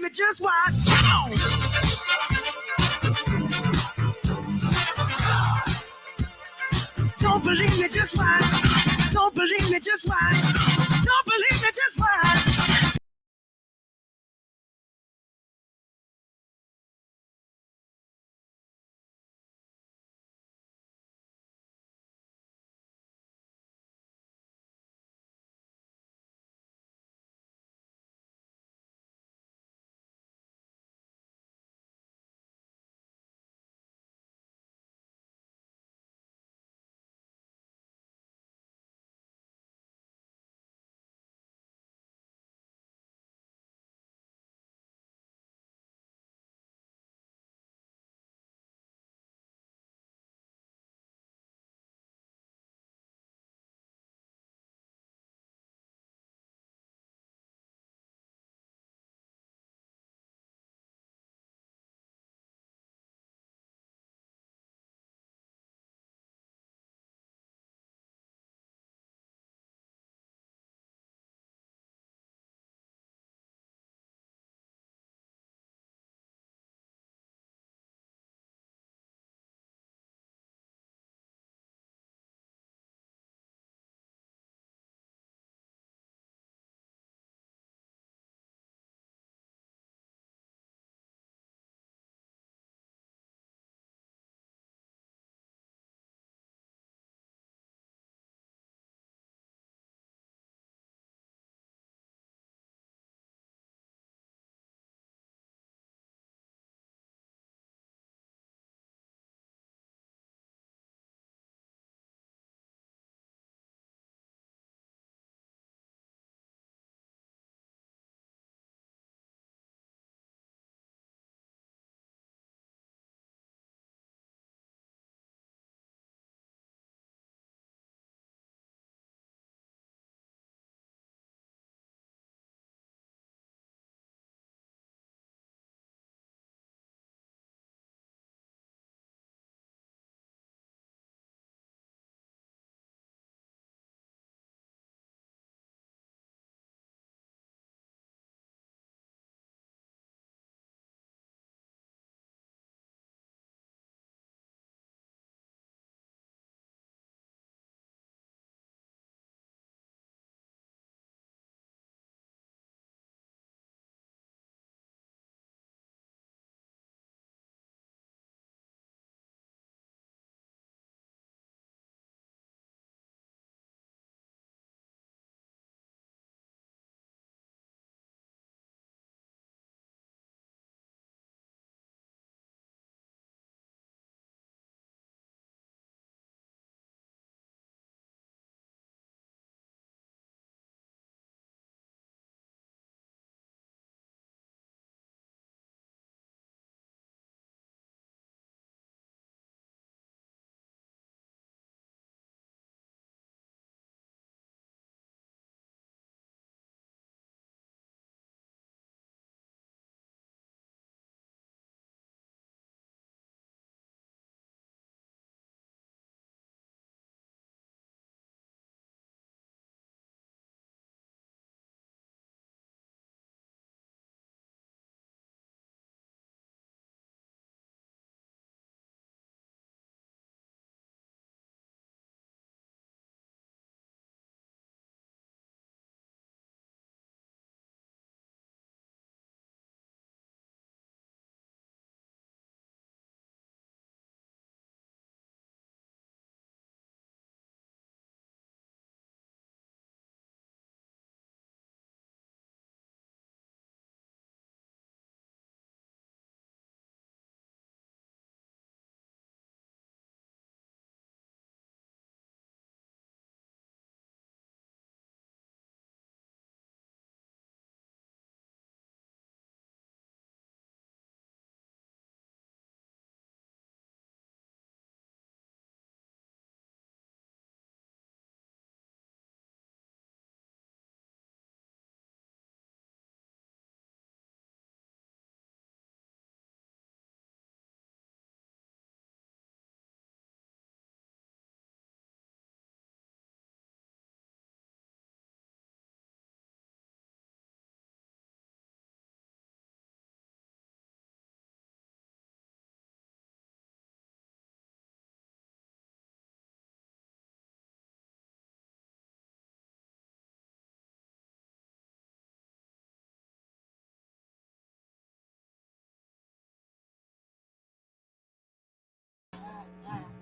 me, just watch. Don't believe me, just watch. Don't believe me, just watch. Don't believe me, just watch.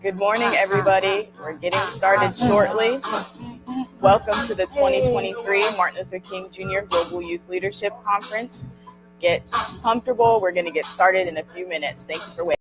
Good morning, everybody. We're getting started shortly. Welcome to the 2023 Martin Luther King Jr. Global Youth Leadership Conference. Get comfortable. We're going to get started in a few minutes. Thank you for waiting.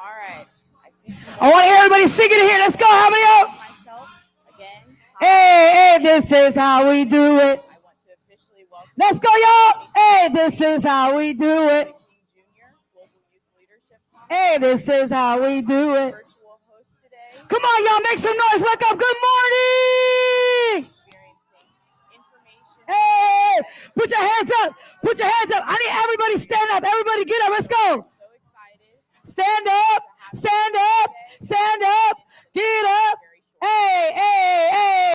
All right. I see some. I want everybody singing here. Let's go. How many of? Myself again. Hey, this is how we do it. I want to officially Let's go, y'all. Hey, this is how we do it. Junior Global Youth Leadership Hey, Conference. this is how we do it. Virtual host today. Come on, y'all, make some noise. Wake up. Good morning. Experiencing information. Hey, put your hands up. Put your hands up. I need everybody stand up. Everybody get up. Let's go. So excited. Stand up. Stand up. Stand up. Get up. Hey, hey, hey.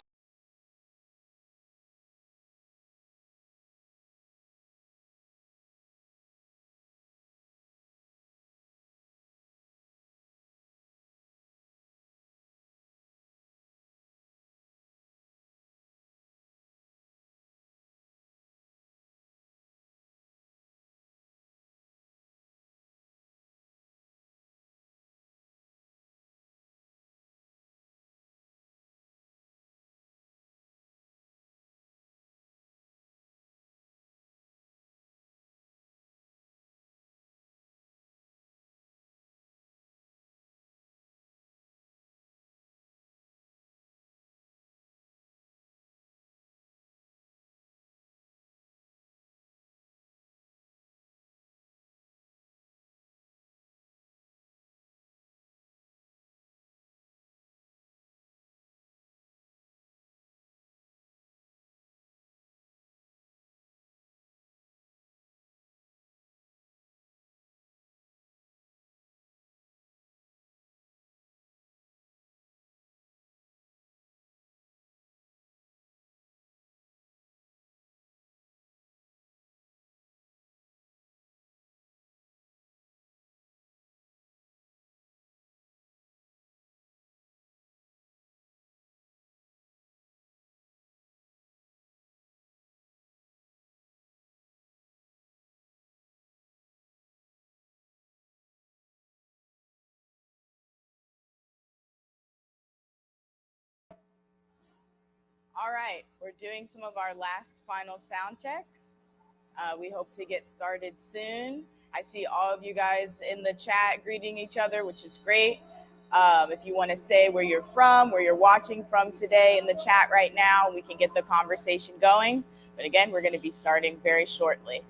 All right, we're doing some of our last final sound checks. We hope to get started soon. I see all of you guys in the chat greeting each other, which is great. If you want to say where you're from, where you're watching from today in the chat right now, we can get the conversation going. But again, we're going to be starting very shortly.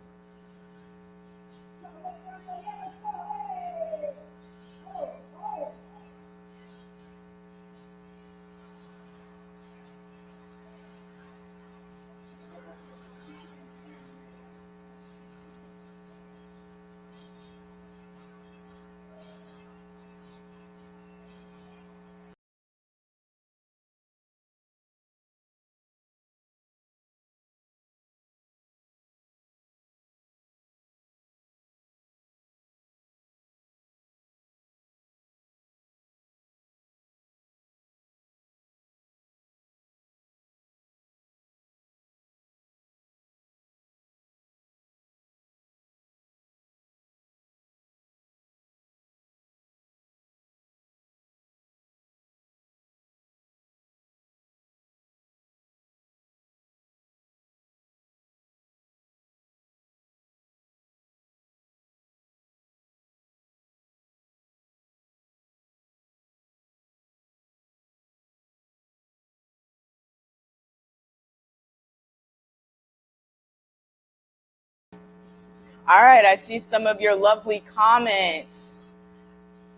All right, I see some of your lovely comments.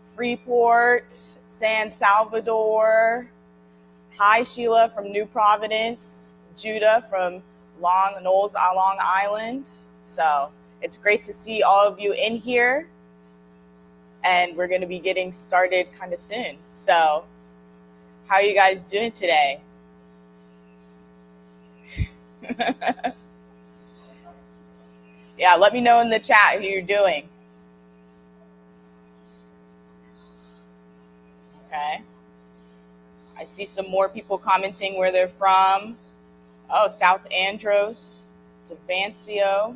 Freeport, San Salvador. Hi, Sheila from New Providence. Judah from Long Island. So it's great to see all of you in here. And we're going to be getting started kind of soon. So how are you guys doing today? Yeah, let me know in the chat how you're doing. Okay. I see some more people commenting where they're from. Oh, South Andros, Devancio.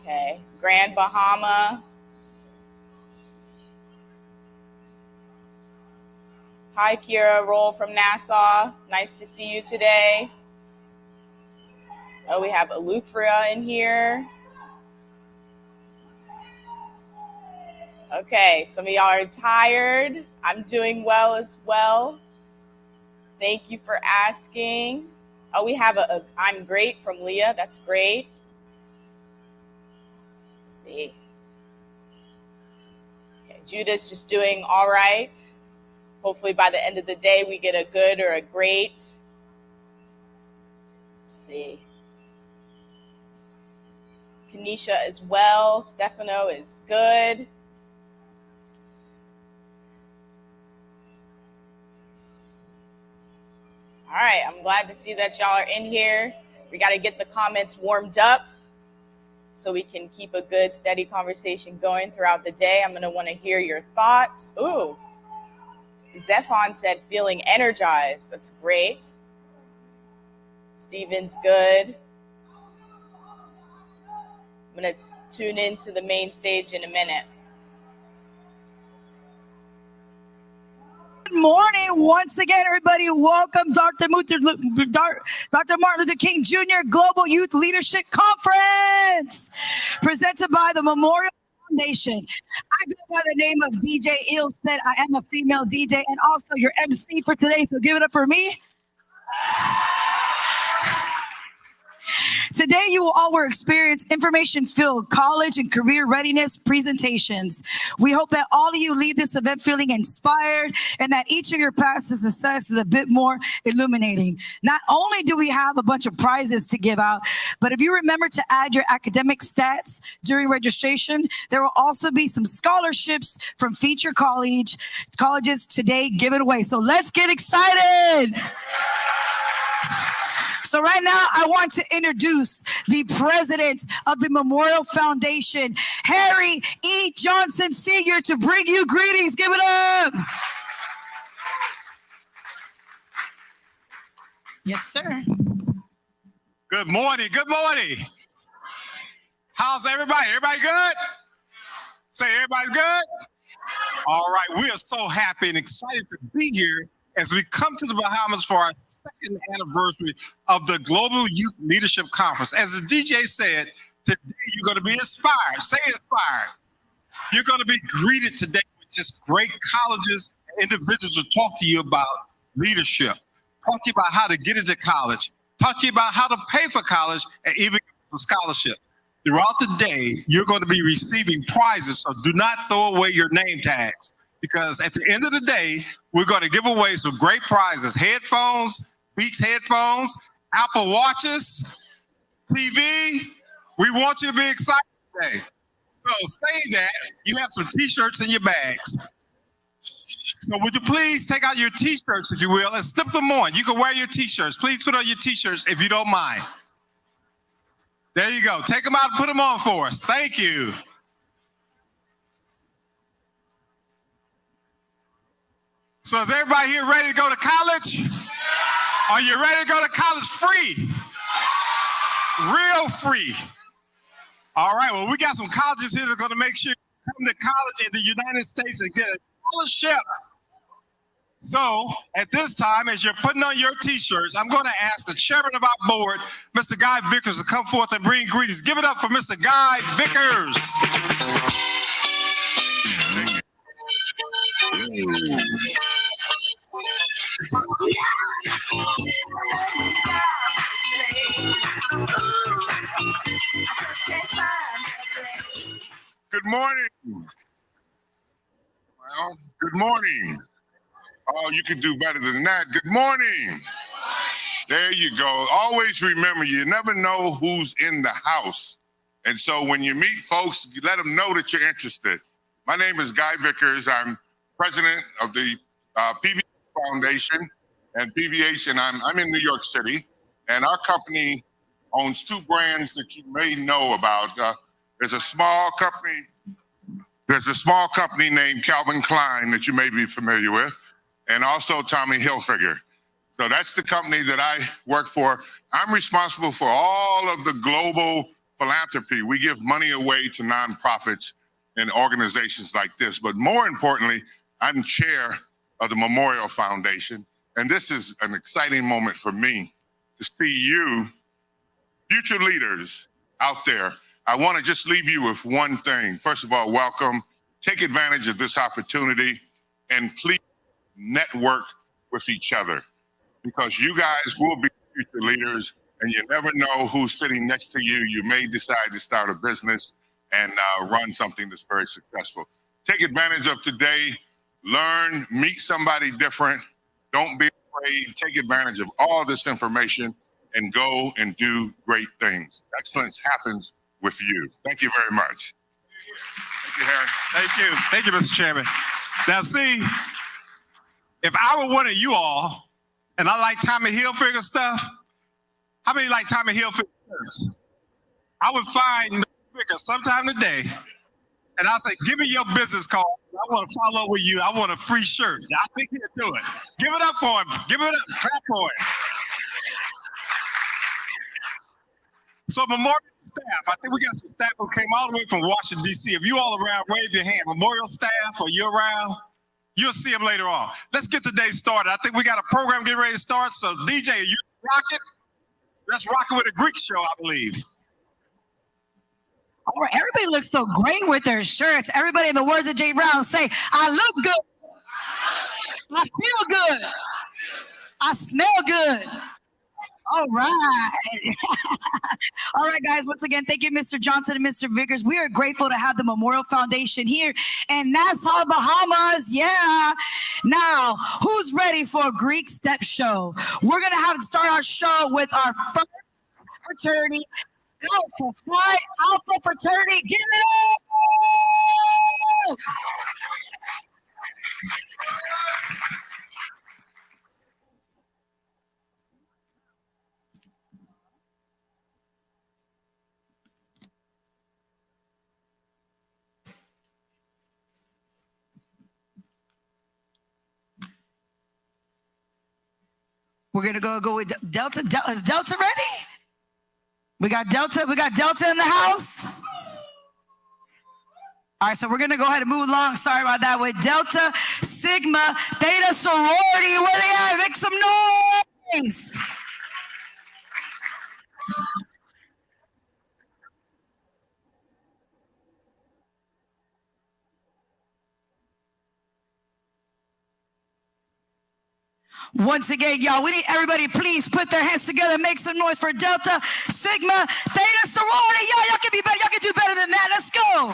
Okay. Grand Bahama. Hi, Kira Roll from Nassau. Nice to see you today. Oh, we have Eleuthera in here. Okay, some of y'all are tired. I'm doing well as well. Thank you for asking. Oh, we have a I'm great from Leah. That's great. Let's see. Okay, Judah's just doing all right. Hopefully by the end of the day, we get a good or a great. Let's see. Kanisha as well. Stefano is good. All right, I'm glad to see that y'all are in here. We got to get the comments warmed up so we can keep a good, steady conversation going throughout the day. I'm going to want to hear your thoughts. Ooh, Zephon said feeling energized. That's great. Steven's good. I'm going to tune into the main stage in a minute. Good morning once again, everybody. Welcome, Dr. Martin Luther King Jr. Global Youth Leadership Conference, presented by the Memorial Foundation. I go by the name of DJ Ilstead. I am a female DJ and also your MC for today, so give it up for me. Today, you will all experience information-filled college and career readiness presentations. We hope that all of you leave this event feeling inspired and that each of your paths to success is a bit more illuminating. Not only do we have a bunch of prizes to give out, but if you remember to add your academic stats during registration, there will also be some scholarships from feature colleges today given away. So let's get excited. So right now, I want to introduce the president of the Memorial Foundation, Harry E. Johnson Sr., to bring you greetings. Give it up. Yes, sir. Good morning. Good morning. How's everybody? Everybody good? Say everybody's good? All right. We are so happy and excited to be here as we come to the Bahamas for our second anniversary of the Global Youth Leadership Conference. As the DJ said, today you're going to be inspired. Say inspired. You're going to be greeted today with just great colleges and individuals to talk to you about leadership, talk to you about how to get into college, talk to you about how to pay for college, and even for scholarship. Throughout the day, you're going to be receiving prizes, so do not throw away your name tags. Because at the end of the day, we're going to give away some great prizes: headphones, Beats headphones, Apple Watches, TV. We want you to be excited today. So saying that, you have some T-shirts in your bags. So would you please take out your T-shirts, if you will, and slip them on. You can wear your T-shirts. Please put on your T-shirts if you don't mind. There you go. Take them out and put them on for us. Thank you. So is everybody here ready to go to college? Are you ready to go to college free? Real free. All right, well, we got some colleges here that are going to make sure you come to college in the United States and get a scholarship. So at this time, as you're putting on your T-shirts, I'm going to ask the chairman of our board, Mr. Guy Vickers, to come forth and bring greetings. Give it up for Mr. Guy Vickers. Good morning. Well, good morning. Oh, you can do better than that. Good morning. There you go. Always remember, you never know who's in the house. And so when you meet folks, you let them know that you're interested. My name is Guy Vickers. I'm president of the PVH Foundation and PVH, and I'm in New York City. And our company owns two brands that you may know about. There's a small company named Calvin Klein that you may be familiar with, and also Tommy Hilfiger. So that's the company that I work for. I'm responsible for all of the global philanthropy. We give money away to nonprofits and organizations like this. But more importantly, I'm chair of the Memorial Foundation. And this is an exciting moment for me to see you, future leaders out there. I want to just leave you with one thing. First of all, welcome. Take advantage of this opportunity and please network with each other, because you guys will be future leaders, and you never know who's sitting next to you. You may decide to start a business and run something that's very successful. Take advantage of today, learn, meet somebody different. Don't be afraid. Take advantage of all this information and go and do great things. Excellence happens with you. Thank you very much. Thank you, Harry. Thank you. Thank you, Mr. Chairman. Now, see, if I were one of you all and I like Tommy Hilfiger stuff, how many like Tommy Hilfiger shirts? I would find Mr. Hilfiger sometime today and I'll say, give me your business card. I want to follow up with you. I want a free shirt. I think he'll do it. Give it up for him. Give it up. Clap for him. So Memorial staff, I think we got some staff who came all the way from Washington, D.C. If you all around, wave your hand. Memorial staff, or you're around, you'll see them later on. Let's get today started. I think we got a program getting ready to start. So DJ, are you rocking? Let's rock it with a Greek show, I believe. All right, everybody looks so great with their shirts. Everybody, in the words of Jay Brown, say, I look good. I feel good. I smell good. All right. All right, guys. Once again, thank you, Mr. Johnson and Mr. Vickers. We are grateful to have the Memorial Foundation here in Nassau, Bahamas. Yeah. Now, who's ready for a Greek step show? We're going to start our show with our first fraternity, Alpha Phi Alpha fraternity. Give it up! We're gonna go with Delta. Is Delta ready? We got Delta in the house. All right, so we're gonna go ahead and move along. Sorry about that. With Delta Sigma Theta sorority, where they at? Make some noise. Once again, y'all, we need everybody, please put their hands together, make some noise for Delta Sigma Theta sorority. Y'all can be better. Y'all can do better than that. Let's go.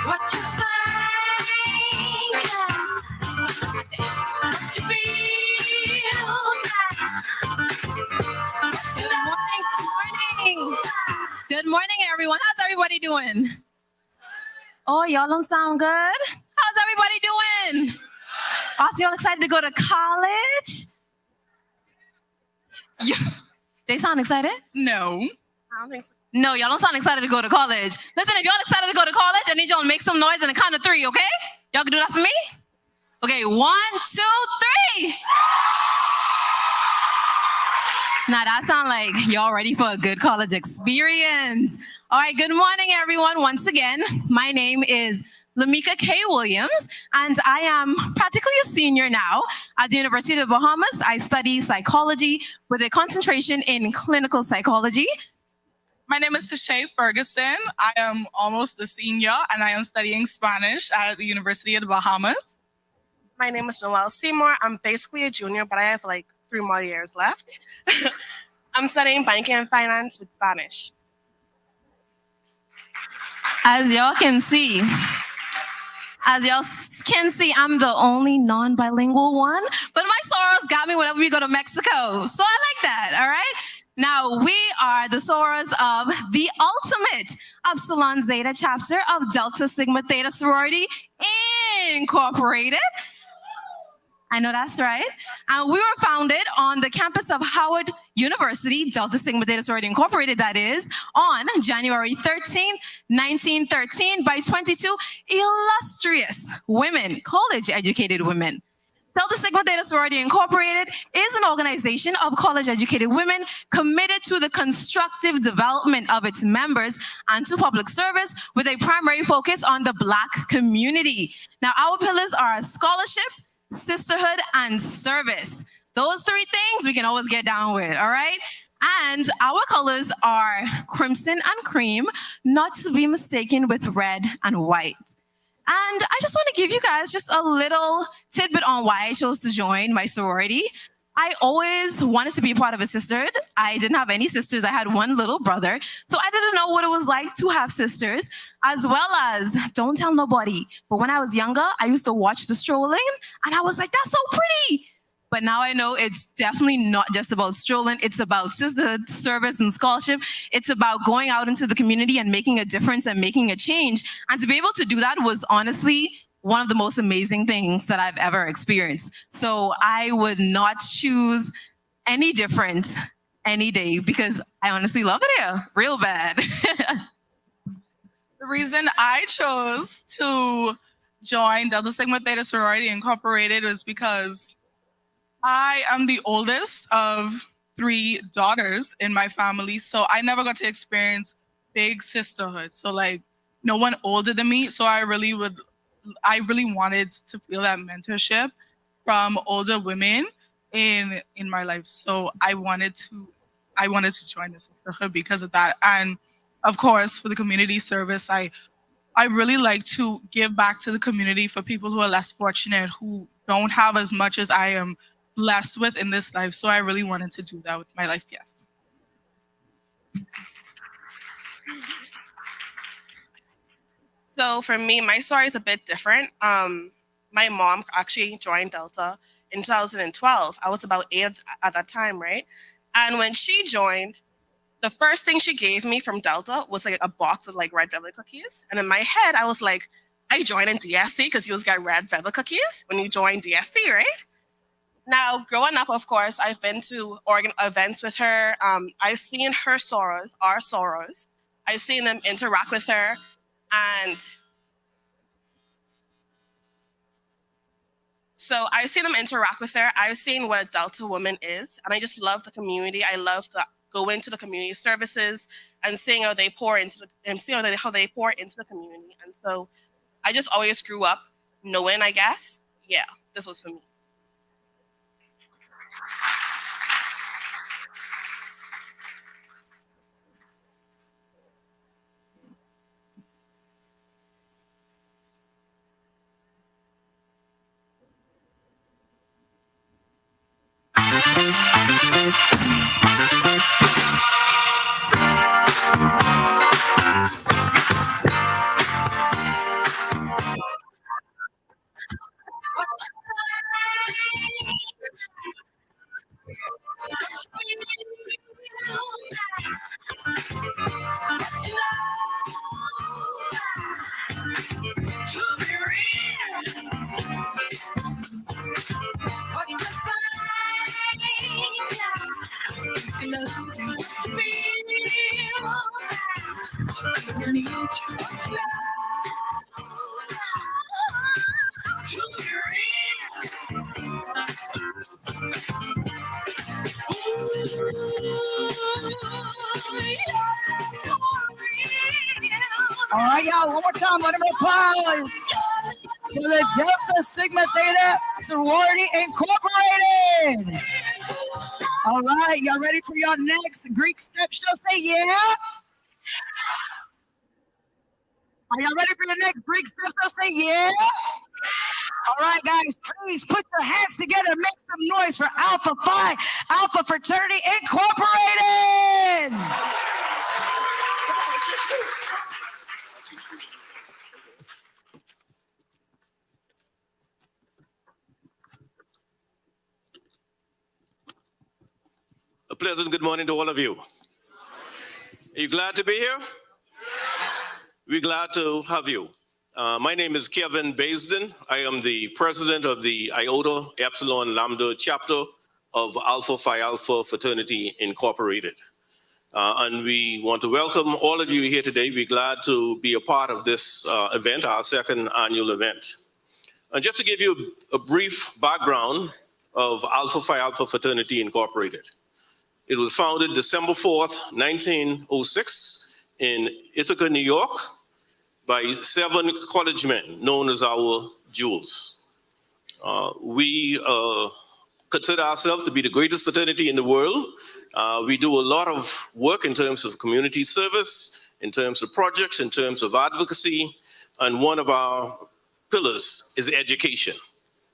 What you think? What you feel? Good morning, everyone. How's everybody doing? Oh, y'all don't sound good. How's everybody doing? Also, y'all excited to go to college? They sound excited? No. I don't think so. No, y'all don't sound excited to go to college. Listen, if y'all excited to go to college, I need y'all to make some noise on the count of 3, okay? Y'all can do that for me? Okay, 1, 2, 3. Now that sounds like y'all ready for a good college experience. All right, good morning, everyone. Once again, my name is Lamika K. Williams, and I am practically a senior now at the University of the Bahamas. I study psychology with a concentration in clinical psychology. My name is Tashay Ferguson. I am almost a senior, and I am studying Spanish at the University of the Bahamas. My name is Noelle Seymour. I'm basically a junior, but I have like 3 more years left. I'm studying banking and finance with Spanish. As y'all can see, I'm the only non-bilingual one, but my sorors got me whenever we go to Mexico. So I like that, all right? Now, we are the sorors of the ultimate Upsilon Zeta chapter of Delta Sigma Theta Sorority Incorporated. I know that's right. And we were founded on the campus of Howard University, Delta Sigma Theta Sorority Incorporated, that is, on January 13th, 1913, by 22 illustrious women, college-educated women. Delta Sigma Theta Sorority Incorporated is an organization of college-educated women committed to the constructive development of its members and to public service with a primary focus on the Black community. Now, our pillars are scholarship, sisterhood, and service. Those 3 things we can always get down with, all right? And our colors are crimson and cream, not to be mistaken with red and white. And I just want to give you guys just a little tidbit on why I chose to join my sorority. I always wanted to be part of a sisterhood. I didn't have any sisters. I had one little brother. So I didn't know what it was like to have sisters, as well as, don't tell nobody, but when I was younger, I used to watch the strolling, and I was like, that's so pretty. But now I know it's definitely not just about strolling. It's about sisterhood, service, and scholarship. It's about going out into the community and making a difference and making a change. And to be able to do that was honestly one of the most amazing things that I've ever experienced. So I would not choose any different any day because I honestly love it here, real bad. The reason I chose to join Delta Sigma Theta Sorority Incorporated was because I am the oldest of 3 daughters in my family, so I never got to experience big sisterhood. So like no one older than me, so I really wanted to feel that mentorship from older women in my life. So I wanted to join the sisterhood because of that. And of course, for the community service, I really like to give back to the community for people who are less fortunate, who don't have as much as I am blessed with in this life. So I really wanted to do that with my life, yes. So for me, my story is a bit different. My mom actually joined Delta in 2012. I was about 8 at that time, right? And when she joined, the first thing she gave me from Delta was like a box of like red velvet cookies. And in my head, I was like, I joined in DST because you always get red velvet cookies when you join DST, right? Now, growing up, of course, I've been to events with her. I've seen her sorors, our sorors. I've seen them interact with her. And so I've seen them interact with her. I've seen what a Delta woman is. And I just love the community. I love to go into the community services and seeing how they pour into how they pour into the community. And so I just always grew up knowing, I guess, yeah, this was for me. All right, y'all, one more time, round of applause for the Delta Sigma Theta Sorority Incorporated. All right, y'all ready for your next Greek step show? Say yeah. Are y'all ready for your next Greek step show? Say yeah. All right, guys, please put your hands together. Make some noise for Alpha Phi Alpha Fraternity Incorporated. A pleasant good morning to all of you. Are you glad to be here? We're glad to have you. My name is Kevin Baisden. I am the president of the Iota Epsilon Lambda chapter of Alpha Phi Alpha Fraternity Incorporated. And we want to welcome all of you here today. We're glad to be a part of this event, our second annual event. And just to give you a brief background of Alpha Phi Alpha Fraternity Incorporated. It was founded December 4th, 1906 in Ithaca, New York by 7 college men known as our Jewels. We consider ourselves to be the greatest fraternity in the world We do a lot of work in terms of community service, in terms of projects, in terms of advocacy, and one of our pillars is education,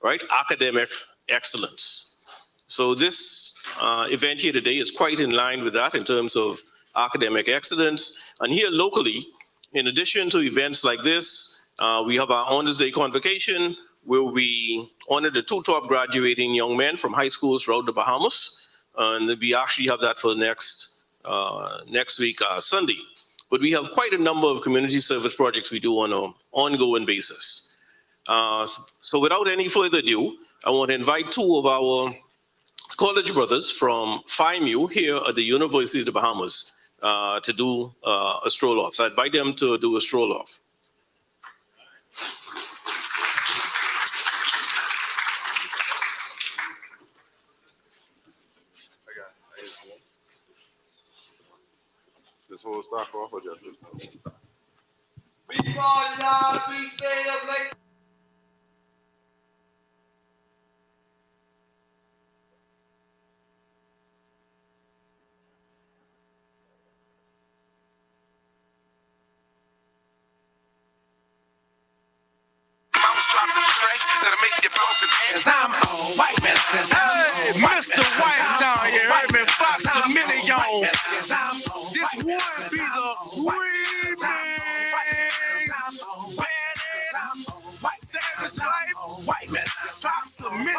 right? Academic excellence. So this event here today is quite in line with that in terms of academic excellence. And here locally, in addition to events like this, we have our Honors Day Convocation, where we honor the 2 top graduating young men from high schools throughout the Bahamas. And we actually have that for next week, Sunday. But we have quite a number of community service projects we do on an ongoing basis. So without any further ado, I want to invite 2 of our college brothers from FIMU here at the University of the Bahamas to do a stroll off. So I invite them to do a stroll off. This whole stock off or just this? We brought it out, we stayed up like. Cause I'm on white man. Hey, Mr. White down here, heard me, Fox a million. This would be the remix. Savage life, white man. Fox a million,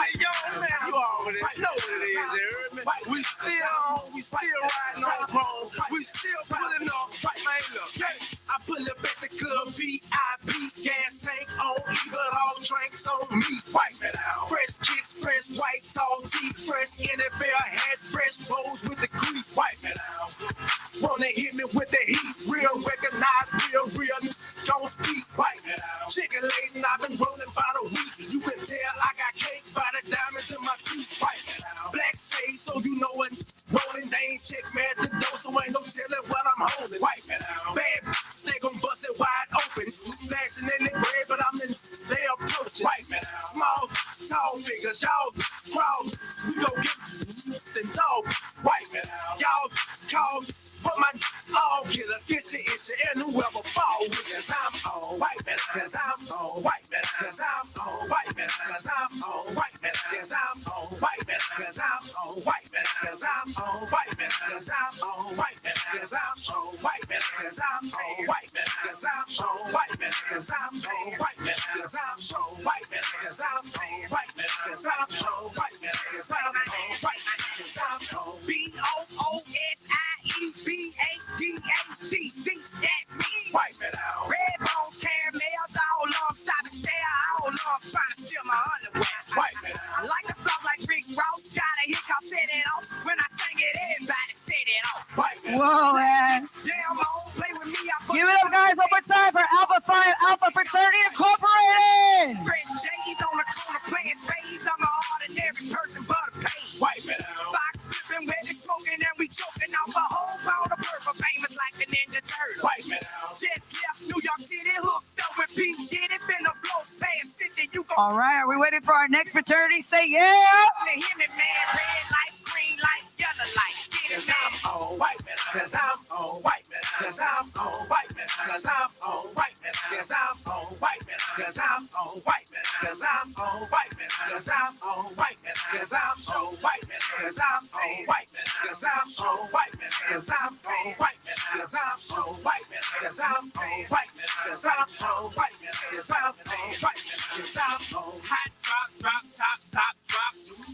man. You already know what it is, you heard me? We still riding on the throne. We still pulling up, man, look. I pull up at the club, VIP, gas tank on, but all drinks on me. White man out. Fresh kicks, fresh white tall teeth, fresh NFL hat, fresh bows with the crease. White man out. Wanna hit me with the heat, real recognize, real, don't speak. White man out. Chicken laden, I've been rolling by the week. You can tell I got cake by the diamonds in my teeth. White man out. Black shades, so you know what rolling. They ain't check man the door, so ain't no telling what I'm holding. White man out. Bad, they gon' bust it wide open. Flashing in the bread, but they approaching. White man out. Small, tall figures, y'all crawl. We gon' get the dog. White man out. Y'all call, but my all killer get you into and whoever fall with. Cause I'm on white man, cause I'm on white man, cause I'm on white man, cause I'm on white man, cause I'm on white man, cause I'm on white man, cause I'm on white man, cause I'm on white man, cause I'm on white man, cause I'm on white man, cause I'm on white man, cause I'm on white man, cause I'm on white man, cause I'm on white man, cause I'm on white man, cause I'm on white man, cause I'm on BOOSIEBADACC. That's me. White man out. Red bone caramels all up, stop and stare all up, trying to steal my underwear. White man out. I like to flow like Rick Ross, got a hiccup, set it off. When I sing it, everybody set it off. White man. Whoa, man. Damn, don't play with me. Give it up, guys. One more time for Alpha Phi Alpha Fraternity Incorporated. Fresh J's on the corner playing spades. I'm an ordinary person, but a pain. White man out. Fox sipping, wet and smoking, and we choking off a whole pound of purple, famous like the Ninja Turtle. White man out. Just left New York City, hooked up with Pete. Did it, finna blow past 50. You go. All right, are we waiting for our next fraternity? Say yeah. Hear me, man. Red light, green light, yellow light. Cause I'm on white man, cause I'm on white man, cause I'm on white man, cause I'm on white man, cause I'm on white man, cause I'm on white man, cause I'm on white man, cause I'm on white man, cause I'm on white man, cause I'm on white man, cause I'm on white man, cause I'm on white man, cause I'm on white man, cause I'm on white man, cause I'm on white man, cause I'm on white man, cause I'm on hot drop,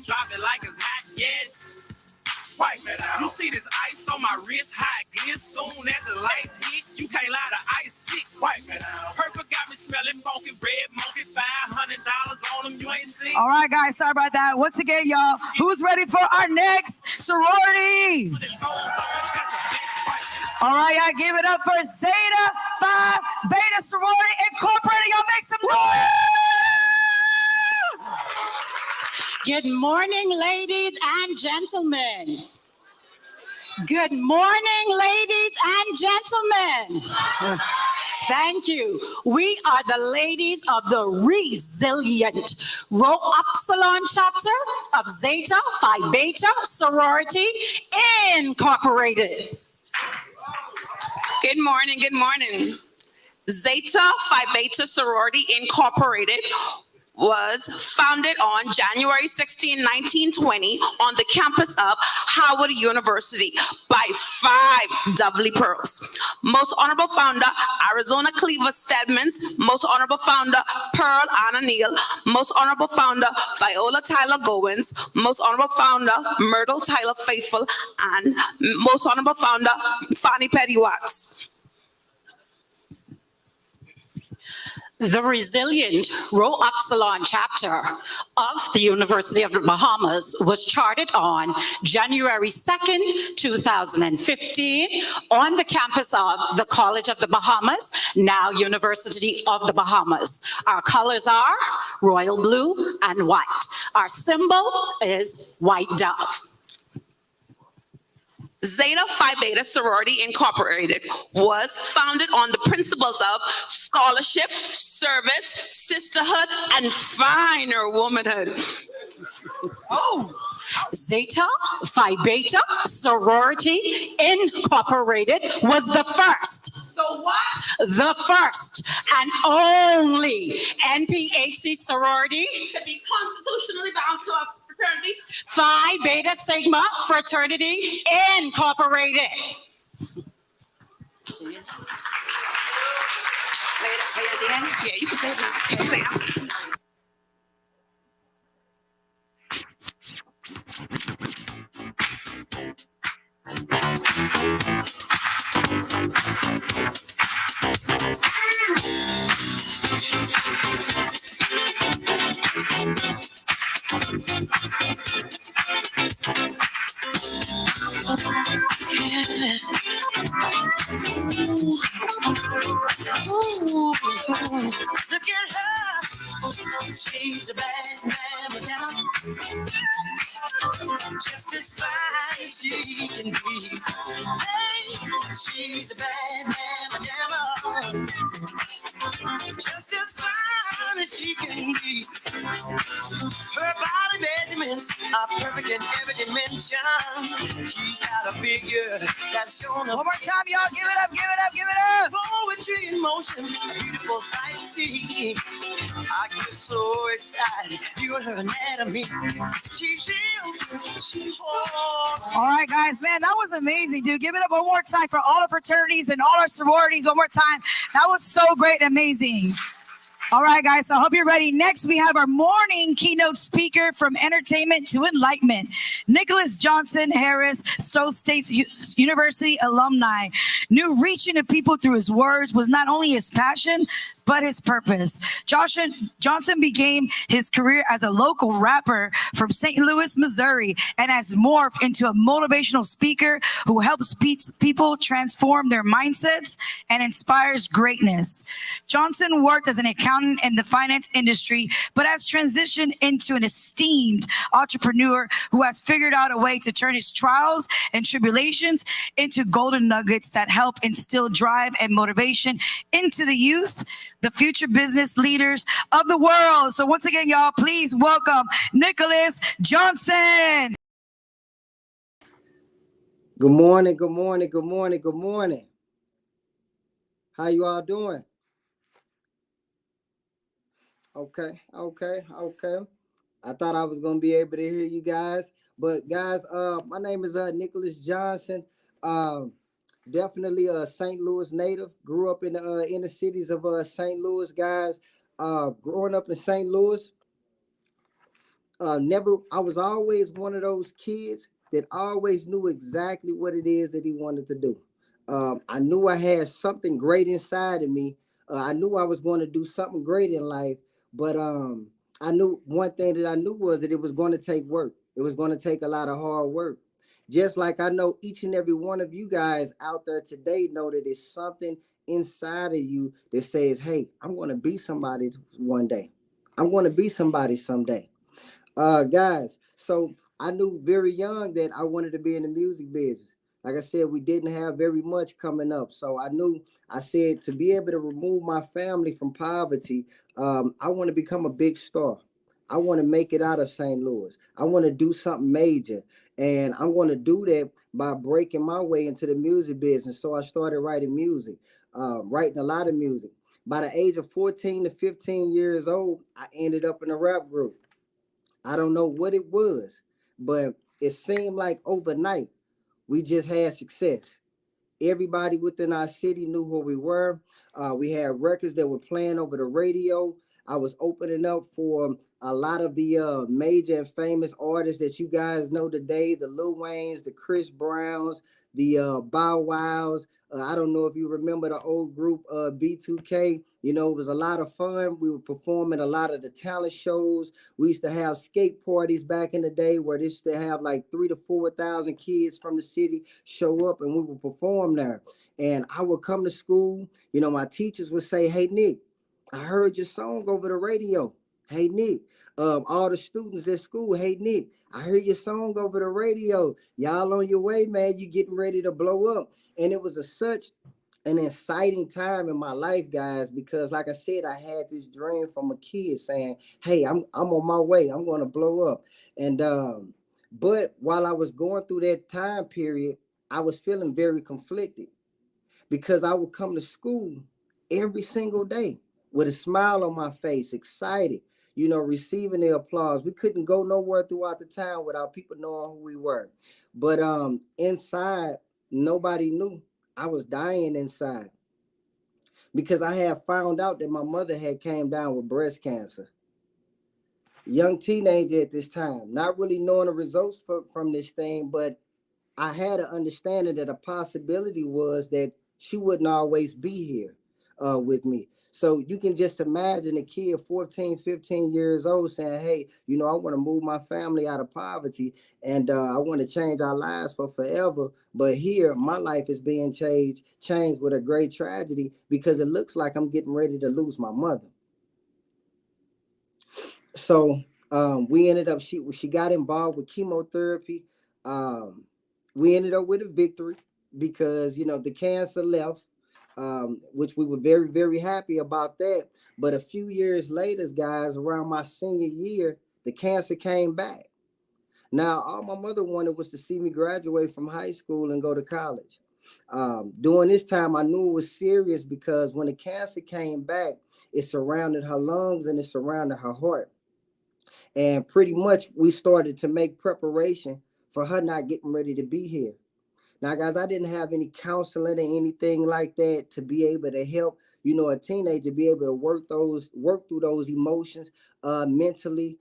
drop it like it's hot, yeah. White man out. You see this ice on my wrist, hot glitz. Soon as the lights hit, you can't lie to ice sick. White man out. Purple got me smelling funky, red monkey, $500 on them, you ain't seen. All right, guys, sorry about that. Once again, y'all, who's ready for our next sorority? All right, y'all, give it up for Zeta Phi Beta Sorority Incorporated. Y'all make some noise. Good morning, ladies and gentlemen. Good morning, ladies and gentlemen. Thank you. We are the ladies of the Resilient Rho Upsilon chapter of Zeta Phi Beta Sorority Incorporated. Good morning, good morning. Zeta Phi Beta Sorority Incorporated was founded on January 16, 1920 on the campus of Howard University by 5 Dudley Pearls. Most Honorable Founder, Arizona Cleaver Stedmans. Most Honorable Founder, Pearl Anna Neal. Most Honorable Founder, Viola Tyler Goins. Most Honorable Founder, Myrtle Tyler Faithful. And Most Honorable Founder, Fannie Petty Watts. The Resilient Rho Upsilon chapter of the University of the Bahamas was chartered on January 2nd, 2015 on the campus of the College of the Bahamas, now University of the Bahamas. Our colors are royal blue and white. Our symbol is white dove. Zeta Phi Beta Sorority Incorporated was founded on the principles of scholarship, service, sisterhood, and finer womanhood. Zeta Phi Beta Sorority Incorporated was the first. The what? The first and only NPHC sorority To be constitutionally bound to a fraternity. Phi Beta Sigma Fraternity Incorporated. Yeah, you can play it now. You can play it now. Look at her. She's a bad man, just as fine as she can be. Hey, she's a bad man, just as fine as she can be. Her body measurements are perfect in every dimension. She's got a figure that's shown up. One more time, y'all. Give it up, give it up, give it up. Poetry in motion, a beautiful sight to see. I get so excited, you and her anatomy. She's real, she's All right, guys, man, that was amazing, dude. Give it up one more time for all the fraternities and all our sororities. One more time. That was so great and amazing. All right, guys, so I hope you're ready. Next, we have our morning keynote speaker from entertainment to enlightenment, Nicholas Johnson Harris, Stowe State University alumni. Knew reaching to people through his words was not only his passion, but his purpose. Johnson began his career as a local rapper from St. Louis, Missouri, and has morphed into a motivational speaker who helps people transform their mindsets and inspires greatness. Johnson worked as an accountant in the finance industry, but has transitioned into an esteemed entrepreneur who has figured out a way to turn his trials and tribulations into golden nuggets that help instill drive and motivation into the youth, the future business leaders of the world. So once again, y'all, please welcome Nicholas Johnson. Good morning, good morning, good morning, good morning. How you all doing? Okay. I thought I was gonna be able to hear you guys, but guys, my name is Nicholas Johnson. Definitely a St. Louis native. Grew up in the inner cities of St. Louis, guys. Growing up in St. Louis, I was always one of those kids that always knew exactly what it is that he wanted to do. I knew I had something great inside of me. I knew I was going to do something great in life, but I knew one thing that I knew was that it was going to take work. It was going to take a lot of hard work. Just like I know each and every one of you guys out there today know that there's something inside of you that says, hey, I'm going to be somebody one day. I'm going to be somebody someday. Guys, so I knew very young that I wanted to be in the music business. like I said, we didn't have very much coming up. So I said to be able to remove my family from poverty, I want to become a big star. I want to make it out of St. Louis. I want to do something major. And I'm going to do that by breaking my way into the music business. So I started writing music, writing a lot of music. By the age of 14 to 15 years old, I ended up in a rap group. I don't know what it was, but it seemed like overnight we just had success. Everybody within our city knew who we were. We had records that were playing over the radio. I was opening up for a lot of the major and famous artists that you guys know today, the Lil Waynes, the Chris Browns, the Bow Wows. I don't know if you remember the old group B2K. You know, it was a lot of fun. We were performing a lot of the talent shows. We used to have skate parties back in the day where they used to have like 3,000 to 4,000 kids from the city show up, and we would perform there. And I would come to school. You know, my teachers would say, "Hey, Nick, I heard your song over the radio. Hey, Nick." All the students at school, "Hey, Nick, I heard your song over the radio. Y'all on your way, man. You getting ready to blow up." And it was such an exciting time in my life, guys, because like I said, I had this dream from a kid saying, "Hey, I'm on my way. I'm going to blow up." And but while I was going through that time period, I was feeling very conflicted because I would come to school every single day with a smile on my face, excited, you know, receiving the applause. We couldn't go nowhere throughout the town without people knowing who we were. But inside, nobody knew. I was dying inside because I had found out that my mother had came down with breast cancer. Young teenager at this time, not really knowing the results from this thing, but I had an understanding that a possibility was that she wouldn't always be here with me. So you can just imagine a kid 14, 15 years old saying, "Hey, you know, I want to move my family out of poverty and I want to change our lives for forever." But here, my life is being changed with a great tragedy because it looks like I'm getting ready to lose my mother. So we ended up, she got involved with chemotherapy. We ended up with a victory because, you know, the cancer left, which we were very, very happy about that. But a few years later, guys, around my senior year, the cancer came back. Now, all my mother wanted was to see me graduate from high school and go to college. During this time, I knew it was serious because when the cancer came back, it surrounded her lungs and it surrounded her heart. And pretty much we started to make preparation for her not getting ready to be here. Now, guys, I didn't have any counseling or anything like that to be able to help, you know, a teenager be able to work through those emotions, mentally,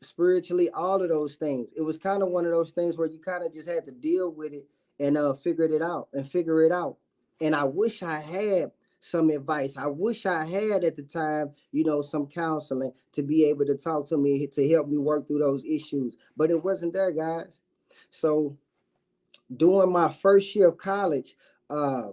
spiritually, all of those things. It was kind of one of those things where you kind of just had to deal with it and figure it out. And I wish I had some advice. I wish I had at the time, you know, some counseling to be able to talk to me to help me work through those issues, but it wasn't there, guys. So during my first year of college, I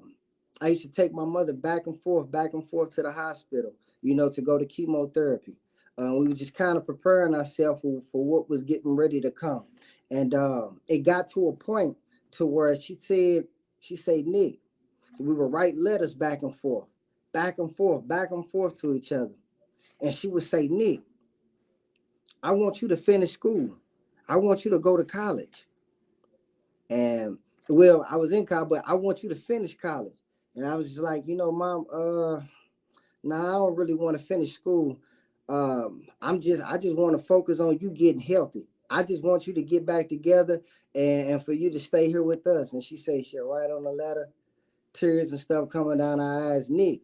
used to take my mother back and forth to the hospital, you know, to go to chemotherapy. We were just kind of preparing ourselves for what was getting ready to come. And it got to a point to where she said, "Nick," we would write letters back and forth to each other. And she would say, "Nick, I want you to finish school. I want you to go to college." And well, I was in college, but "I want you to finish college." And I was just like, "You know, Mom, nah, I don't really want to finish school. I just want to focus on you getting healthy. I just want you to get back together and for you to stay here with us." And she said, "She'll write on the letter," tears and stuff coming down her eyes, "Nick,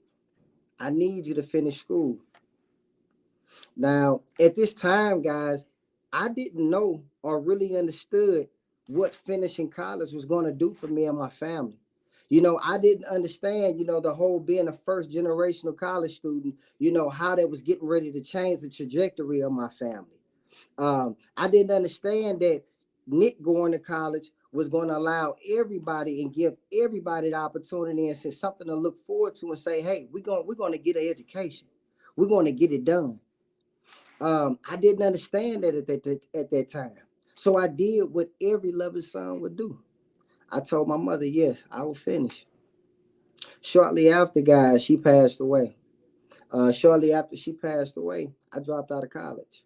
I need you to finish school." Now, at this time, guys, I didn't know or really understood what finishing college was going to do for me and my family. You know, I didn't understand, you know, the whole being a first generational college student, you know, how that was getting ready to change the trajectory of my family. I didn't understand that Nick going to college was going to allow everybody and give everybody the opportunity and say something to look forward to and say, "Hey, we're going to get an education. We're going to get it done." I didn't understand that at that time. So I did what every loving son would do. I told my mother, yes, I will finish. Shortly after, guys, she passed away. Shortly after she passed away, I dropped out of college.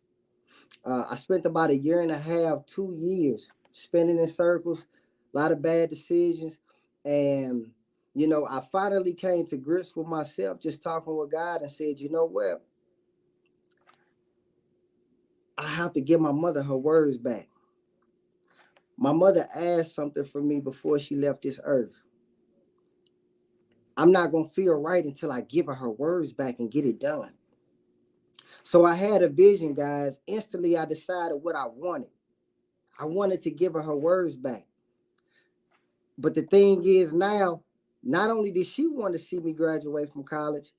I spent about a year and a half, 2 years spinning in circles, a lot of bad decisions. And, I finally came to grips with myself, just talking with God, and said, you know what? I have to give my mother her words back. My mother asked something from me before she left this earth. I'm not going to feel right until I give her words back and get it done. So I had a vision, guys. Instantly, I decided what I wanted. I wanted to give her words back. But the thing is now, not only did she want to see me graduate from college,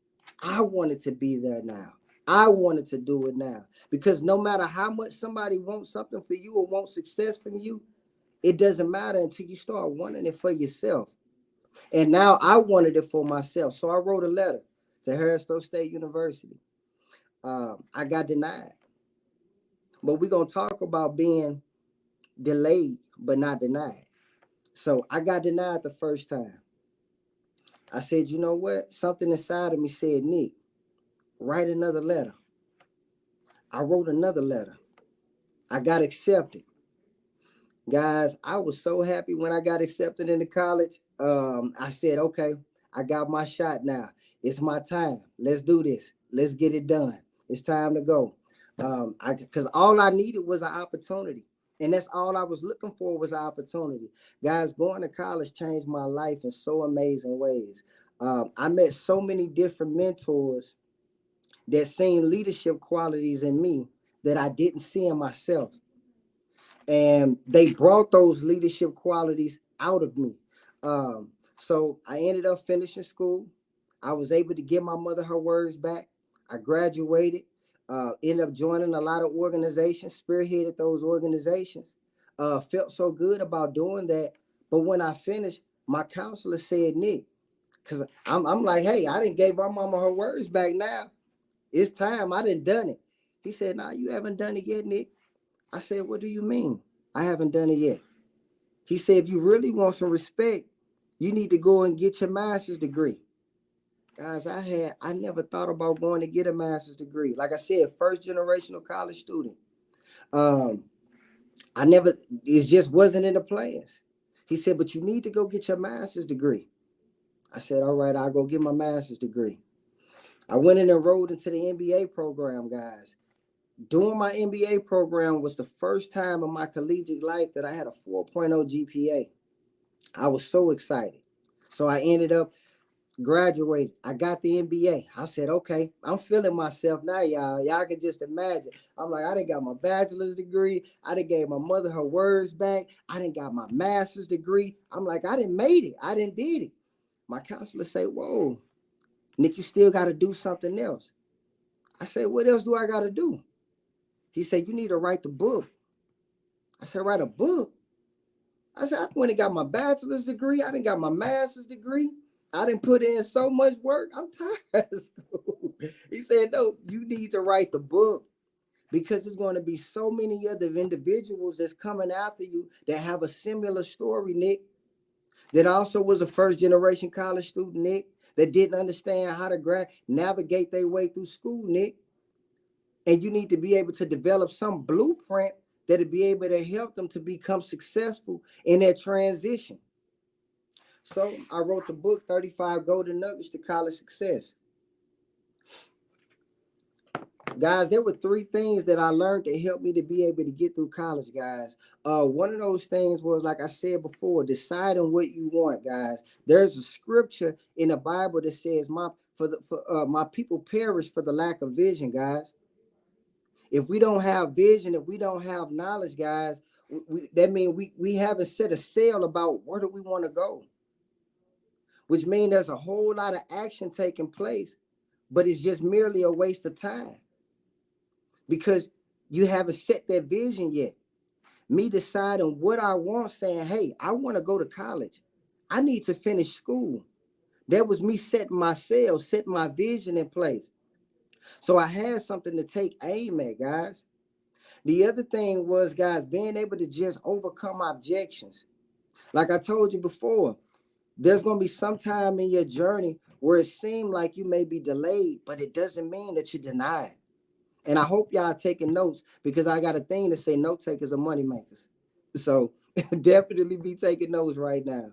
I wanted to be there now. I wanted to do it now. Because no matter how much somebody wants something for you or wants success from you, it doesn't matter until you start wanting it for yourself. And now I wanted it for myself. So I wrote a letter to Harrisville State University. I got denied. But we're going to talk about being delayed, but not denied. So I got denied the first time. I said, you know what? Something inside of me said, Nick, write another letter. I wrote another letter. I got accepted. Guys, I was so happy when I got accepted into college. I said, okay, I got my shot now. It's my time. Let's do this. Let's get it done. It's time to go. Because all I needed was an opportunity. And that's all I was looking for was an opportunity. Guys, going to college changed my life in so amazing ways. I met so many different mentors that seen leadership qualities in me that I didn't see in myself. And they brought those leadership qualities out of me. So I ended up finishing school. I was able to give my mother her words back. I graduated, ended up joining a lot of organizations, spearheaded those organizations. Felt so good about doing that. But when I finished, my counselor said, Nick, because I'm like, hey, I didn't gave my mama her words back now. It's time. I done done it. He said, nah, you haven't done it yet, Nick. I said, what do you mean? I haven't done it yet. He said, if you really want some respect, you need to go and get your master's degree. Guys, I never thought about going to get a master's degree. Like I said, first generational college student. It just wasn't in the plans. He said, but you need to go get your master's degree. I said, all right, I'll go get my master's degree. I went and enrolled into the MBA program, guys. Doing my MBA program was the first time in my collegiate life that I had a 4.0 GPA. I was so excited. So I ended up graduating. I got the MBA. I said, okay, I'm feeling myself now, y'all. Y'all can just imagine. I'm like, I done got my bachelor's degree. I done gave my mother her words back. I done got my master's degree. I'm like, I done made it. I done did it. My counselor say, whoa, Nick, you still got to do something else. I said, what else do I got to do? He said, you need to write the book. I said, write a book? I said, I went and got my bachelor's degree. I done got my master's degree. I didn't put in so much work. I'm tired of school. He said, no, you need to write the book because there's going to be so many other individuals that's coming after you that have a similar story, Nick, that also was a first generation college student, Nick, that didn't understand how to navigate their way through school, Nick. And you need to be able to develop some blueprint that'll be able to help them to become successful in that transition. So I wrote the book, 35 Golden Nuggets to College Success. Guys, there were 3 things that I learned that helped me to be able to get through college, guys. One of those things was, like I said before, deciding what you want, guys. There's a scripture in the Bible that says, my people perish for the lack of vision, guys. If we don't have vision, if we don't have knowledge, guys, that means we haven't set a sail about where do we want to go. Which means there's a whole lot of action taking place, but it's just merely a waste of time. Because you haven't set that vision yet. Me deciding what I want, saying, hey, I want to go to college. I need to finish school. That was me setting my sail, setting my vision in place. So I had something to take aim at, guys. The other thing was, guys, being able to just overcome objections. Like I told you before, there's going to be some time in your journey where it seems like you may be delayed, but it doesn't mean that you're denied. And I hope y'all taking notes, because I got a thing to say note takers are money makers. So definitely be taking notes right now,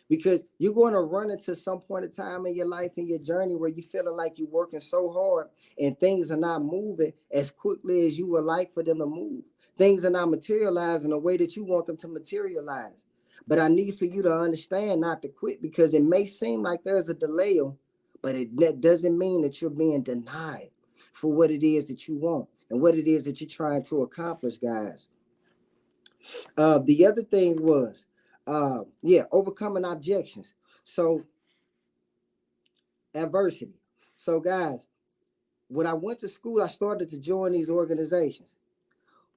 because you're going to run into some point of time in your life, in your journey, where you feeling like you're working so hard and things are not moving as quickly as you would like for them to move. Things are not materializing the way that you want them to materialize. But I need for you to understand not to quit, because it may seem like there's a delay, but that doesn't mean that you're being denied for what it is that you want and what it is that you're trying to accomplish, guys. The other thing was, overcoming objections. So adversity. So guys, when I went to school, I started to join these organizations.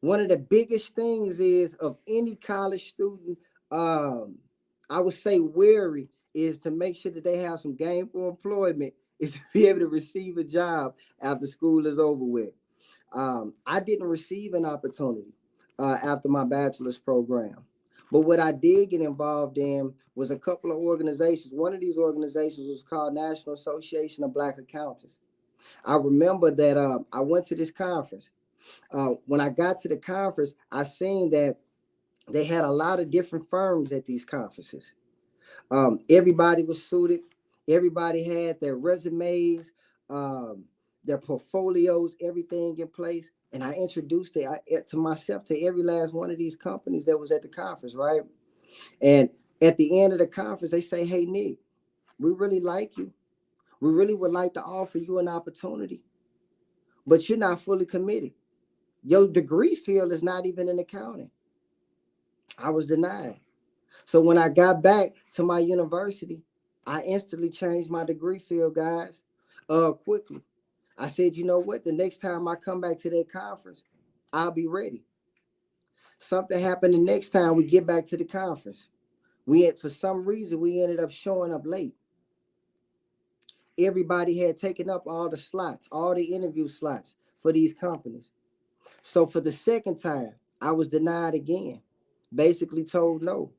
One of the biggest things is of any college student, I would say wary, is to make sure that they have some gainful employment, is to be able to receive a job after school is over with. I didn't receive an opportunity after my bachelor's program. But what I did get involved in was a couple of organizations. One of these organizations was called National Association of Black Accountants. I remember that I went to this conference. When I got to the conference, I seen that they had a lot of different firms at these conferences. Everybody was suited. Everybody had their resumes, their portfolios, everything in place. And I introduced it to myself to every last one of these companies that was at the conference, right? And at the end of the conference, they say, "Hey, Nick, we really like you. We really would like to offer you an opportunity, but you're not fully committed. Your degree field is not even in accounting." I was denied. So when I got back to my university, I instantly changed my degree field, guys, quickly. I said, you know what? The next time I come back to that conference, I'll be ready. Something happened the next time we get back to the conference. For some reason, we ended up showing up late. Everybody had taken up all the slots, all the interview slots for these companies. So for the second time, I was denied again, basically told no.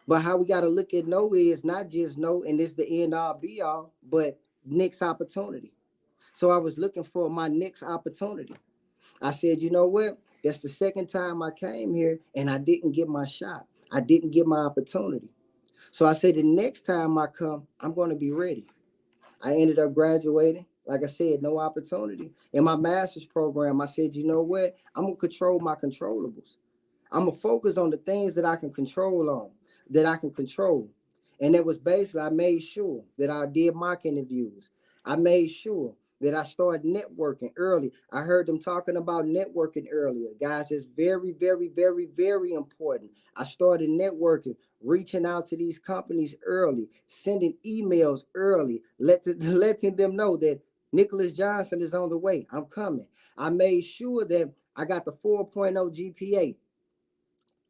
But how we got to look at no is not just no, and it's the end all be all, but next opportunity. So I was looking for my next opportunity. I said, you know what? That's the second time I came here and I didn't get my shot. I didn't get my opportunity. So I said, the next time I come, I'm going to be ready. I ended up graduating. Like I said, no opportunity. In my master's program, I said, you know what? I'm going to control my controllables. I'm going to focus on the things that I can control. And it was basically, I made sure that I did mock interviews. I made sure that I started networking early. I heard them talking about networking earlier. Guys, it's very, very, very, very important. I started networking, reaching out to these companies early, sending emails early, letting them know that Nicholas Johnson is on the way. I'm coming. I made sure that I got the 4.0 GPA.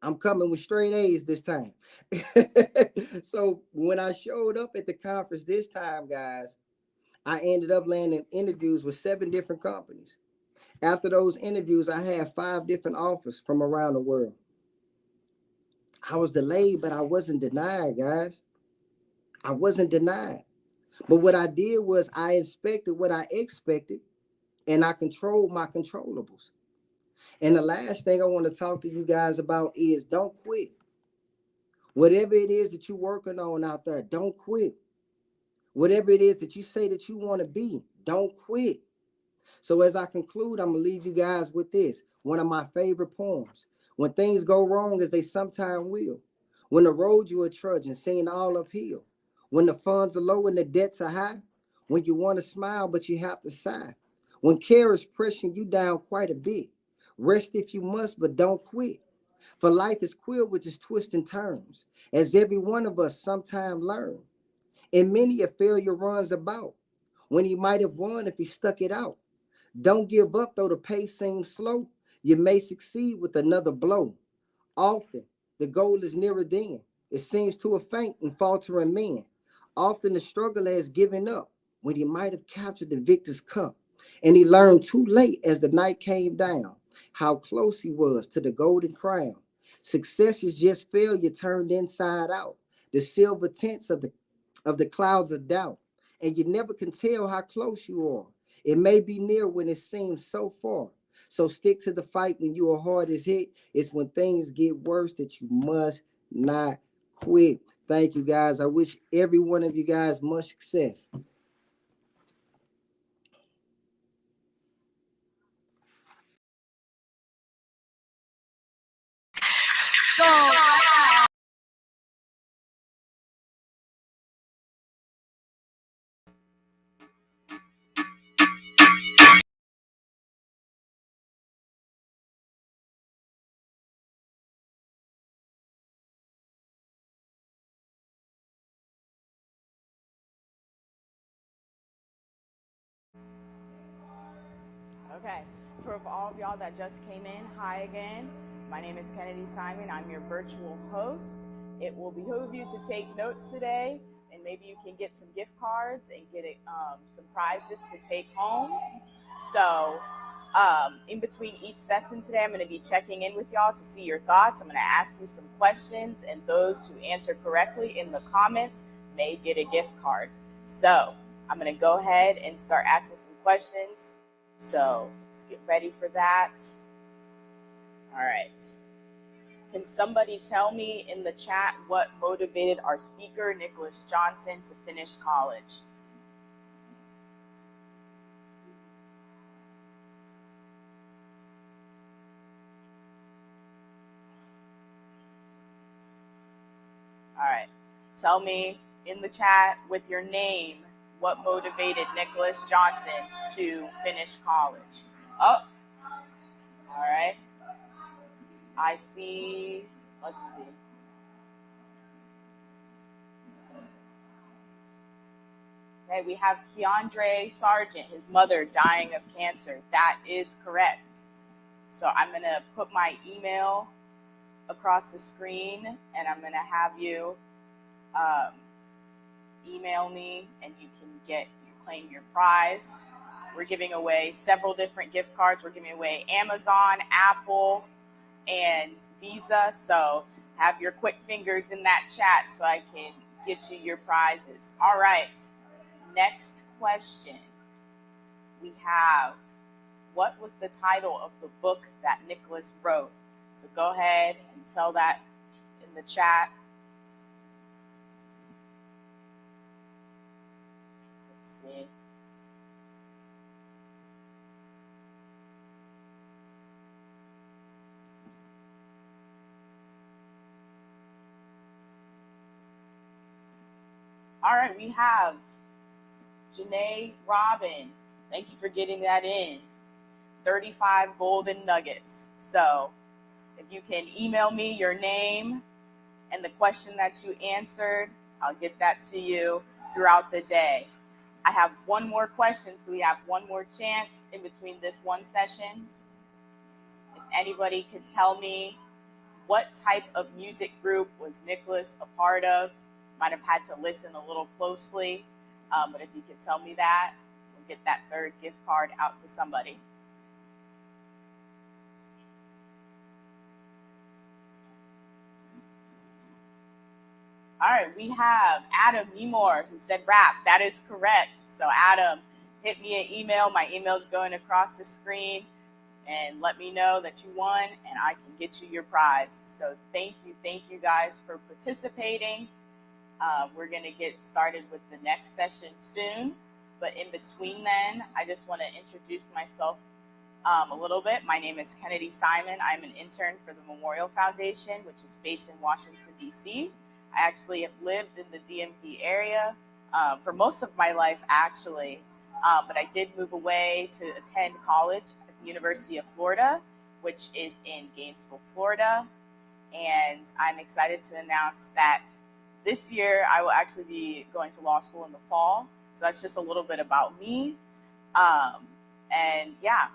I'm coming with straight A's this time. So when I showed up at the conference this time, guys, I ended up landing interviews with 7 different companies. After those interviews, I had 5 different offers from around the world. I was delayed, but I wasn't denied, guys. I wasn't denied. But what I did was I inspected what I expected, and I controlled my controllables. And the last thing I want to talk to you guys about is don't quit. Whatever it is that you're working on out there, don't quit. Whatever it is that you say that you want to be, don't quit. So as I conclude, I'm going to leave you guys with this, one of my favorite poems. When things go wrong, as they sometimes will. When the road you are trudging, seeing all uphill. When the funds are low and the debts are high. When you want to smile, but you have to sigh. When care is pressing you down quite a bit. Rest if you must, but don't quit. For life is queer with its twists and turns, as every one of us sometime learn. And many a failure runs about, when he might have won if he stuck it out. Don't give up though the pace seems slow. You may succeed with another blow. Often the goal is nearer then. It seems to a faint and faltering man. Often the struggler has given up when he might have captured the victor's cup. And he learned too late as the night came down how close he was to the golden crown. Success is just failure turned inside out. The silver tints of the clouds of doubt. And you never can tell how close you are. It may be near when it seems so far. So stick to the fight when you are hardest hit. It's when things get worse that you must not quit. Thank you, guys. I wish every one of you guys much success. So, Okay, for all of y'all that just came in, hi again. My name is Kennedy Simon. I'm your virtual host. It will behoove you to take notes today, and maybe you can get some gift cards and get some prizes to take home. So in between each session today, I'm going to be checking in with y'all to see your thoughts. I'm going to ask you some questions, and those who answer correctly in the comments may get a gift card. So I'm going to go ahead and start asking some questions. So let's get ready for that. All right. Can somebody tell me in the chat what motivated our speaker, Nicholas Johnson, to finish college? All right. Tell me in the chat with your name what motivated Nicholas Johnson to finish college. Oh, all right. I see. Let's see. Okay, we have Keandre Sargent, his mother dying of cancer. That is correct. So I'm going to put my email across the screen, and I'm going to have you email me, and you can claim your prize. We're giving away several different gift cards. We're giving away Amazon, Apple, and Visa. So have your quick fingers in that chat so I can get you your prizes. All right. Next question. We have, what was the title of the book that Nicholas wrote? So go ahead and tell that in the chat. Let's see. All right, we have Janae Robin. Thank you for getting that in. 35 golden nuggets. So if you can email me your name and the question that you answered, I'll get that to you throughout the day. I have one more question, so we have one more chance in between this one session. If anybody could tell me what type of music group was Nicholas a part of, might have had to listen a little closely, but if you could tell me that, we'll get that third gift card out to somebody. All right, we have Adam Nemore who said rap. That is correct. So Adam, hit me an email. My email's going across the screen, and let me know that you won, and I can get you your prize. So thank you guys for participating. We're gonna get started with the next session soon, but in between then, I just want to introduce myself a little bit. My name is Kennedy Simon. I'm an intern for the Memorial Foundation, which is based in Washington, D.C. I actually have lived in the DMV area for most of my life, actually, but I did move away to attend college at the University of Florida, which is in Gainesville, Florida, and I'm excited to announce that this year I will actually be going to law school in the fall, so that's just a little bit about me, and yeah.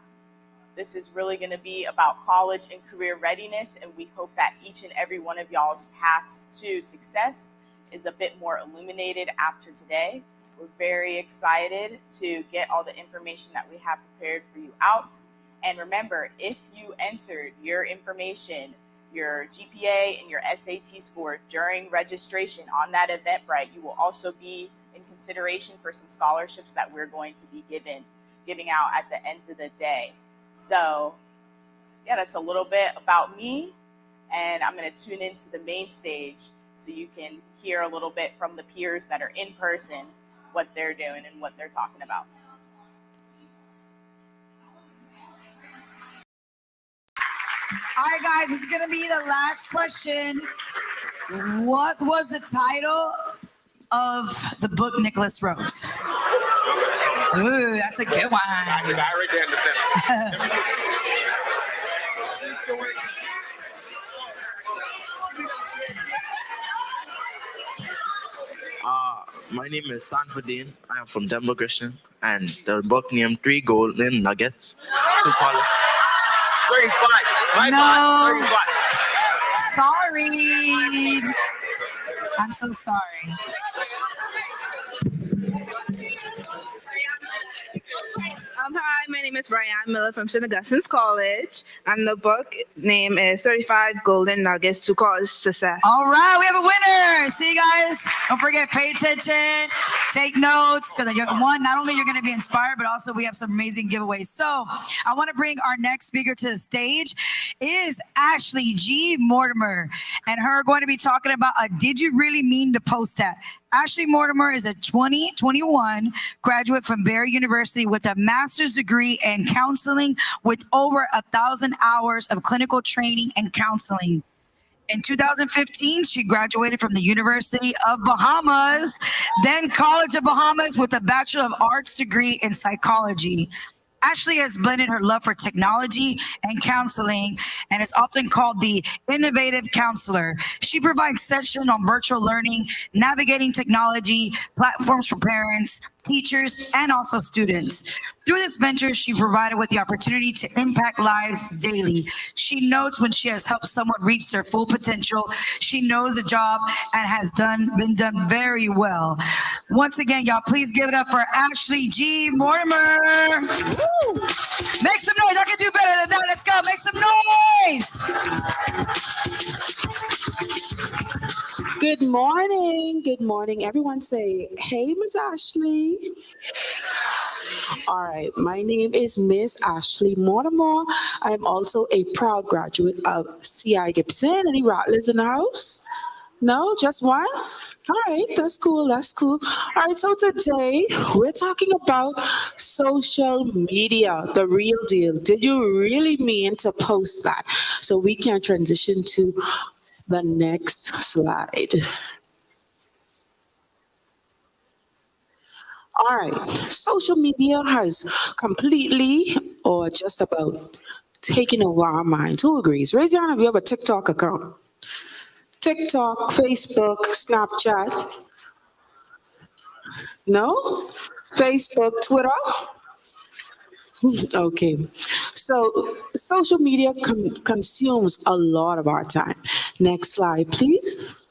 This is really going to be about college and career readiness, and we hope that each and every one of y'all's paths to success is a bit more illuminated after today. We're very excited to get all the information that we have prepared for you out. And remember, if you entered your information your GPA and your SAT score during registration on that Eventbrite, you will also be in consideration for some scholarships that we're going to be giving out at the end of the day. So yeah, that's a little bit about me, and I'm going to tune into the main stage so you can hear a little bit from the peers that are in person, what they're doing and what they're talking about. All right, guys, this is going to be the last question. What was the title of the book Nicholas wrote? Ooh, that's a good one. The guy right there in the center. My name is Stanford Dean. I am from Denver Christian, and the book named 3 Golden Nuggets to Polish. 35. My No. bad, 35. Sorry. I'm so sorry. Hi, my name is Brian Miller from St. Augustine's College, and the book name is 35 Golden Nuggets to College Success. All right, we have a winner. See you guys. Don't forget, pay attention, take notes, because not only you're going to be inspired, but also we have some amazing giveaways. So I want to bring our next speaker to the stage is Ashley G. Mortimer, and her going to be talking about a Did You Really Mean to Post That? Ashley Mortimer is a 2021 graduate from Barry University with a master's degree in counseling with over 1,000 hours of clinical training and counseling. In 2015, she graduated from the University of Bahamas, then College of Bahamas with a Bachelor of Arts degree in psychology. Ashley has blended her love for technology and counseling and is often called the innovative counselor. She provides sessions on virtual learning, navigating technology, platforms for parents, teachers, and also students. Through this venture, she provided with the opportunity to impact lives daily. She notes when she has helped someone reach their full potential. She knows the job and has been done very well. Once again, y'all, please give it up for Ashley G. Mortimer. Woo! Make some noise. I can do better than that. Let's go. Make some noise. Good morning. Good morning. Everyone say, hey, Miss Ashley. All right. My name is Miss Ashley Mortimer. I'm also a proud graduate of C.I. Gibson. Any rattlers in the house? No, just one? All right, that's cool, that's cool. All right, so today we're talking about social media, the real deal. Did you really mean to post that? So we can transition to the next slide. All right, social media has completely or just about taken over our minds. Who agrees? Raise your hand if you have a TikTok account. TikTok, Facebook, Snapchat. No? Facebook, Twitter? Okay. So social media consumes a lot of our time. Next slide, please.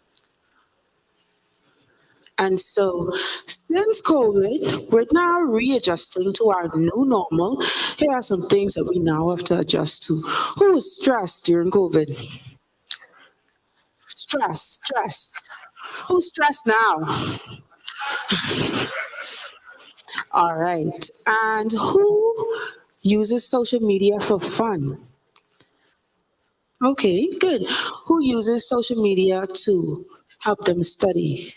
And so since COVID, we're now readjusting to our new normal. Here are some things that we now have to adjust to. Who was stressed during COVID? Stressed. Who's stressed now? All right. And who uses social media for fun? Okay, good. Who uses social media to help them study?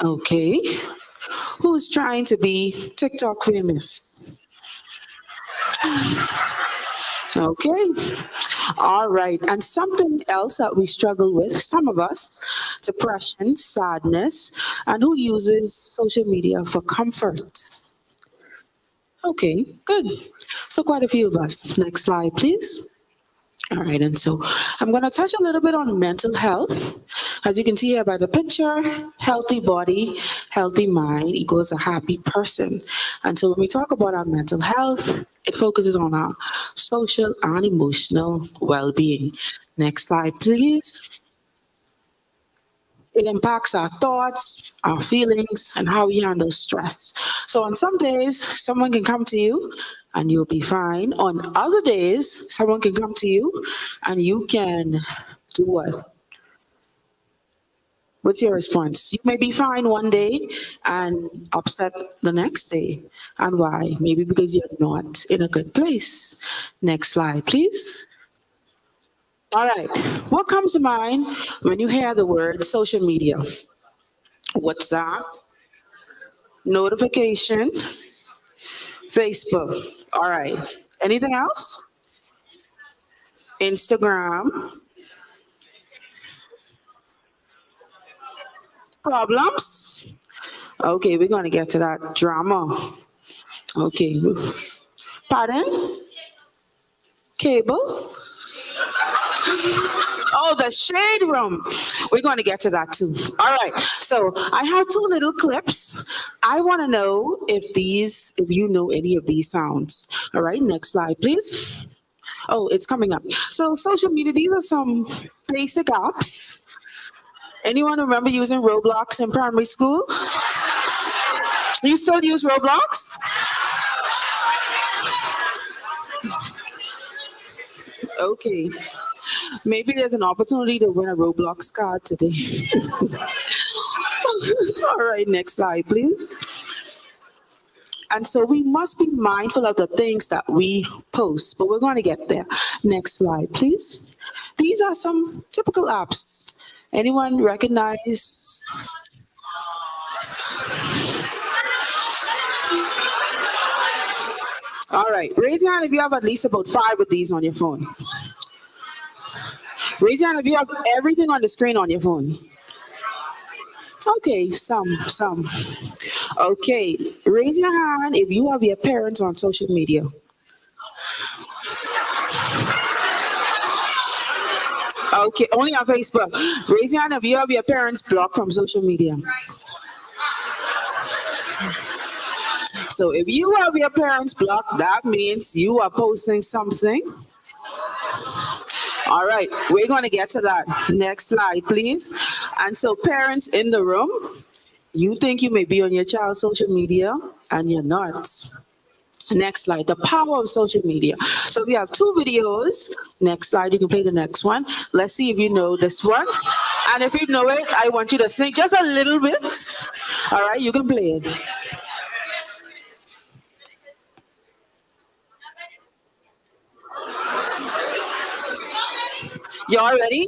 Okay. Who's trying to be TikTok famous? Okay. All right. And something else that we struggle with, some of us, depression, sadness, and who uses social media for comfort? Okay, good. So quite a few of us. Next slide, please. All right, and so I'm going to touch a little bit on mental health. As you can see here by the picture, healthy body, healthy mind equals a happy person. And so when we talk about our mental health, it focuses on our social and emotional well-being. Next slide, please. It impacts our thoughts, our feelings, and how we handle stress. So on some days, someone can come to you and you'll be fine. On other days, someone can come to you and you can do what? What's your response? You may be fine one day and upset the next day. And why? Maybe because you're not in a good place. Next slide, please. All right. What comes to mind when you hear the word social media? WhatsApp, notification, Facebook. All right. Anything else? Instagram. Problems? Okay, we're going to get to that. Drama. Okay. Pardon? Cable? Oh, the shade room. We're going to get to that too. All right. So I have two little clips. I want to know if you know any of these sounds. All right. Next slide, please. Oh, it's coming up. So social media, these are some basic apps. Anyone remember using Roblox in primary school? You still use Roblox? Okay. Maybe there's an opportunity to win a Roblox card today. All right, next slide, please. And so we must be mindful of the things that we post, but we're going to get there. Next slide, please. These are some typical apps. Anyone recognize? All right, raise your hand if you have at least about 5 of these on your phone. Raise your hand if you have everything on the screen on your phone. Okay, some. Okay, raise your hand if you have your parents on social media. Okay, only on Facebook. Raise your hand if you have your parents blocked from social media. So if you have your parents blocked, that means you are posting something. All right, we're going to get to that. Next slide, please. And so parents in the room, you think you may be on your child's social media and you're not. Next slide, the power of social media. So we have 2 videos. Next slide, you can play the next one. Let's see if you know this one. And if you know it, I want you to sing just a little bit. All right, you can play it. Y'all ready?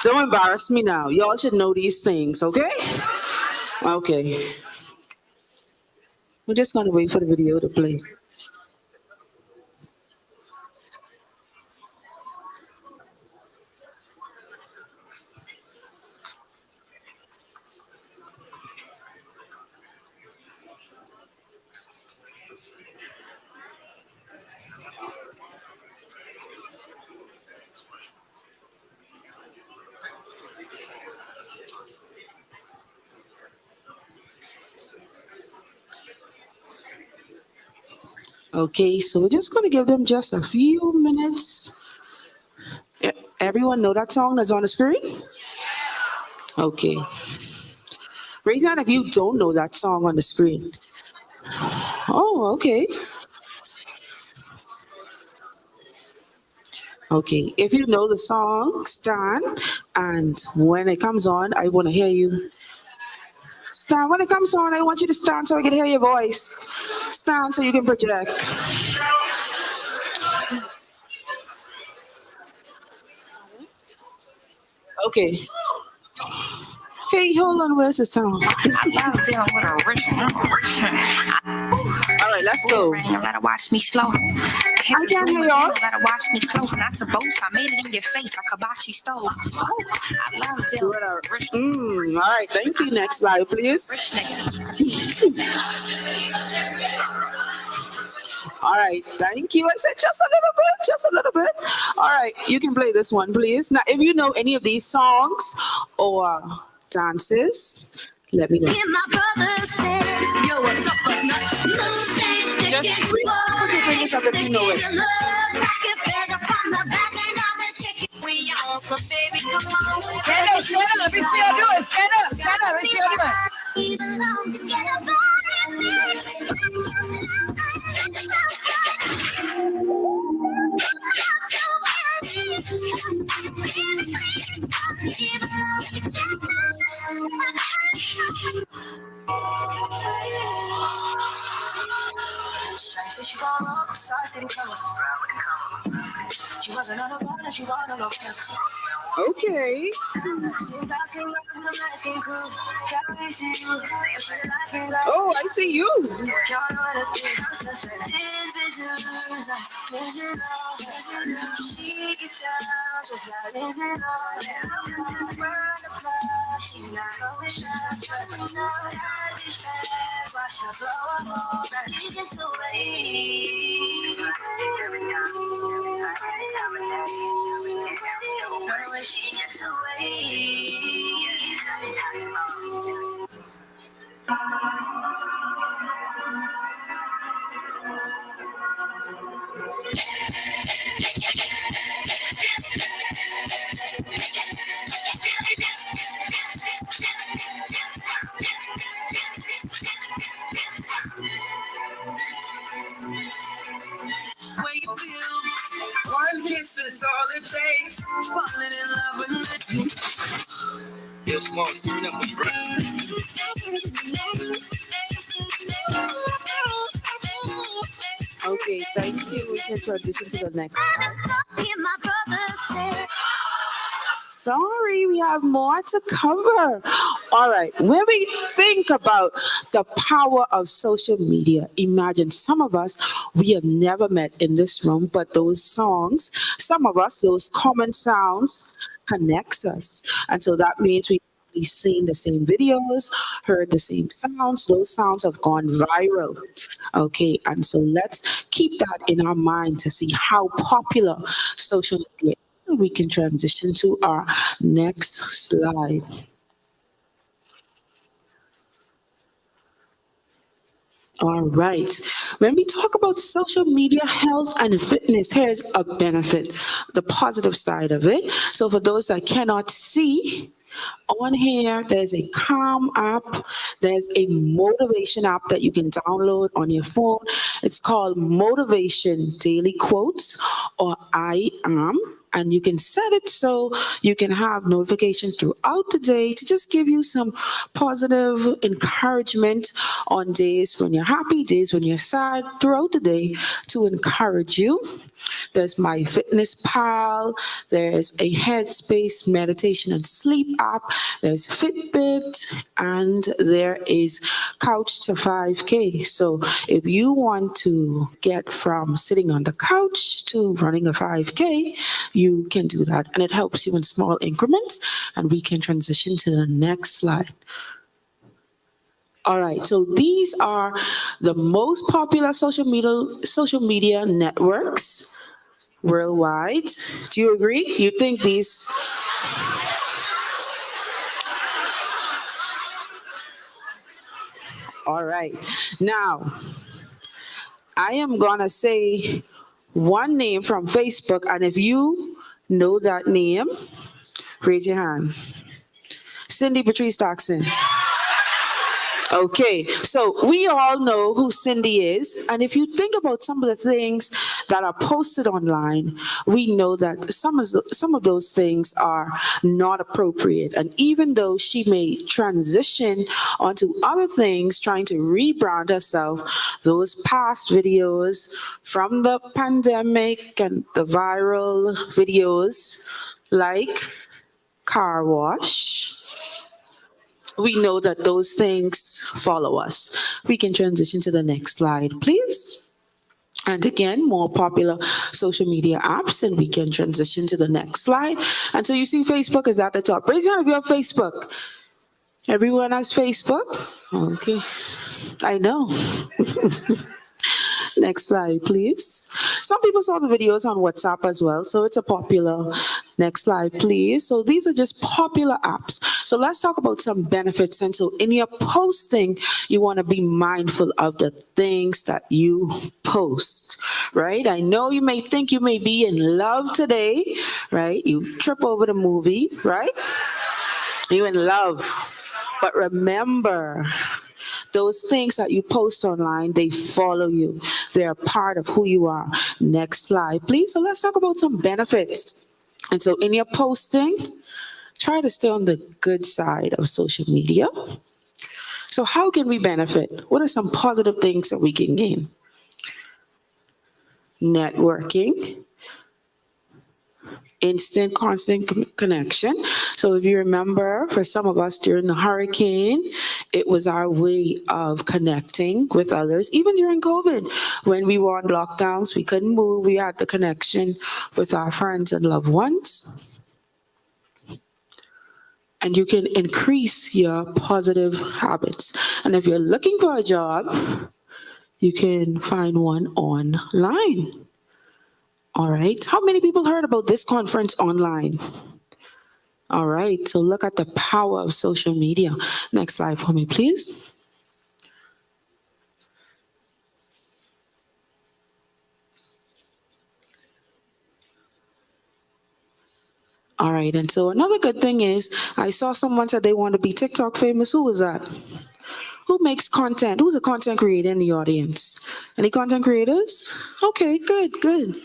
Don't embarrass me now. Y'all should know these things, okay? Okay. We're just going to wait for the video to play. Okay, so we're just going to give them just a few minutes. Everyone know that song that's on the screen? Okay. Raise your hand if you don't know that song on the screen. Oh, okay. Okay, if you know the song, stand. And when it comes on, I want to hear you. Stand. When it comes on, I want you to stand so I can hear your voice. Stand so you can project. Okay. Hey, hold on, where's the song? All right, let's go. Watch me slow. I can't hear y'all. Gotta watch me close, not to boast. I made it in your face like a hibachi stove. Oh, I love all right, thank you. Next slide, please. All right, thank you. I said just a little bit. All right, you can play this one, please. Now, if you know any of these songs or dances, let me know. Just put your fingers up if you know it. Stand up, let me see y'all do it. Stand up, let me see y'all do it. Okay. Oh, I see you. She gets away. Where you feel one kiss is all it takes. Falling in love with me. Yo, Smalls, turn up when you Okay, thank you. We can transition to the next one. Sorry, we have more to cover. All right, when we think about the power of social media, imagine some of us, we have never met in this room, but those songs, some of us, those common sounds connects us. And so that means we've seen the same videos, heard the same sounds. Those sounds have gone viral. Okay, and so let's keep that in our mind to see how popular social media is. We can transition to our next slide. All right. When we talk about social media health and fitness, here's a benefit, the positive side of it. So for those that cannot see, on here, there's a Calm app. There's a motivation app that you can download on your phone. It's called Motivation Daily Quotes, or I Am. And you can set it so you can have notifications throughout the day to just give you some positive encouragement on days when you're happy, days when you're sad, throughout the day to encourage you. There's My Fitness Pal. There's a Headspace meditation and sleep app. There's Fitbit, and there is Couch to 5K. So if you want to get from sitting on the couch to running a 5K, you can do that. And it helps you in small increments. And we can transition to the next slide. All right, so these are the most popular social media networks worldwide. Do you agree? You think these? All right. Now, I am going to say one name from Facebook, and if you know that name, raise your hand. Cindy Patrice Toxin. Okay, so we all know who Cindy is, and if you think about some of the things that are posted online, we know that some of those things are not appropriate. And even though she may transition onto other things, trying to rebrand herself, those past videos from the pandemic and the viral videos like car wash, we know that those things follow us. We can transition to the next slide, please. And again, more popular social media apps, and we can transition to the next slide. And so you see Facebook is at the top. Raise your hand if you have Facebook. Everyone has Facebook? Okay. I know. Next slide, please. Some people saw the videos on WhatsApp as well, so it's a popular. Next slide, please. So these are just popular apps. So let's talk about some benefits. And so in your posting, you want to be mindful of the things that you post, right? I know you may think you may be in love today, right? You trip over the movie, right? You're in love. But remember, those things that you post online, they follow you. They're a part of who you are. Next slide, please. So let's talk about some benefits. And so in your posting, try to stay on the good side of social media. So how can we benefit? What are some positive things that we can gain? networking, instant, constant connection. So if you remember, for some of us during the hurricane, it was our way of connecting with others. Even during COVID, when we were on lockdowns, we couldn't move, we had the connection with our friends and loved ones. And you can increase your positive habits. And if you're looking for a job, you can find one online. All right. How many people heard about this conference online? All right. So look at the power of social media. Next slide for me, please. All right. And so another good thing is I saw someone said they want to be TikTok famous. Who was that? Who makes content? Who's a content creator in the audience? Any content creators? Okay, good, good.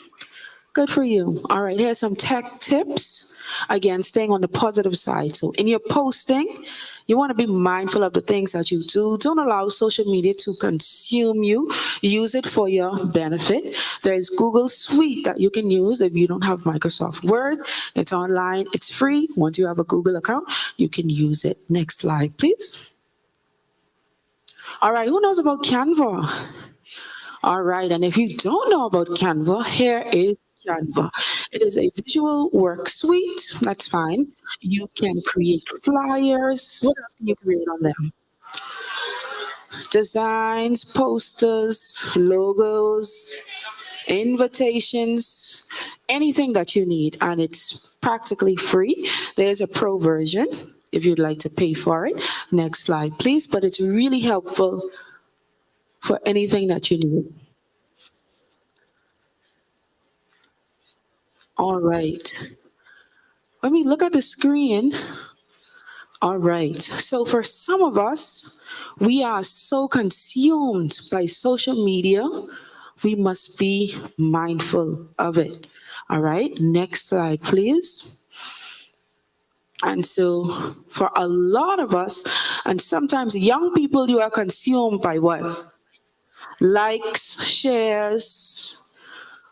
Good for you. All right, here's some tech tips. Again, staying on the positive side. So in your posting, you want to be mindful of the things that you do. Don't allow social media to consume you. Use it for your benefit. There's Google Suite that you can use if you don't have Microsoft Word. It's online. It's free. Once you have a Google account, you can use it. Next slide, please. All right, who knows about Canva? All right, and if you don't know about Canva, here is Canva. It is a visual work suite. That's fine. You can create flyers. What else can you create on them? Designs, posters, logos, invitations, anything that you need. And it's practically free. There's a pro version if you'd like to pay for it. Next slide, please. But it's really helpful for anything that you need. All right. Let me look at the screen. All right. So for some of us, we are so consumed by social media, we must be mindful of it. All right. Next slide, please. And so for a lot of us, and sometimes young people, you are consumed by what? Likes, shares.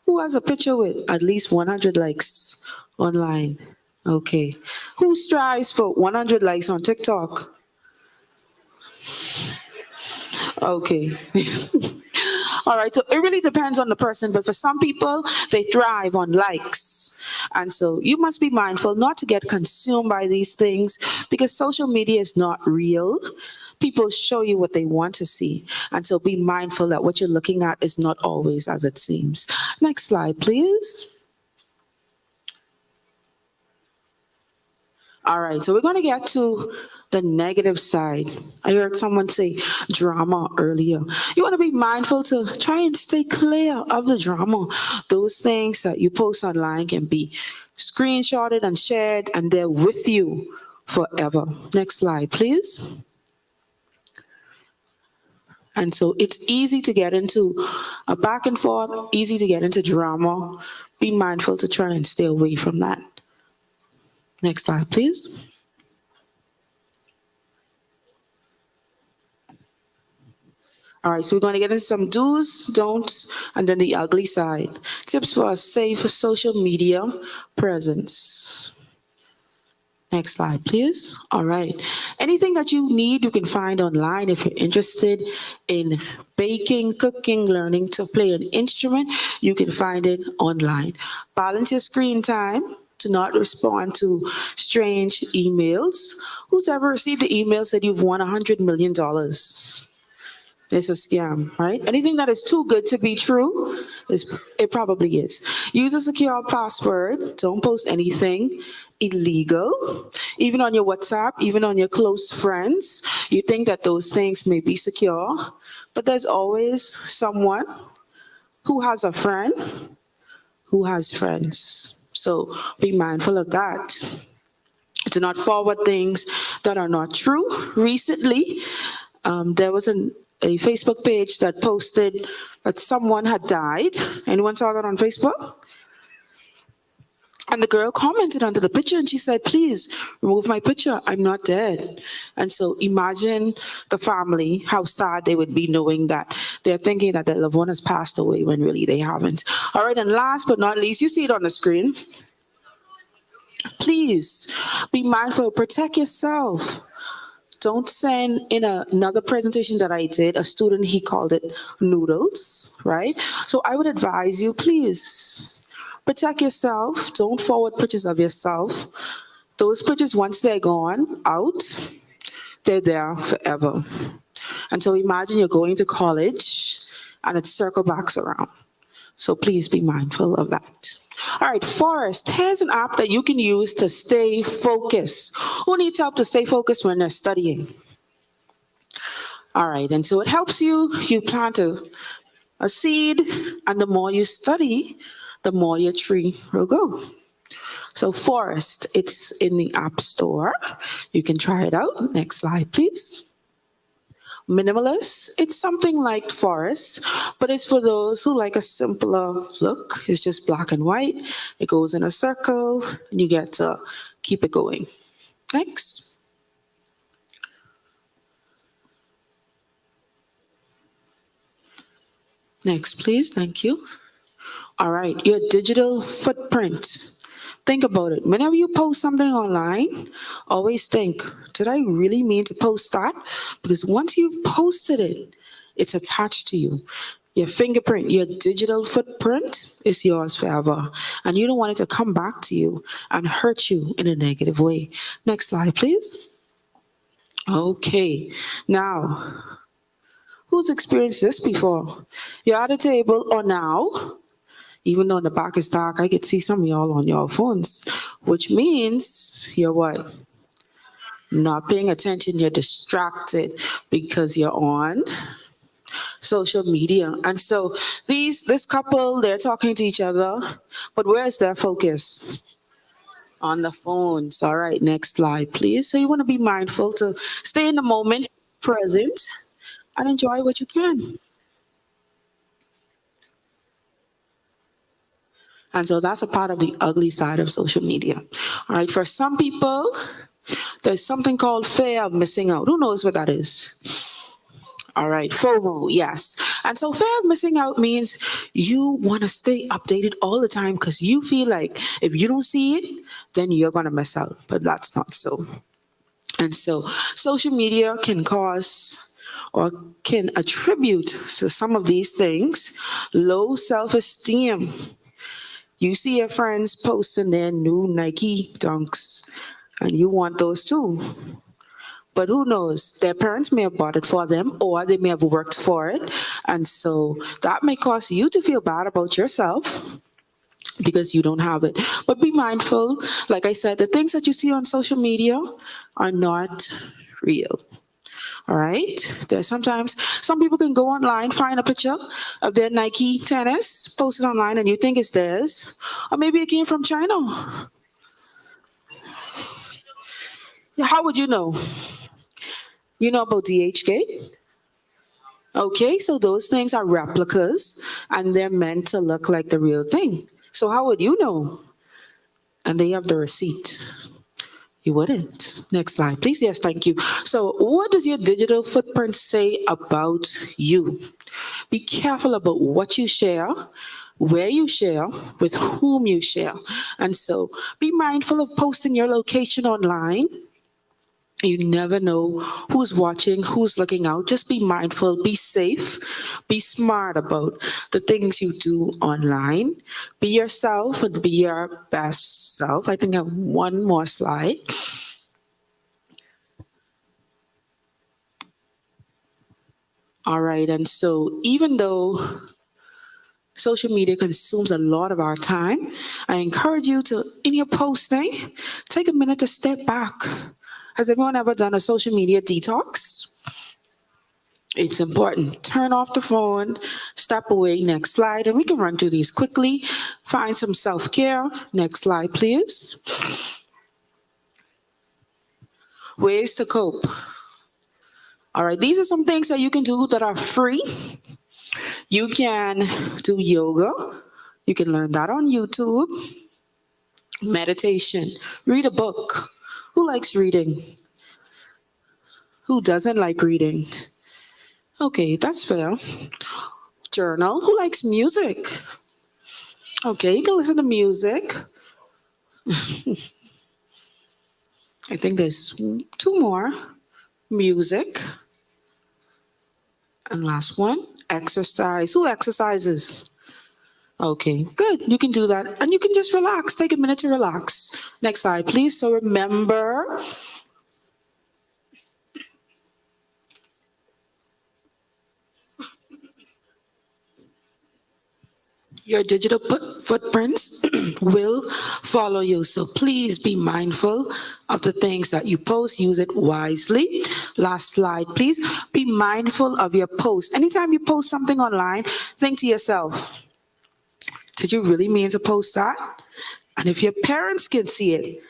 Who has a picture with at least 100 likes online? Okay. Who strives for 100 likes on TikTok? Okay. All right. So it really depends on the person, but for some people, they thrive on likes. And so you must be mindful not to get consumed by these things because social media is not real. People show you what they want to see. And so be mindful that what you're looking at is not always as it seems. Next slide, please. All right, so we're going to get to the negative side. I heard someone say drama earlier. You want to be mindful to try and stay clear of the drama. Those things that you post online can be screenshotted and shared, and they're with you forever. Next slide, please. And so it's easy to get into a back and forth, easy to get into drama. Be mindful to try and stay away from that. Next slide, please. All right, so we're going to get into some do's, don'ts, and then the ugly side. Tips for a safe social media presence. Next slide, please. All right. Anything that you need, you can find online if you're interested in baking, cooking, learning to play an instrument. You can find it online. Balance your screen time. Do not respond to strange emails. Who's ever received the email said you've won $100 million? It's a scam, right? Anything that is too good to be true, it probably is. Use a secure password. Don't post anything illegal. Even on your WhatsApp, even on your close friends, you think that those things may be secure, but there's always someone who has a friend who has friends. So be mindful of that. Do not forward things that are not true. Recently, there was a Facebook page that posted that someone had died. Anyone saw that on Facebook? And the girl commented under the picture and she said, please remove my picture. I'm not dead. And so imagine the family, how sad they would be knowing that they're thinking that their loved one has passed away when really they haven't. All right, and last but not least, you see it on the screen. Please be mindful, protect yourself. Don't send in another presentation that I did, a student, he called it noodles, right? So I would advise you, please protect yourself. Don't forward pictures of yourself. Those pictures, once they're gone out, they're there forever. And so imagine you're going to college and it circle backs around. So please be mindful of that. All right, Forest, here's an app that you can use to stay focused. Who needs help to stay focused when they're studying? All right, and so it helps you. You plant a seed, and the more you study, the more your tree will grow. So Forest, it's in the App Store. You can try it out. Next slide, please. Minimalist, it's something like Forest, but it's for those who like a simpler look. It's just black and white. It goes in a circle, and you get to keep it going. Next. Next, please. Thank you. All right, your digital footprint. Think about it. Whenever you post something online, always think, did I really mean to post that? Because once you've posted it, it's attached to you. Your fingerprint, your digital footprint is yours forever. And you don't want it to come back to you and hurt you in a negative way. Next slide, please. Okay. Now, who's experienced this before? You're at a table or now. Even though in the back is dark, I could see some of y'all on your phones, which means you're what? Not paying attention, you're distracted because you're on social media. And so this couple, they're talking to each other, but where is their focus? On the phones. All right, next slide, please. So you want to be mindful to stay in the moment, present, and enjoy what you can. And so that's a part of the ugly side of social media. All right, for some people, there's something called fear of missing out. Who knows what that is? All right, FOMO, yes. And so fear of missing out means you want to stay updated all the time because you feel like if you don't see it, then you're going to miss out. But that's not so. And so social media can cause or can attribute to some of these things low self-esteem. You see your friends posting their new Nike Dunks, and you want those too. But who knows? Their parents may have bought it for them, or they may have worked for it. And so that may cause you to feel bad about yourself because you don't have it. But be mindful. Like I said, the things that you see on social media are not real. All right. There's sometimes some people can go online, find a picture of their Nike tennis, post it online, and you think it's theirs. Or maybe it came from China. How would you know? You know about DHgate? Okay, so those things are replicas and they're meant to look like the real thing. So how would you know? And they have the receipt. You wouldn't. Next slide, please. Yes, thank you. So what does your digital footprint say about you? Be careful about what you share, where you share, with whom you share. And so be mindful of posting your location online. You never know who's watching, who's looking out. Just be mindful, be safe, be smart about the things you do online. Be yourself and be your best self. I think I have one more slide. All right, and so even though social media consumes a lot of our time, I encourage you to, in your posting, take a minute to step back. Has everyone ever done a social media detox? It's important. Turn off the phone, step away. Next slide, and we can run through these quickly. Find some self-care. Next slide, please. Ways to cope. All right, these are some things that you can do that are free. You can do yoga. You can learn that on YouTube. Meditation. Read a book. Who likes reading? Who doesn't like reading? Okay, that's fair. Journal. Who likes music? Okay, you can listen to music. I think there's two more. Music. And last one, exercise. Who exercises? Okay, good. You can do that. And you can just relax. Take a minute to relax. Next slide, please. So remember, your digital footprints will follow you. So please be mindful of the things that you post. Use it wisely. Last slide, please. Be mindful of your post. Anytime you post something online, think to yourself, did you really mean to post that? And if your parents can see it,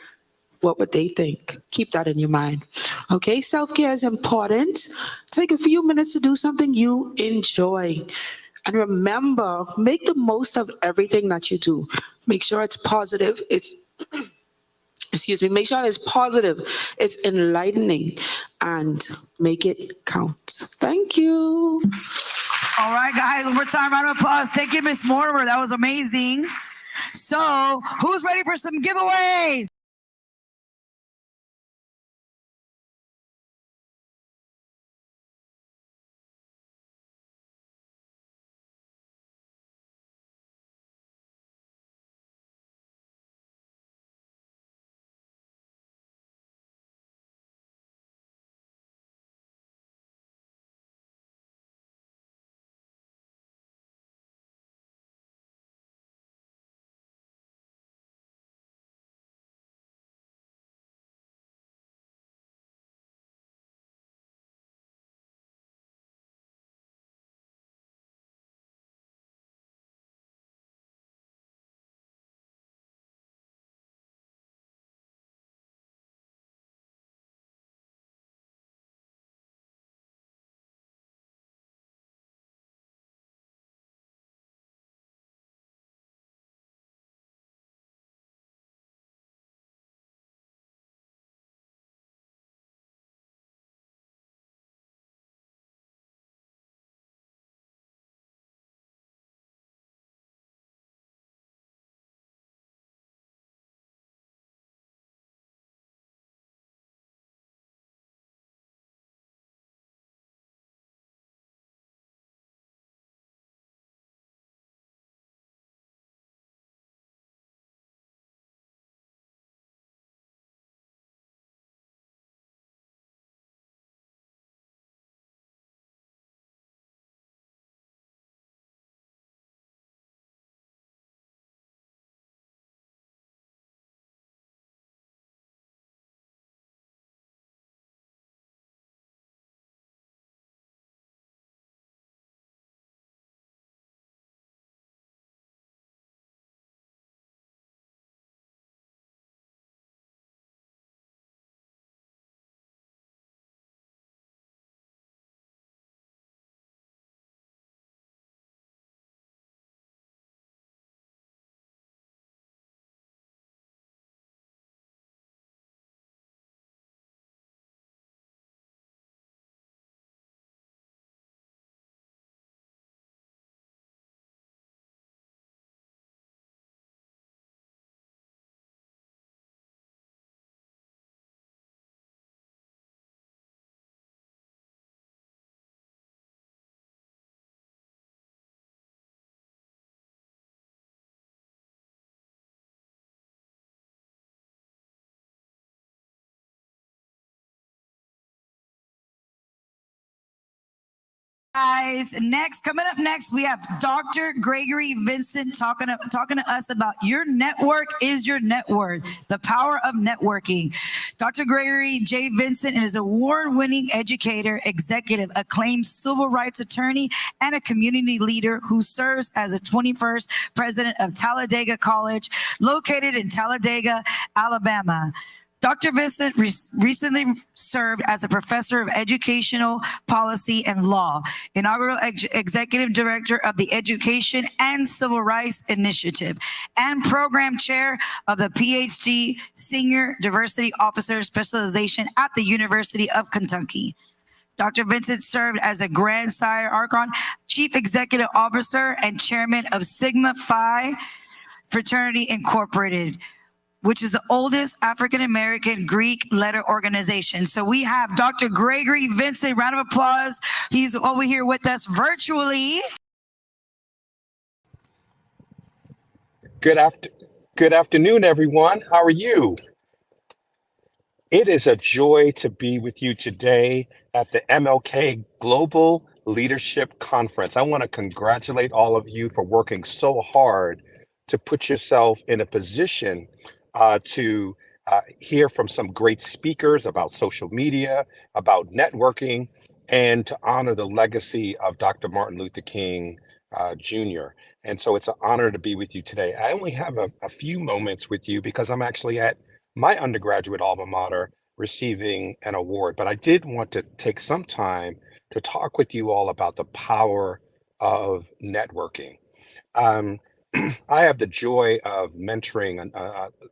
what would they think? Keep that in your mind. Okay, self-care is important. Take a few minutes to do something you enjoy. And remember, make the most of everything that you do. Make sure it's positive. Make sure it's positive. It's enlightening, and make it count. Thank you. All right, guys, one more time, round of applause. Thank you, Miss Mortimer. That was amazing. So, who's ready for some giveaways? Guys, coming up next, we have Dr. Gregory Vincent talking to us about your network is your net worth, the power of networking. Dr. Gregory J. Vincent is an award-winning educator, executive, acclaimed civil rights attorney, and a community leader who serves as the 21st president of Talladega College, located in Talladega, Alabama. Dr. Vincent recently served as a professor of educational policy and law, inaugural executive director of the Education and Civil Rights Initiative, and program chair of the PhD Senior Diversity Officer Specialization at the University of Kentucky. Dr. Vincent served as a Grand Sire Archon, Chief Executive Officer, and Chairman of Sigma Phi Fraternity Incorporated, which is the oldest African-American Greek letter organization. So we have Dr. Gregory Vincent. Round of applause. He's over here with us virtually. Good afternoon, everyone. How are you? It is a joy to be with you today at the MLK Global Leadership Conference. I want to congratulate all of you for working so hard to put yourself in a position to hear from some great speakers about social media, about networking, and to honor the legacy of Dr. Martin Luther King Jr. And so it's an honor to be with you today. I only have a few moments with you because I'm actually at my undergraduate alma mater receiving an award, but I did want to take some time to talk with you all about the power of networking. I have the joy of mentoring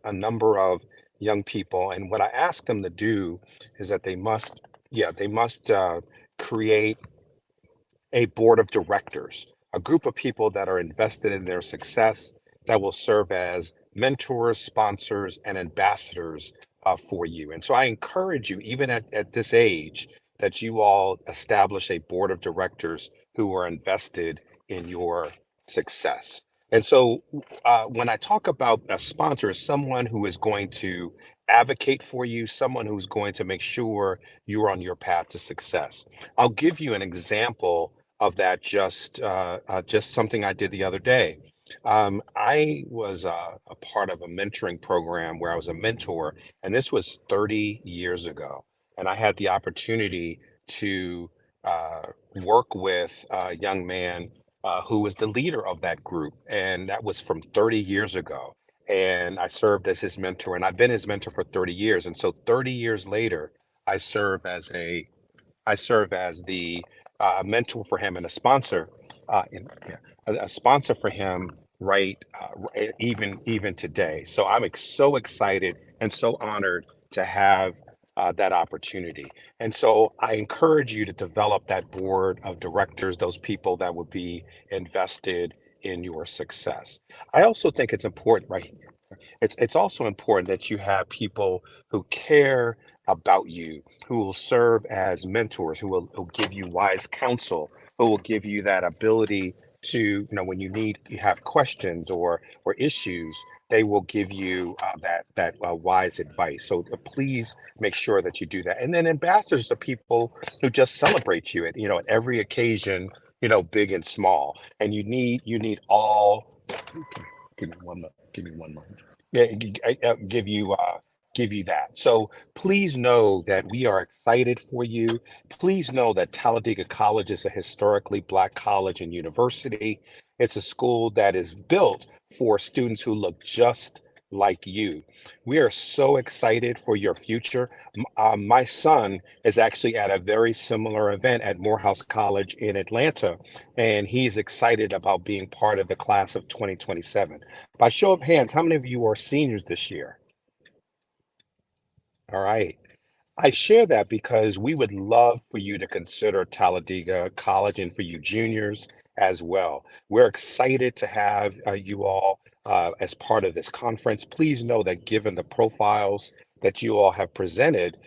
a number of young people, and what I ask them to do is that they must create a board of directors, a group of people that are invested in their success, that will serve as mentors, sponsors, and ambassadors for you. And so I encourage you, even at this age, that you all establish a board of directors who are invested in your success. And so when I talk about a sponsor, it's someone who is going to advocate for you, someone who's going to make sure you're on your path to success. I'll give you an example of that, just something I did the other day. I was a part of a mentoring program where I was a mentor, and this was 30 years ago. And I had the opportunity to work with a young man who was the leader of that group. And that was from 30 years ago. And I served as his mentor, and I've been his mentor for 30 years. And so 30 years later, I serve as the mentor for him and a sponsor, a sponsor for him even today. So I'm so excited and so honored to have that opportunity. And so I encourage you to develop that board of directors, those people that would be invested in your success. I also think it's important, right? It's also important that you have people who care about you, who will serve as mentors, who will give you wise counsel, who will give you that ability to, when you have questions or issues, they will give you that wise advice. So please make sure that you do that. And then ambassadors are people who just celebrate you at every occasion, big and small. And you need all. Give me one moment. Yeah, give you that. So please know that we are excited for you. Please know that Talladega College is a historically Black college and university. It's a school that is built for students who look just like you. We are so excited for your future. My son is actually at a very similar event at Morehouse College in Atlanta, and he's excited about being part of the class of 2027. By show of hands, how many of you are seniors this year? All right. I share that because we would love for you to consider Talladega College and for you juniors as well. We're excited to have you all as part of this conference. Please know that given the profiles that you all have presented,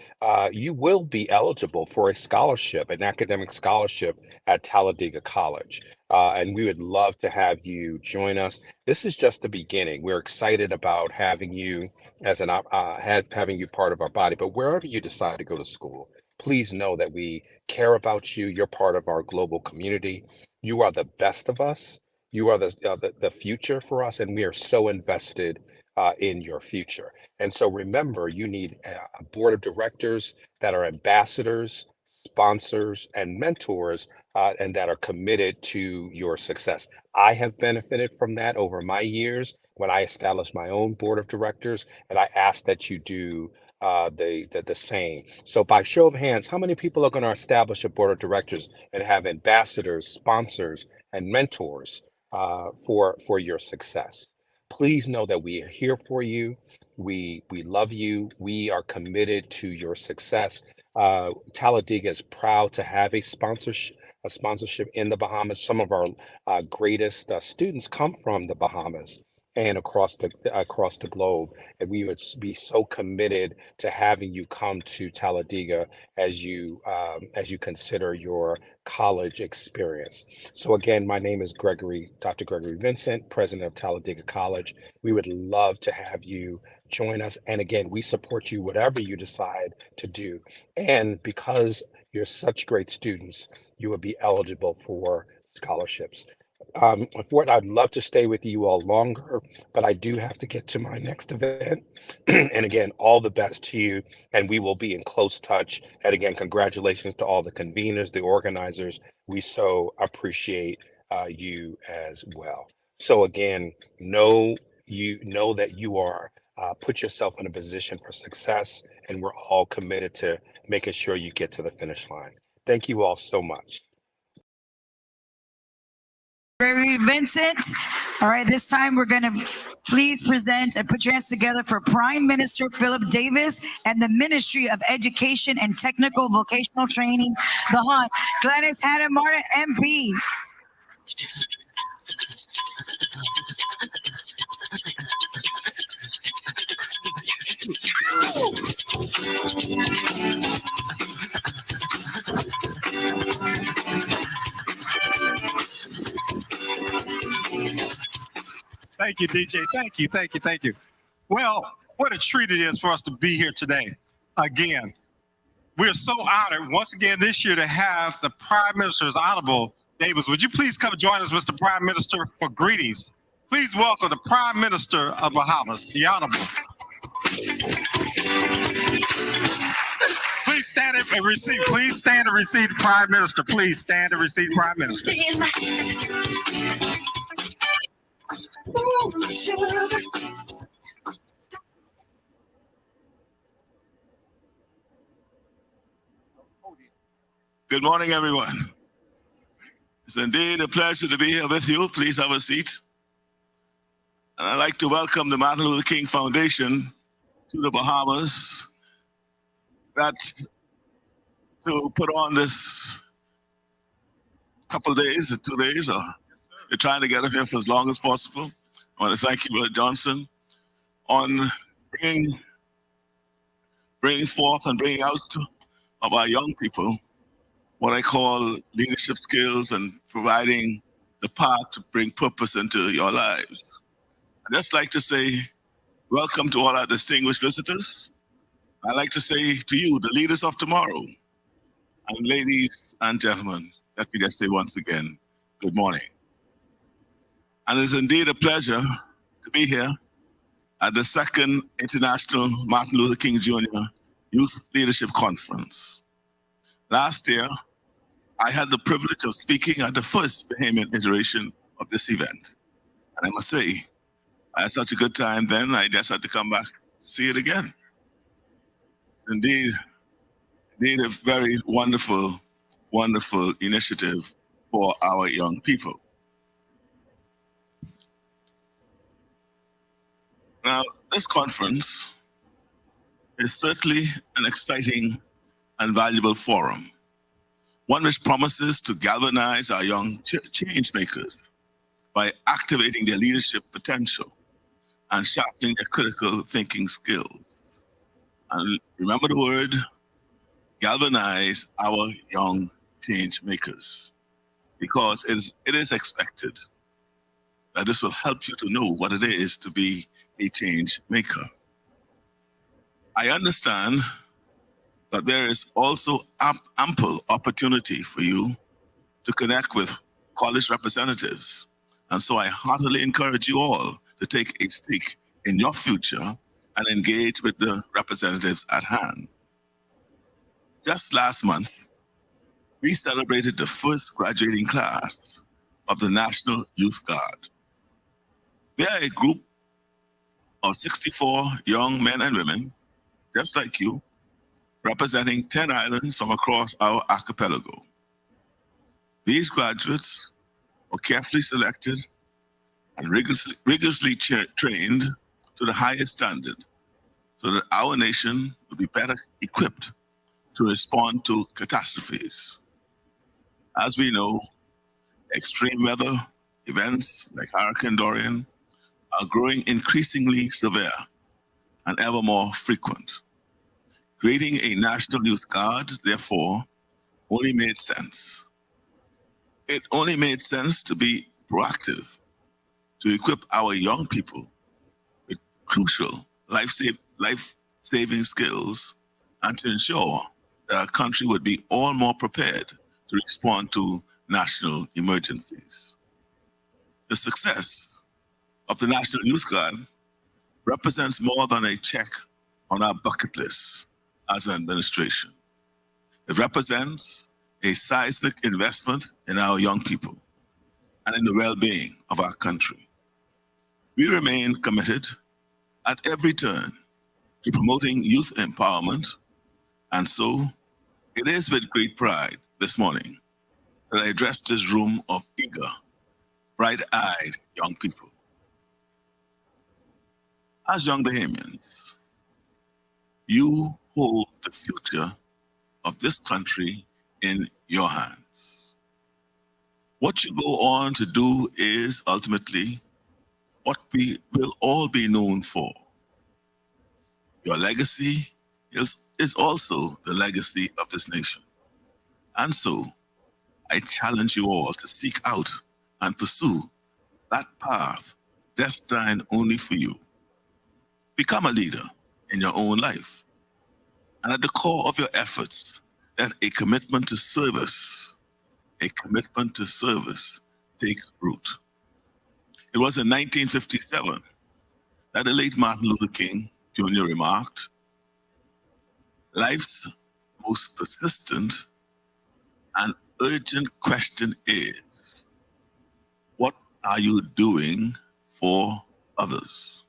you will be eligible for a scholarship, an academic scholarship at Talladega College. And we would love to have you join us. This is just the beginning. We're excited about having you as having you part of our body. But wherever you decide to go to school, please know that we care about you. You're part of our global community. You are the best of us. You are the future for us, and we are so invested in your future. And so remember, you need a board of directors that are ambassadors, sponsors, and mentors, and that are committed to your success. I have benefited from that over my years when I established my own board of directors, and I ask that you do the same. So by show of hands, how many people are going to establish a board of directors and have ambassadors, sponsors, and mentors for your success? Please know that we are here for you. We love you. We are committed to your success. Talladega is proud to have a sponsorship in the Bahamas. Some of our greatest students come from the Bahamas and across the globe, and we would be so committed to having you come to Talladega as you consider your college experience. So again, my name is Dr. Gregory Vincent, president of Talladega College. We would love to have you join us. And again, we support you whatever you decide to do. And because you're such great students, you will be eligible for scholarships. I'd love to stay with you all longer, but I do have to get to my next event. And again, all the best to you, and we will be in close touch. And again, congratulations to all the conveners, the organizers. We so appreciate you as well. So again, know that you are put yourself in a position for success, and we're all committed to making sure you get to the finish line. Thank you all so much. Gregory Vincent. All right, this time we're going to please present and put your hands together for Prime Minister Philip Davis and the Ministry of Education and Technical Vocational Training, the HUNT. Glennis Hannah Martin, MP. Thank you, DJ. Thank you. Well, what a treat it is for us to be here today. Again, we're so honored once again this year to have the Prime Minister's Honorable Davis. Would you please come join us, Mr. Prime Minister, for greetings? Please welcome the Prime Minister of Bahamas, the Honorable. Please stand and receive. Please stand and receive the Prime Minister. Please stand and receive Prime Minister. Good morning, everyone. It's indeed a pleasure to be here with you. Please have a seat. And I'd like to welcome the Martin Luther King Foundation to the Bahamas to put on this couple of days, or 2 days, or they're trying to get us here for as long as possible. I want to thank you, Brother Johnson, on bringing forth and bringing out of our young people what I call leadership skills and providing the path to bring purpose into your lives. I'd just like to say welcome to all our distinguished visitors. I'd like to say to you, the leaders of tomorrow, and ladies and gentlemen, let me just say once again, good morning. And it's indeed a pleasure to be here at the second International Martin Luther King Jr. Youth Leadership Conference. Last year, I had the privilege of speaking at the first Bahamian iteration of this event. And I must say, I had such a good time then, I just had to come back to see it again. Indeed a very wonderful, wonderful initiative for our young people. Now, this conference is certainly an exciting and valuable forum, one which promises to galvanize our young change makers by activating their leadership potential and sharpening their critical thinking skills. And remember the word, galvanize our young change makers, because it is expected that this will help you to know what it is to be a change maker. I understand that there is also ample opportunity for you to connect with college representatives. And so I heartily encourage you all to take a stake in your future and engage with the representatives at hand. Just last month, we celebrated the first graduating class of the National Youth Guard. They are a group of 64 young men and women just like you, representing 10 islands from across our archipelago. These graduates were carefully selected and rigorously trained to the highest standard so that our nation would be better equipped to respond to catastrophes. As we know, extreme weather events like Hurricane Dorian are growing increasingly severe and ever more frequent. Creating a National Youth Guard, therefore, only made sense. It only made sense to be proactive, to equip our young people with crucial life-saving skills, and to ensure that our country would be all more prepared to respond to national emergencies. The success of the National Youth Guard represents more than a check on our bucket list as an administration. It represents a seismic investment in our young people and in the well-being of our country. We remain committed at every turn to promoting youth empowerment, and so it is with great pride this morning that I address this room of eager, bright-eyed young people. As young Bahamians, you hold the future of this country in your hands. What you go on to do is ultimately what we will all be known for. Your legacy is also the legacy of this nation. And so, I challenge you all to seek out and pursue that path destined only for you. Become a leader in your own life. And at the core of your efforts, let a commitment to service take root. It was in 1957 that the late Martin Luther King Jr. remarked, "Life's most persistent and urgent question is, what are you doing for others?"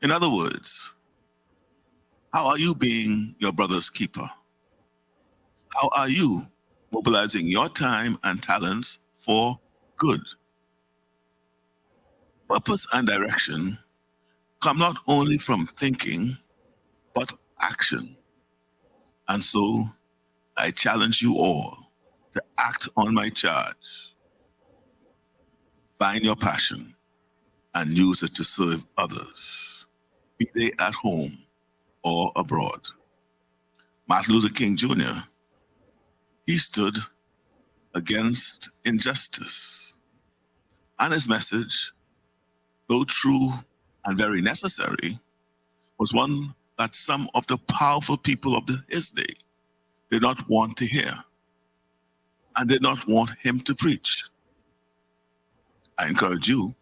In other words, how are you being your brother's keeper? How are you mobilizing your time and talents for good? Purpose and direction come not only from thinking, but action. And so I challenge you all to act on my charge. Find your passion and use it to serve others, be they at home or abroad. Martin Luther King Jr., he stood against injustice. And his message, though true and very necessary, was one that some of the powerful people of his day did not want to hear and did not want him to preach. I encourage you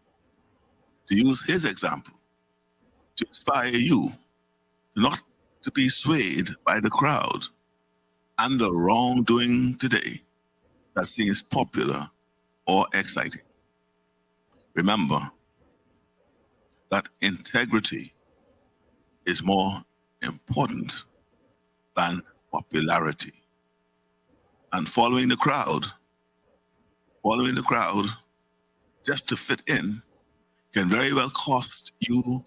to use his example to inspire you not to be swayed by the crowd and the wrongdoing today that seems popular or exciting. Remember that integrity is more important than popularity. And following the crowd just to fit in can very well cost you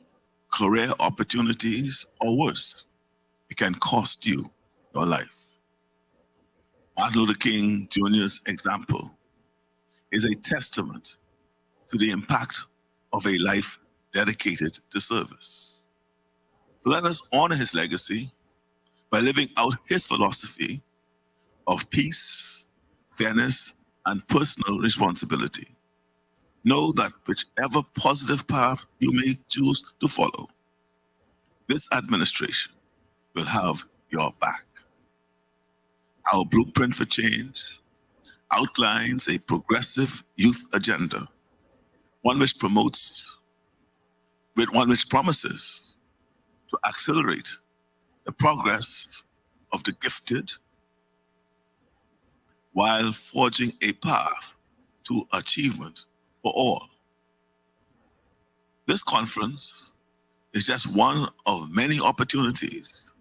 career opportunities, or worse, it can cost you your life. Martin Luther King Jr.'s example is a testament to the impact of a life dedicated to service. So let us honor his legacy by living out his philosophy of peace, fairness, and personal responsibility. Know that whichever positive path you may choose to follow, this administration will have your back. Our blueprint for change outlines a progressive youth agenda, one which promises to accelerate the progress of the gifted while forging a path to achievement for all. This conference is just one of many opportunities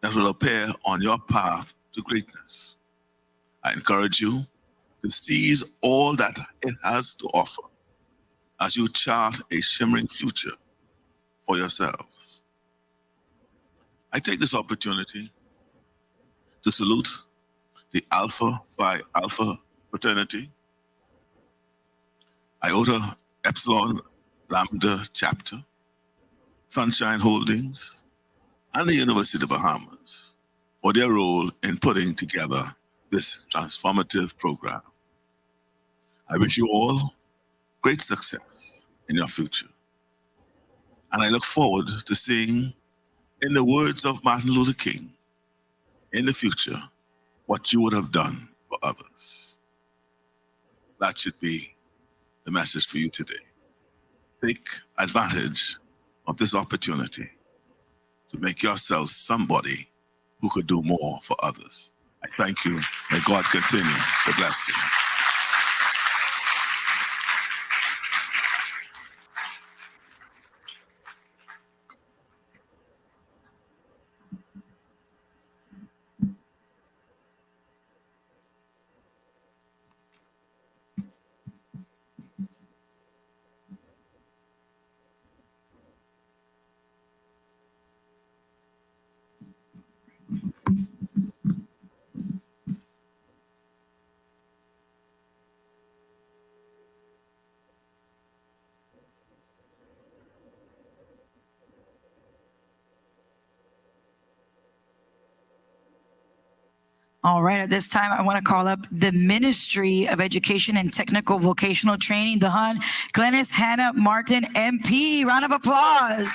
that will appear on your path to greatness. I encourage you to seize all that it has to offer as you chart a shimmering future for yourselves. I take this opportunity to salute the Alpha Phi Alpha fraternity, Iota Epsilon Lambda chapter, Sunshine Holdings, and the University of the Bahamas for their role in putting together this transformative program. I wish you all great success in your future. And I look forward to seeing, in the words of Martin Luther King, in the future, what you would have done for others. That should be the message for you today. Take advantage of this opportunity to make yourself somebody who could do more for others. I thank you. May God continue to bless you. All right, at this time, I want to call up the Ministry of Education and Technical Vocational Training, the HUN, Glennis Hannah Martin, MP. Round of applause.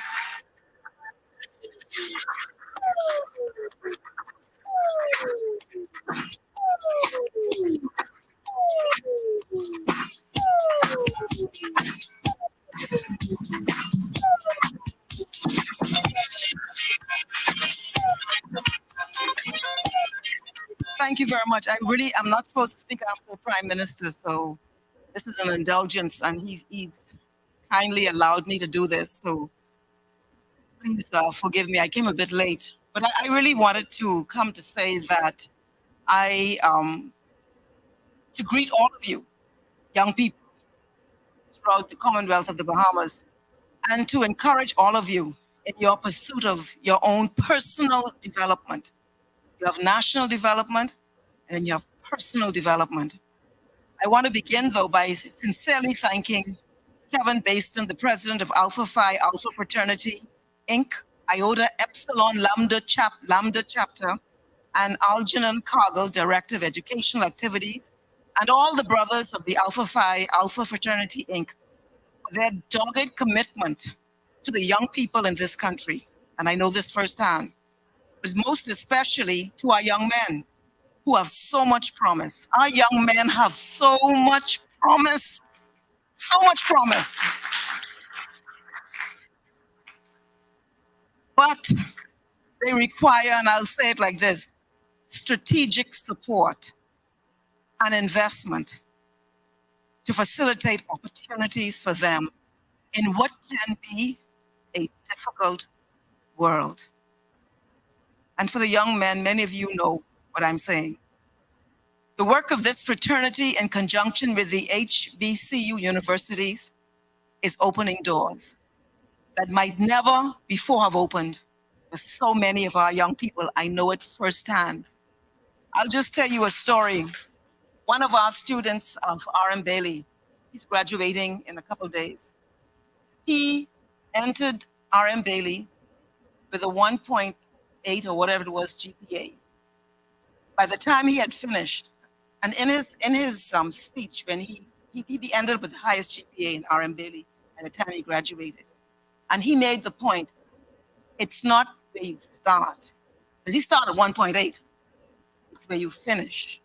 Thank you very much. I'm not supposed to speak after the Prime Minister, so this is an indulgence, and he's kindly allowed me to do this. So please forgive me. I came a bit late, but I really wanted to come to say that to greet all of you, young people throughout the Commonwealth of the Bahamas, and to encourage all of you in your pursuit of your own personal development. You have national development, and you have personal development. I want to begin, though, by sincerely thanking Kevin Baston, the president of Alpha Phi Alpha Fraternity, Inc., Iota Epsilon Lambda Chapter, and Algernon Cargill, Director of Educational Activities, and all the brothers of the Alpha Phi Alpha Fraternity, Inc., for their dogged commitment to the young people in this country. And I know this firsthand. But most especially to our young men who have so much promise. Our young men have so much promise, so much promise. But they require, and I'll say it like this, strategic support and investment to facilitate opportunities for them in what can be a difficult world. And for the young men, many of you know what I'm saying. The work of this fraternity in conjunction with the HBCU universities is opening doors that might never before have opened for so many of our young people. I know it firsthand. I'll just tell you a story. One of our students of R.M. Bailey, he's graduating in a couple days. He entered R.M. Bailey with a 1.8 or whatever it was GPA. By the time he had finished, and in his speech, when he ended up with the highest GPA in R.M. Bailey at the time he graduated, and he made the point, it's not where you start, because he started 1.8, it's where you finish.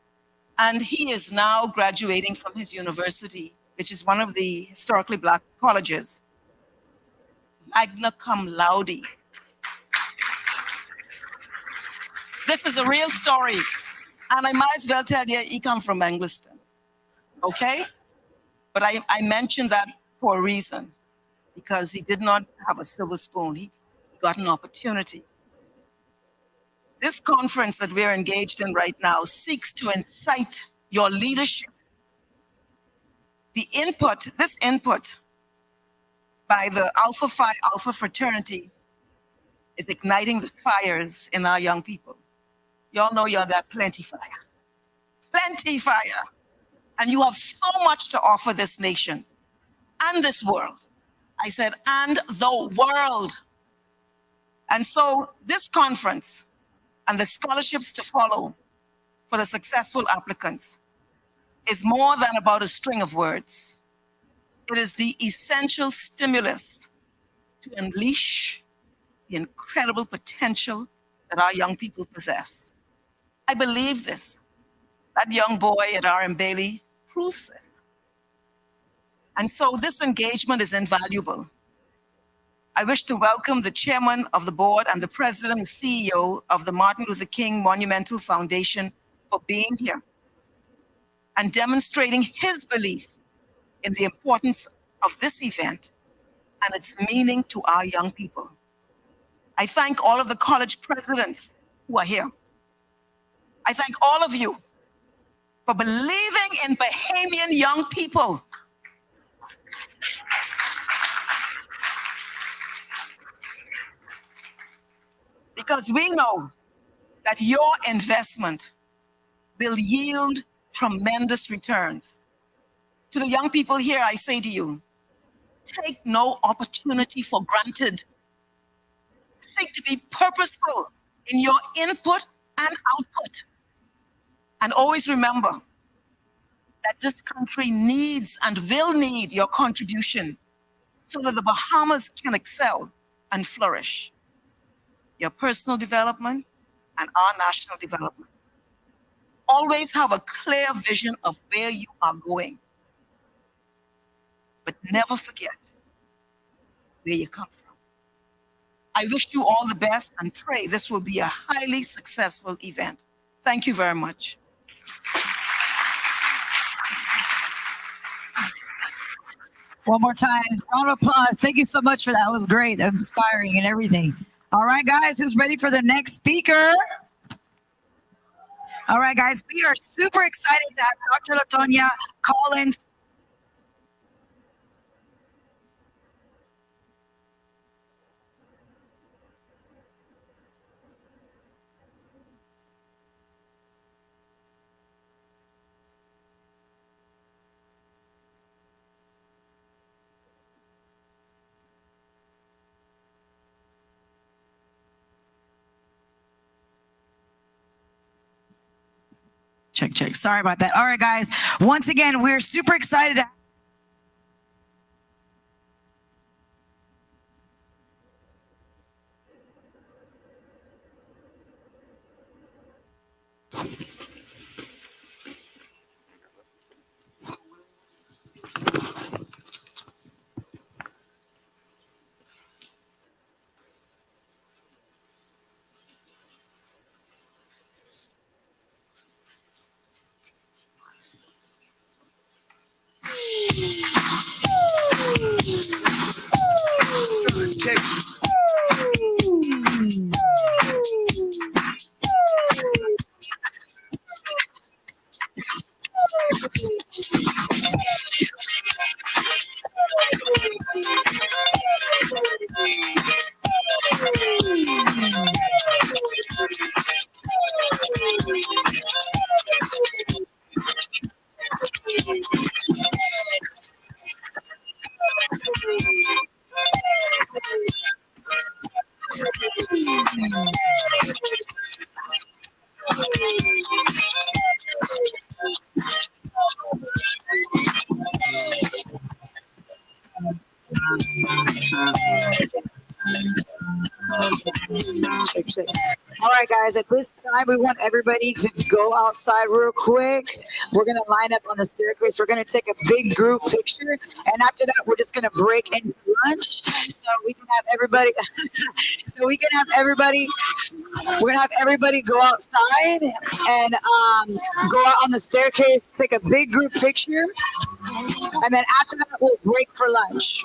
And he is now graduating from his university, which is one of the historically Black colleges, magna cum laude. This is a real story. And I might as well tell you, he come from Angliston, okay? But I mentioned that for a reason, because he did not have a silver spoon. He got an opportunity. This conference that we're engaged in right now seeks to incite your leadership. This input by the Alpha Phi Alpha fraternity is igniting the fires in our young people. Y'all know you're that plenty fire. Plenty fire. And you have so much to offer this nation and this world. I said, and the world. And so this conference and the scholarships to follow for the successful applicants is more than about a string of words. It is the essential stimulus to unleash the incredible potential that our young people possess. I believe this. That young boy at R.M. Bailey proves this. And so this engagement is invaluable. I wish to welcome the chairman of the board and the president and CEO of the Martin Luther King Monumental Foundation for being here and demonstrating his belief in the importance of this event and its meaning to our young people. I thank all of the college presidents who are here. I thank all of you for believing in Bahamian young people. Because we know that your investment will yield tremendous returns. To the young people here, I say to you, take no opportunity for granted. Seek to be purposeful in your input and output. And always remember that this country needs and will need your contribution so that the Bahamas can excel and flourish. Your personal development and our national development. Always have a clear vision of where you are going. But never forget where you come from. I wish you all the best and pray this will be a highly successful event. Thank you very much. One more time, round of applause. Thank you so much for that. It was great, inspiring and everything. All right, guys, who's ready for the next speaker? All right, guys, we are super excited to have Dr. LaTonya Collins. Check. Sorry about that. All right, guys. Once again, we're super excited to check. All right, guys, at this time, we want everybody to go outside real quick. We're going to line up on the staircase. We're going to take a big group picture. And after that, we're just going to break into lunch. So we can have everybody, we're going to have everybody go outside and go out on the staircase, take a big group picture. And then after that, we'll break for lunch.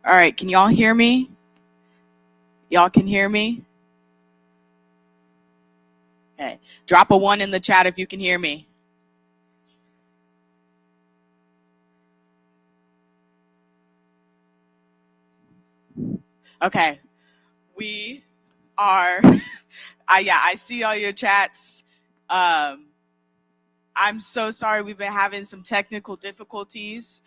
All right, can y'all hear me? Y'all can hear me? Okay, drop a 1 in the chat if you can hear me. Okay, we are, I see all your chats. I'm so sorry we've been having some technical difficulties.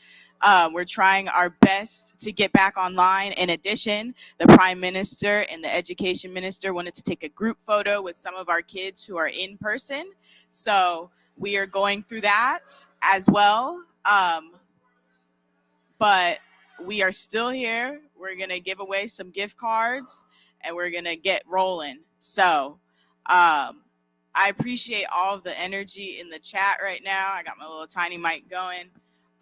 We're trying our best to get back online. In addition, the Prime Minister and the Education Minister wanted to take a group photo with some of our kids who are in person. So we are going through that as well. But we are still here. We're going to give away some gift cards and we're going to get rolling. So I appreciate all of the energy in the chat right now. I got my little tiny mic going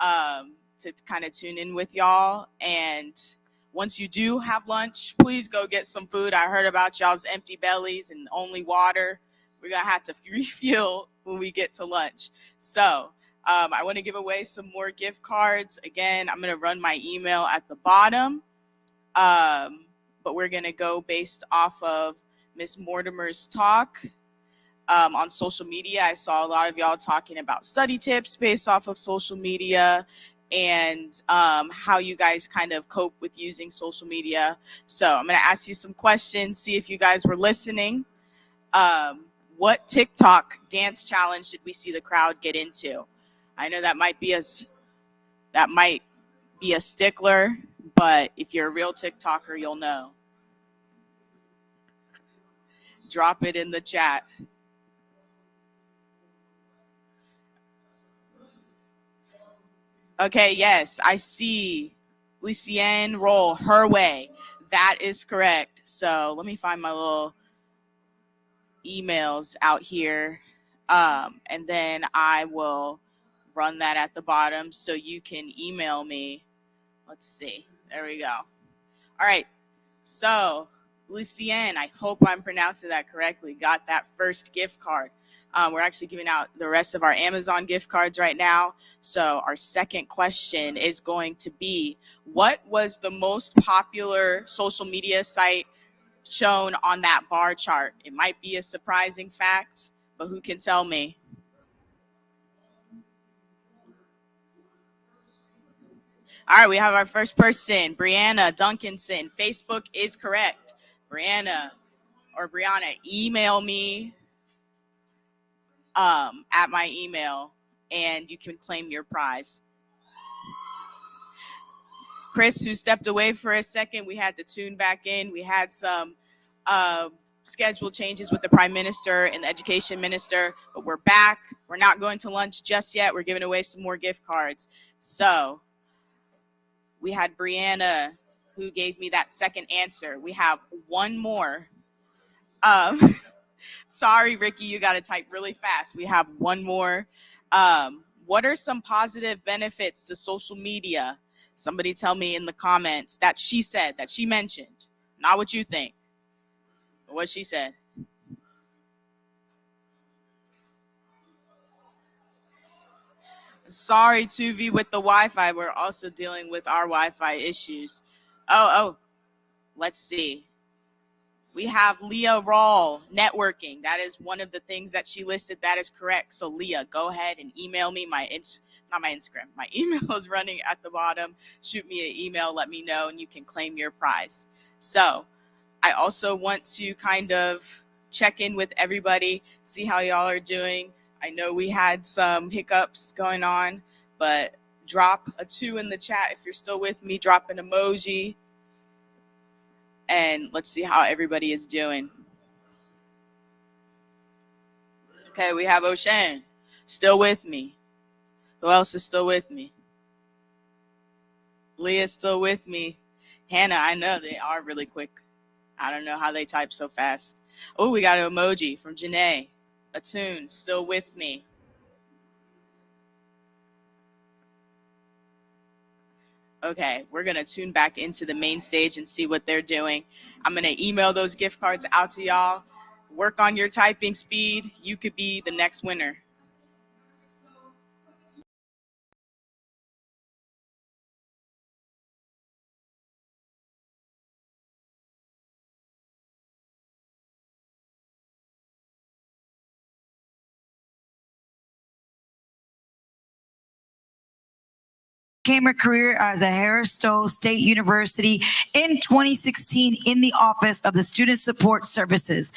to kind of tune in with y'all. And once you do have lunch, please go get some food. I heard about y'all's empty bellies and only water. We're going to have to refuel when we get to lunch. So I want to give away some more gift cards. Again, I'm going to run my email at the bottom. But we're going to go based off of Miss Mortimer's talk. On social media, I saw a lot of y'all talking about study tips based off of social media and how you guys kind of cope with using social media. So I'm going to ask you some questions, see if you guys were listening. What TikTok dance challenge did we see the crowd get into? I know that might be a stickler, but if you're a real TikToker, you'll know. Drop it in the chat. Okay, yes, I see Lucienne roll her way. That is correct. So let me find my little emails out here. And then I will run that at the bottom so you can email me. Let's see. There we go. All right. So Lucienne, I hope I'm pronouncing that correctly, got that first gift card. We're actually giving out the rest of our Amazon gift cards right now. So our second question is going to be, what was the most popular social media site shown on that bar chart? It might be a surprising fact, but who can tell me? All right, we have our first person, Brianna Duncanson. Facebook is correct. Brianna, email me at my email and you can claim your prize. Chris, who stepped away for a second, we had to tune back in. We had some schedule changes with the Prime Minister and the Education Minister, but we're back. We're not going to lunch just yet. We're giving away some more gift cards. So we had Brianna who gave me that second answer. We have one more. Sorry, Ricky, you got to type really fast. We have one more. What are some positive benefits to social media? Somebody tell me in the comments that she said, that she mentioned. Not what you think, but what she said. Sorry, Tuvi, with the Wi-Fi. We're also dealing with our Wi-Fi issues. Oh, let's see. We have Leah Rawl, networking. That is one of the things that she listed. That is correct. So Leah, go ahead and email me. Not my Instagram. My email is running at the bottom. Shoot me an email. Let me know, and you can claim your prize. So I also want to kind of check in with everybody, see how y'all are doing. I know we had some hiccups going on, but drop a 2 in the chat if you're still with me. Drop an emoji. And let's see how everybody is doing. Okay, we have O'Shane still with me. Who else is still with me? Leah's still with me. Hannah, I know they are really quick. I don't know how they type so fast. Oh, we got an emoji from Janae. Atune, still with me. Okay, we're going to tune back into the main stage and see what they're doing. I'm going to email those gift cards out to y'all. Work on your typing speed. You could be the next winner. Became her career as a Harris-Stowe State University in 2016 in the Office of the Student Support Services.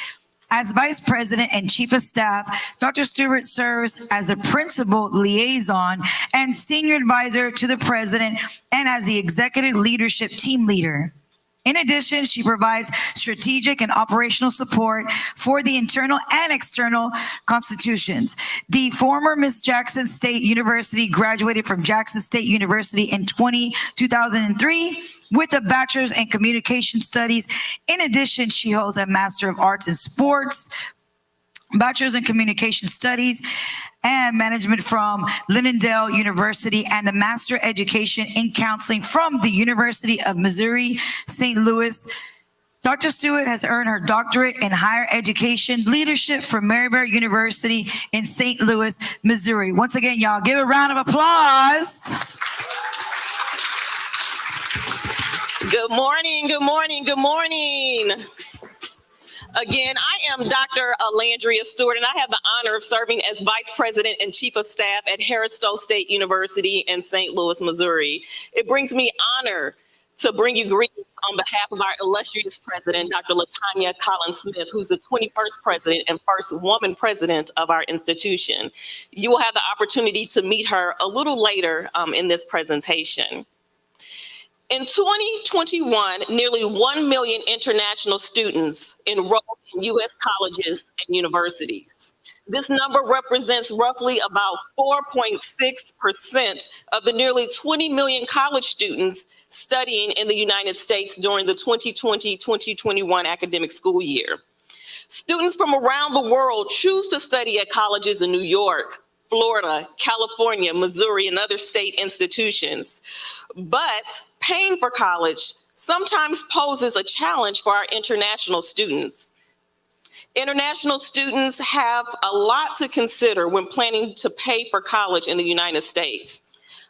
As Vice President and Chief of Staff, Dr. Stewart serves as the Principal Liaison and Senior Advisor to the President and as the Executive Leadership Team Leader. In addition, she provides strategic and operational support for the internal and external constitutions. The former Miss Jackson State University graduated from Jackson State University in 2003 with a bachelor's in communication studies. In addition, she holds a Master of Arts in Sports, bachelor's in communication studies and management from Lindendale University, and the Master Education in Counseling from the University of Missouri, St. Louis. Dr. Stewart has earned her doctorate in higher education leadership from Marymount University in St. Louis, Missouri. Once again, y'all give a round of applause. Good morning, good morning, good morning. Again, I am Dr. Landria Stewart, and I have the honor of serving as Vice President and Chief of Staff at Harris-Stowe State University in St. Louis, Missouri. It brings me honor to bring you greetings on behalf of our illustrious President, Dr. LaTanya Collins-Smith, who's the 21st President and first woman President of our institution. You will have the opportunity to meet her a little later in this presentation. In 2021, nearly 1 million international students enrolled in U.S. colleges and universities. This number represents roughly about 4.6% of the nearly 20 million college students studying in the United States during the 2020-2021 academic school year. Students from around the world choose to study at colleges in New York, Florida, California, Missouri, and other state institutions. But paying for college sometimes poses a challenge for our international students. International students have a lot to consider when planning to pay for college in the United States.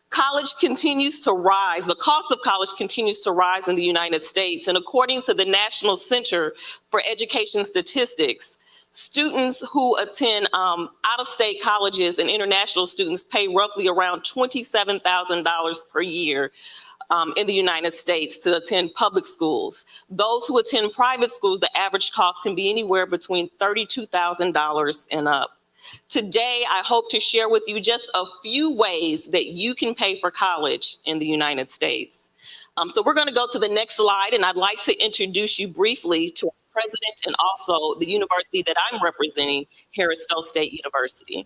College continues to rise. The cost of college continues to rise in the United States. And according to the National Center for Education Statistics, students who attend out-of-state colleges and international students pay roughly around $27,000 per year in the United States to attend public schools. Those who attend private schools, the average cost can be anywhere between $32,000 and up. Today, I hope to share with you just a few ways that you can pay for college in the United States. So we're going to go to the next slide, and I'd like to introduce you briefly to our president and also the university that I'm representing, Harris-Stowe State University.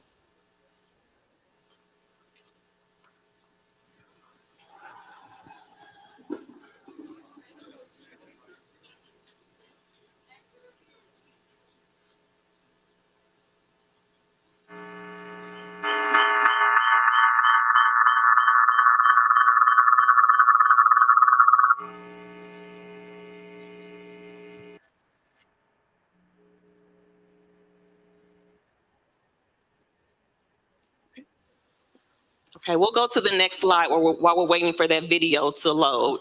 Okay, we'll go to the next slide while we're waiting for that video to load.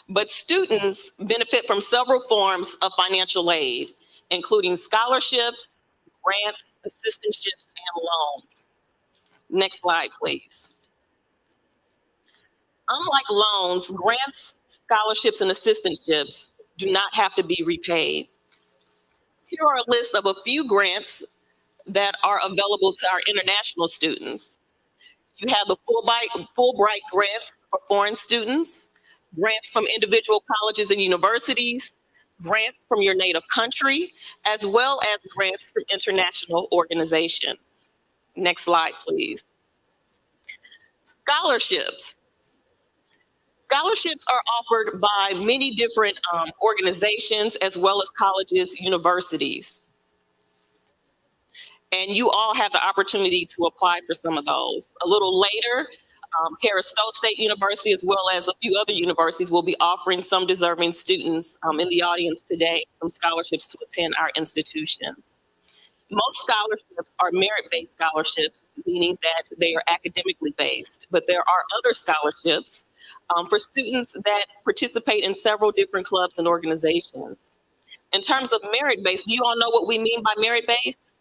But students benefit from several forms of financial aid, including scholarships, grants, assistantships, and loans. Next slide, please. Unlike loans, grants, scholarships, and assistantships do not have to be repaid. Here are a list of a few grants that are available to our international students. You have the Fulbright grants for foreign students, grants from individual colleges and universities, grants from your native country, as well as grants from international organizations. Next slide, please. Scholarships. Scholarships are offered by many different organizations, as well as colleges, universities. And you all have the opportunity to apply for some of those. A little later, Harris-Stowe State University, as well as a few other universities, will be offering some deserving students in the audience today some scholarships to attend our institution. Most scholarships are merit-based scholarships, meaning that they are academically based, but there are other scholarships for students that participate in several different clubs and organizations. In terms of merit-based, do you all know what we mean by merit-based?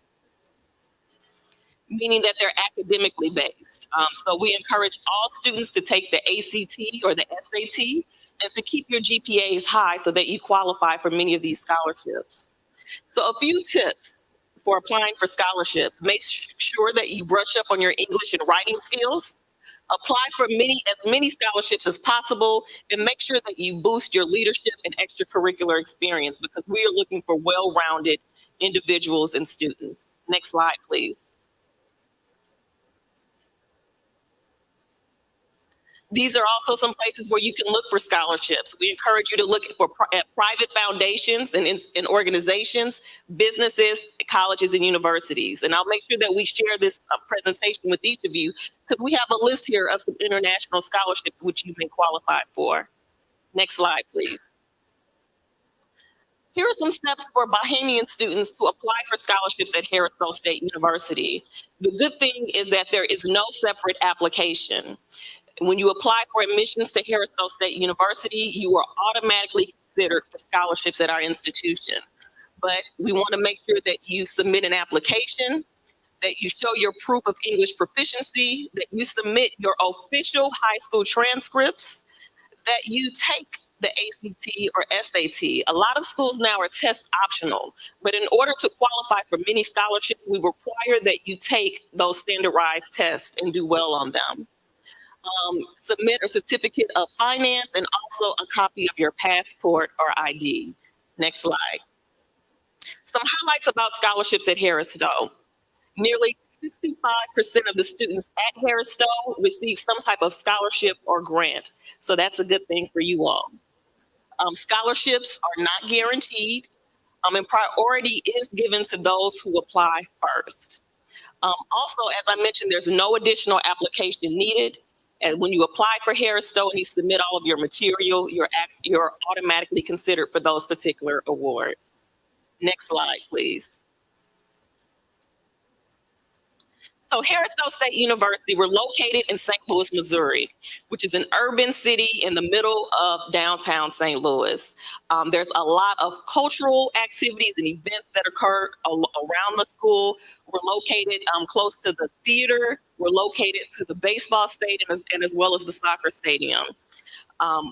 meaning that they're academically based. So we encourage all students to take the ACT or the SAT and to keep your GPAs high so that you qualify for many of these scholarships. So a few tips for applying for scholarships. Make sure that you brush up on your English and writing skills. Apply for as many scholarships as possible, and make sure that you boost your leadership and extracurricular experience, because we are looking for well-rounded individuals and students. Next slide, please. These are also some places where you can look for scholarships. We encourage you to look at private foundations and organizations, businesses, colleges, and universities. And I'll make sure that we share this presentation with each of you, because we have a list here of some international scholarships which you may qualify for. Next slide, please. Here are some steps for Bahamian students to apply for scholarships at Harris-Stowe State University. The good thing is that there is no separate application. When you apply for admissions to Harris-Stowe State University, you are automatically considered for scholarships at our institution. But we want to make sure that you submit an application, that you show your proof of English proficiency, that you submit your official high school transcripts, that you take the ACT or SAT. A lot of schools now are test optional, but in order to qualify for many scholarships, we require that you take those standardized tests and do well on them. Submit a certificate of finance and also a copy of your passport or ID. Next slide. Some highlights about scholarships at Harris-Stowe. Nearly 65% of the students at Harris-Stowe receive some type of scholarship or grant. So that's a good thing for you all. Scholarships are not guaranteed, and priority is given to those who apply first. Also, as I mentioned, there's no additional application needed. And when you apply for Harris-Stowe and you submit all of your material, you're automatically considered for those particular awards. Next slide, please. So Harris-Stowe State University, we're located in St. Louis, Missouri, which is an urban city in the middle of downtown St. Louis. There's a lot of cultural activities and events that occur around the school. We're located close to the theater. We're located to the baseball stadium and as well as the soccer stadium.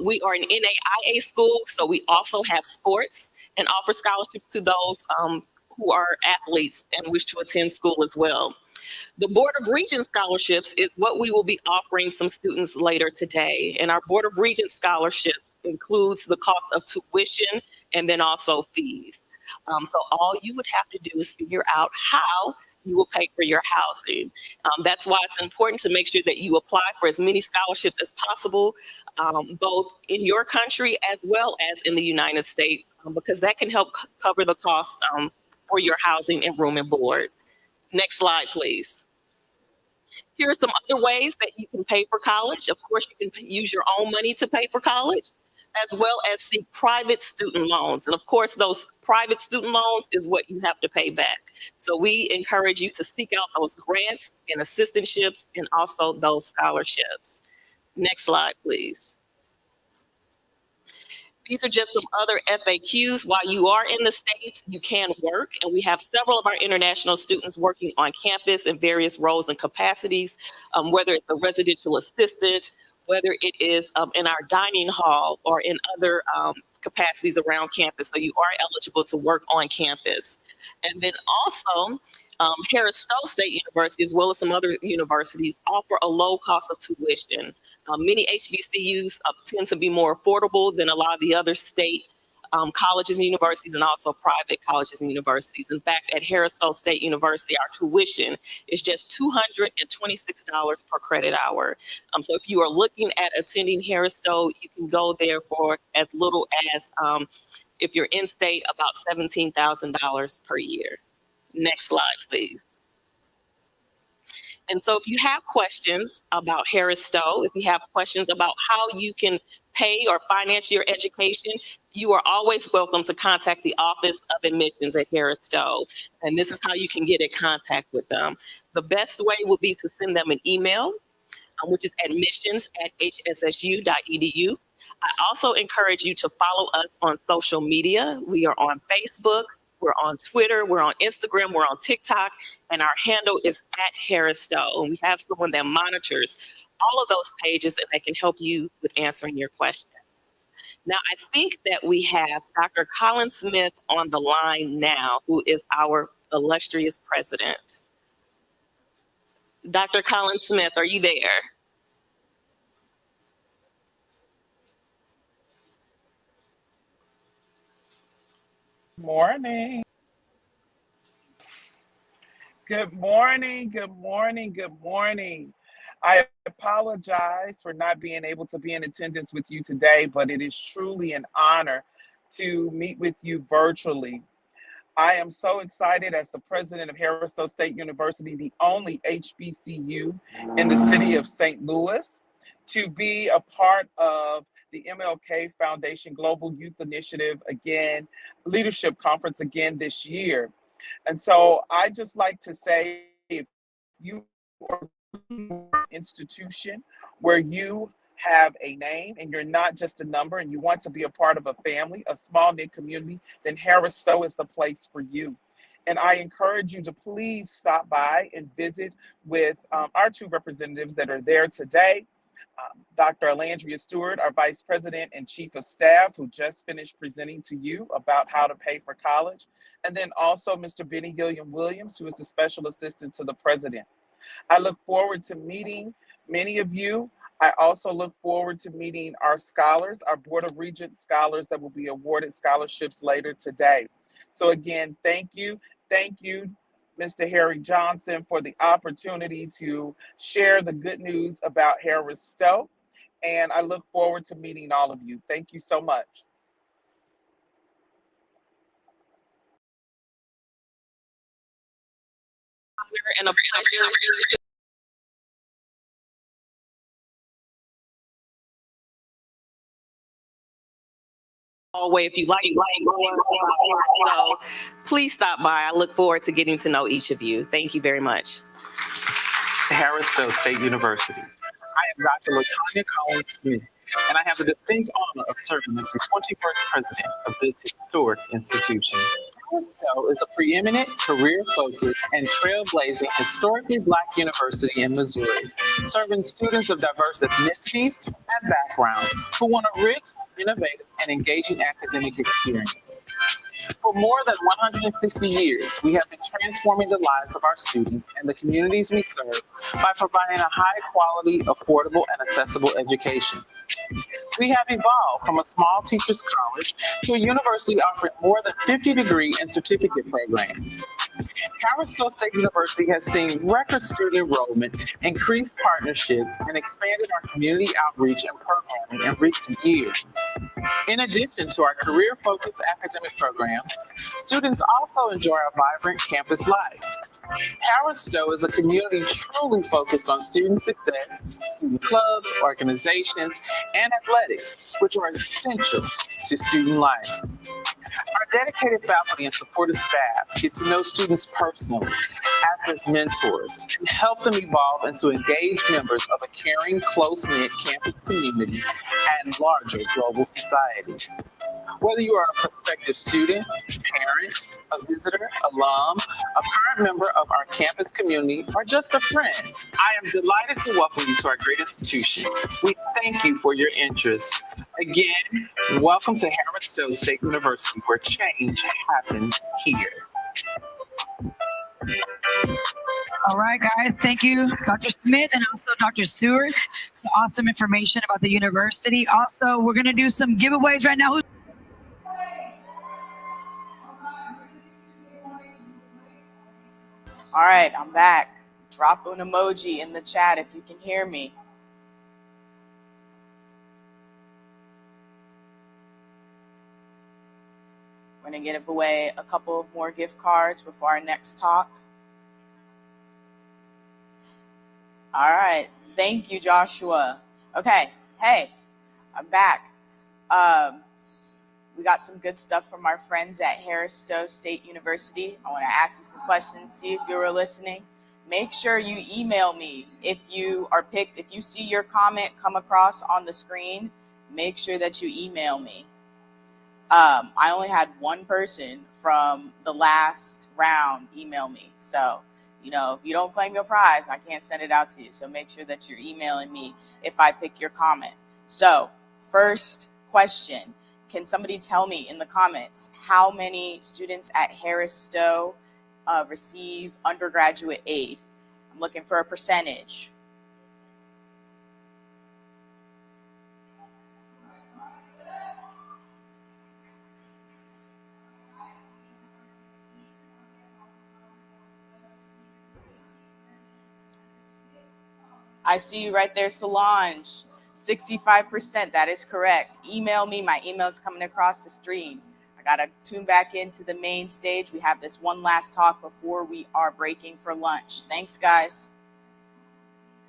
We are an NAIA school, so we also have sports and offer scholarships to those who are athletes and wish to attend school as well. The Board of Regents scholarships is what we will be offering some students later today. And our Board of Regents scholarships includes the cost of tuition and then also fees. So all you would have to do is figure out how you will pay for your housing. That's why it's important to make sure that you apply for as many scholarships as possible, both in your country as well as in the United States, because that can help cover the cost for your housing and room and board. Next slide, please. Here are some other ways that you can pay for college. Of course, you can use your own money to pay for college, as well as seek private student loans. And of course, those private student loans is what you have to pay back. So we encourage you to seek out those grants and assistantships and also those scholarships. Next slide, please. These are just some other FAQs. While you are in the States, you can work, and we have several of our international students working on campus in various roles and capacities, whether it's a residential assistant, whether it is in our dining hall or in other capacities around campus. So you are eligible to work on campus. And then also, Harris-Stowe State University, as well as some other universities, offer a low cost of tuition. Many HBCUs tend to be more affordable than a lot of the other state colleges and universities, and also private colleges and universities. In fact, at Harris-Stowe State University, our tuition is just $226 per credit hour. So if you are looking at attending Harris-Stowe, you can go there for as little as, if you're in state, about $17,000 per year. Next slide, please. And so if you have questions about Harris-Stowe, if you have questions about how you can pay or finance your education, you are always welcome to contact the Office of Admissions at Harris-Stowe. And this is how you can get in contact with them. The best way would be to send them an email, which is admissions@hssu.edu. I also encourage you to follow us on social media. We are on Facebook, We're on Twitter, we're on Instagram, we're on TikTok, and our handle is @Harris-Stowe. And we have someone that monitors all of those pages and they can help you with answering your questions. Now, I think that we have Dr. Colin Smith on the line now, who is our illustrious president. Dr. Colin Smith, are you there? Morning. Good morning. Good morning. Good morning. I apologize for not being able to be in attendance with you today, but it is truly an honor to meet with you virtually. I am so excited as the president of Harris-Stowe State University, the only HBCU in the city of St. Louis, to be a part of the MLK Foundation Global Youth Initiative again, Leadership Conference again this year. And so I just like to say, if you are an institution where you have a name and you're not just a number and you want to be a part of a family, a small knit community, then Harris-Stowe is the place for you. And I encourage you to please stop by and visit with our two representatives that are there today. Dr. Alandria Stewart, our Vice President and Chief of Staff, who just finished presenting to you about how to pay for college. And then also Mr. Benny Gilliam Williams, who is the Special Assistant to the President. I look forward to meeting many of you. I also look forward to meeting our scholars, our Board of Regents scholars that will be awarded scholarships later today. So again, thank you. Thank you, Mr. Harry Johnson, for the opportunity to share the good news about Harris-Stowe. And I look forward to meeting all of you. Thank you so much. And a pleasure. Hallway, if you like so please stop by. I look forward to getting to know each of you. Thank you very much. Harris-Stowe State University. I am Dr. LaTanya Collins Smith, and I have the distinct honor of serving as the 21st president of this historic institution. Harris-Stowe is a preeminent, career-focused, and trailblazing historically Black university in Missouri, serving students of diverse ethnicities and backgrounds who want a rich, innovative, and engaging academic experience. For more than 160 years, we have been transforming the lives of our students and the communities we serve by providing a high-quality, affordable, and accessible education. We have evolved from a small teachers' college to a university offering more than 50 degree and certificate programs. Harris-Stowe State University has seen record student enrollment, increased partnerships, and expanded our community outreach and programming in recent years. In addition to our career-focused academic program, students also enjoy a vibrant campus life. Harris-Stowe is a community truly focused on student success, student clubs, organizations, and athletics, which are essential to student life. Our dedicated faculty and supportive staff get to know students personally, act as mentors, and help them evolve into engaged members of a caring, close-knit campus community and larger global society. Whether you are a prospective student, parent, a visitor, alum, a current member of our campus community, or just a friend, I am delighted to welcome you to our great institution. We thank you for your interest. Again, welcome to Harris-Stowe State University, where change happens here. All right, guys. Thank you, Dr. Smith and also Dr. Stewart. Some awesome information about the university. Also, we're going to do some giveaways right now. All right, I'm back. Drop an emoji in the chat if you can hear me. We're going to give away a couple of more gift cards before our next talk. All right, thank you, Joshua. Okay, hey, I'm back. We got some good stuff from our friends at Harris-Stowe State University. I want to ask you some questions, see if you were listening. Make sure you email me if you are picked. If you see your comment come across on the screen, make sure that you email me. I only had one person from the last round email me. So, you know, if you don't claim your prize, I can't send it out to you. So make sure that you're emailing me if I pick your comment. So first question, can somebody tell me in the comments how many students at Harris Stowe receive undergraduate aid? I'm looking for a percentage. I see you right there, Solange. 65%, that is correct. Email me, my email's coming across the stream. I gotta tune back into the main stage. We have this one last talk before we are breaking for lunch. Thanks, guys.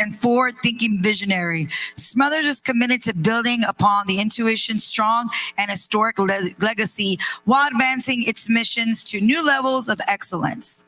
And forward-thinking visionary. Smothers is committed to building upon the intuition, strong and historic legacy while advancing its missions to new levels of excellence.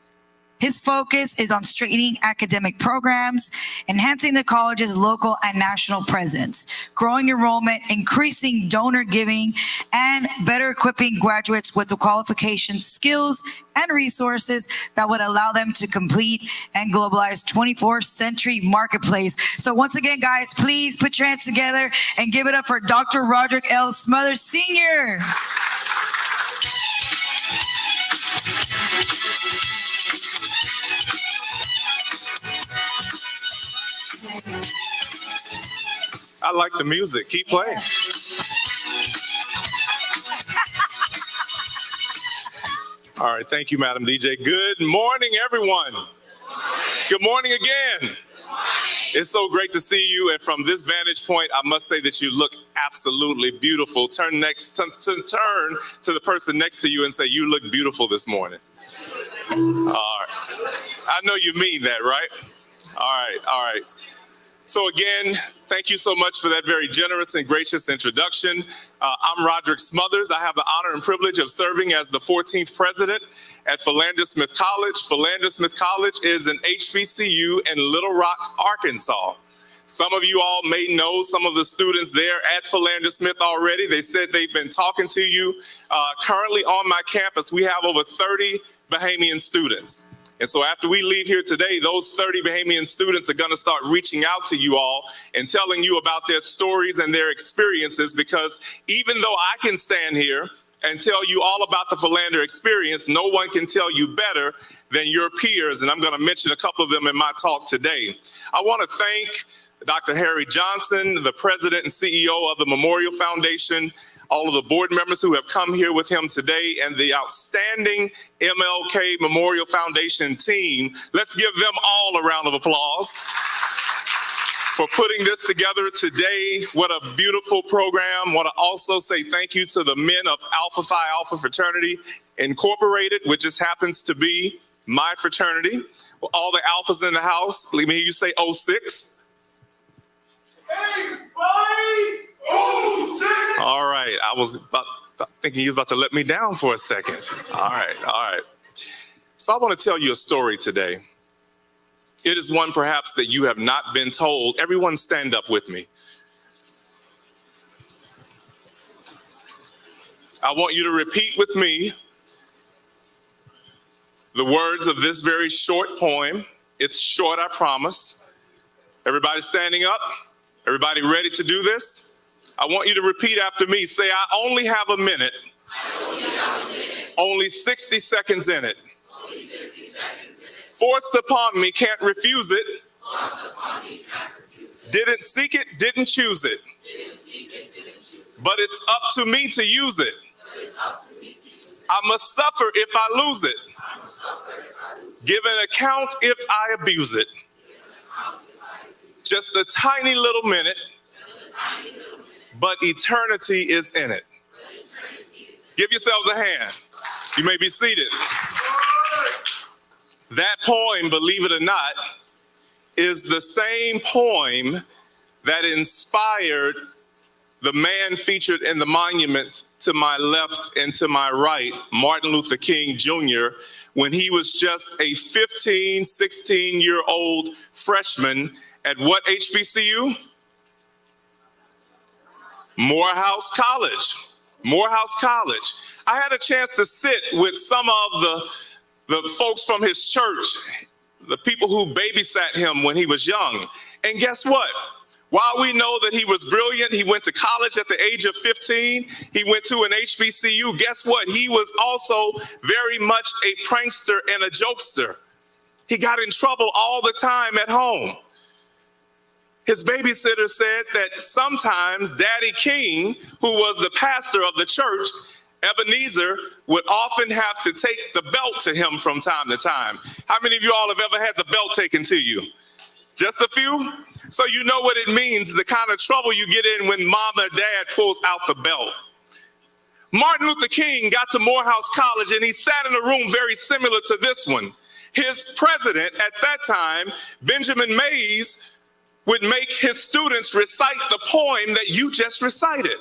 His focus is on strengthening academic programs, enhancing the college's local and national presence, growing enrollment, increasing donor giving, and better equipping graduates with the qualifications, skills, and resources that would allow them to complete and globalize 24th century marketplace. So once again, guys, please put your hands together and give it up for Dr. Roderick L. Smothers, Sr. I like the music. Keep playing. All right. Thank you, Madam DJ. Good morning, everyone. Good morning again. It's so great to see you. And from this vantage point, I must say that you look absolutely beautiful. Turn to the person next to you and say, you look beautiful this morning. All right. I know you mean that, right? All right. All right. So again, thank you so much for that very generous and gracious introduction. I'm Roderick Smothers. I have the honor and privilege of serving as the 14th president at Philander Smith College. Philander Smith College is an HBCU in Little Rock, Arkansas. Some of you all may know some of the students there at Philander Smith already. They said they've been talking to you. Currently on my campus, we have over 30 Bahamian students. And so after we leave here today, those 30 Bahamian students are going to start reaching out to you all and telling you about their stories and their experiences, because even though I can stand here and tell you all about the Philander experience, no one can tell you better than your peers. And I'm going to mention a couple of them in my talk today. I want to thank Dr. Harry Johnson, the president and CEO of the Memorial Foundation, all of the board members who have come here with him today, and the outstanding MLK Memorial Foundation team. Let's give them all a round of applause for putting this together today. What a beautiful program. I want to also say thank you to the men of Alpha Phi Alpha Fraternity Incorporated, which just happens to be my fraternity. All the alphas in the house, let me hear you say 06. All right, I was thinking you were about to let me down for a second. All right, all right. So I want to tell you a story today. It is one perhaps that you have not been told. Everyone stand up with me. I want you to repeat with me the words of this very short poem. It's short, I promise. Everybody standing up? Everybody ready to do this? I want you to repeat after me. Say, I only have a minute. Only 60 seconds in it. Forced upon me, can't refuse it. Didn't seek it, didn't choose it. But it's up to me to use it. I must suffer if I lose it. Give an account if I abuse it. Just a tiny little minute, but eternity is in it. Give yourselves a hand. You may be seated. That poem, believe it or not, is the same poem that inspired the man featured in the monument to my left and to my right, Martin Luther King Jr., when he was just a 15, 16-year-old freshman at what HBCU? Morehouse College. Morehouse College. I had a chance to sit with some of the folks from his church, the people who babysat him when he was young. And guess what? While we know that he was brilliant, he went to college at the age of 15, he went to an HBCU. Guess what? He was also very much a prankster and a jokester. He got in trouble all the time at home. His babysitter said that sometimes Daddy King, who was the pastor of the church, Ebenezer, would often have to take the belt to him from time to time. How many of you all have ever had the belt taken to you? Just a few? So you know what it means, the kind of trouble you get in when mom or dad pulls out the belt. Martin Luther King got to Morehouse College and he sat in a room very similar to this one. His president at that time, Benjamin Mays, would make his students recite the poem that you just recited.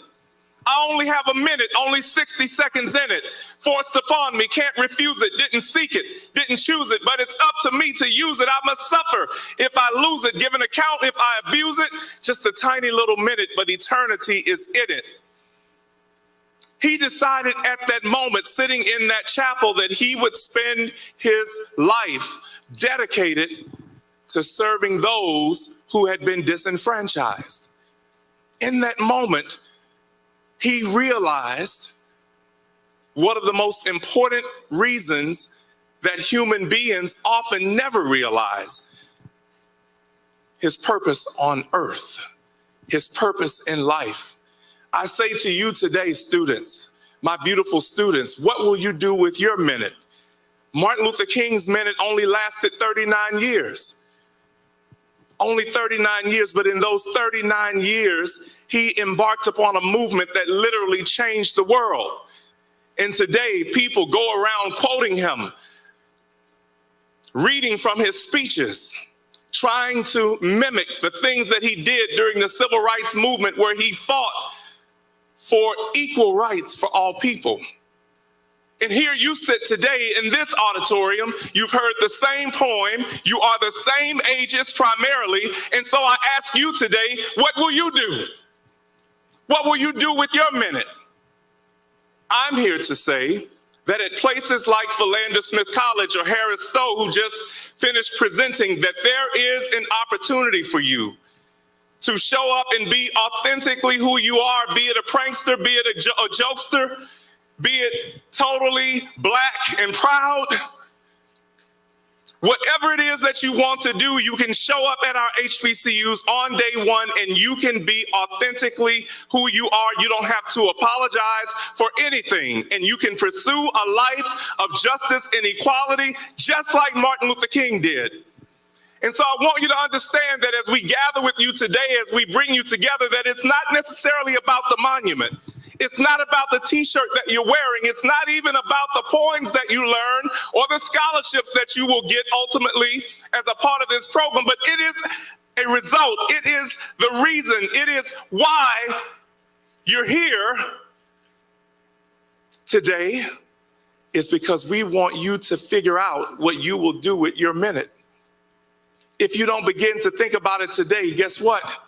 I only have a minute, only 60 seconds in it. Forced upon me, can't refuse it, didn't seek it, didn't choose it, but it's up to me to use it. I must suffer if I lose it, give an account if I abuse it. Just a tiny little minute, but eternity is in it. He decided at that moment, sitting in that chapel, that he would spend his life dedicated to serving those who had been disenfranchised. In that moment, he realized one of the most important reasons that human beings often never realize: his purpose on earth, his purpose in life. I say to you today, students, my beautiful students, what will you do with your minute? Martin Luther King's minute only lasted 39 years. Only 39 years, but in those 39 years, he embarked upon a movement that literally changed the world. And today, people go around quoting him, reading from his speeches, trying to mimic the things that he did during the civil rights movement, where he fought for equal rights for all people. And here you sit today in this auditorium, you've heard the same poem, you are the same ages primarily, and so I ask you today, what will you do? What will you do with your minute? I'm here to say that at places like Philander Smith College or Harris Stowe, who just finished presenting, that there is an opportunity for you to show up and be authentically who you are, be it a prankster, be it a jokester, be it totally black and proud. Whatever it is that you want to do, you can show up at our HBCUs on day one and you can be authentically who you are. You don't have to apologize for anything, and you can pursue a life of justice and equality just like Martin Luther King did. And so I want you to understand that as we gather with you today, as we bring you together, that it's not necessarily about the monument. It's not about the t-shirt that you're wearing. It's not even about the poems that you learn or the scholarships that you will get ultimately as a part of this program, but it is a result. It is the reason. It is why you're here today, is because we want you to figure out what you will do with your minute. If you don't begin to think about it today, guess what?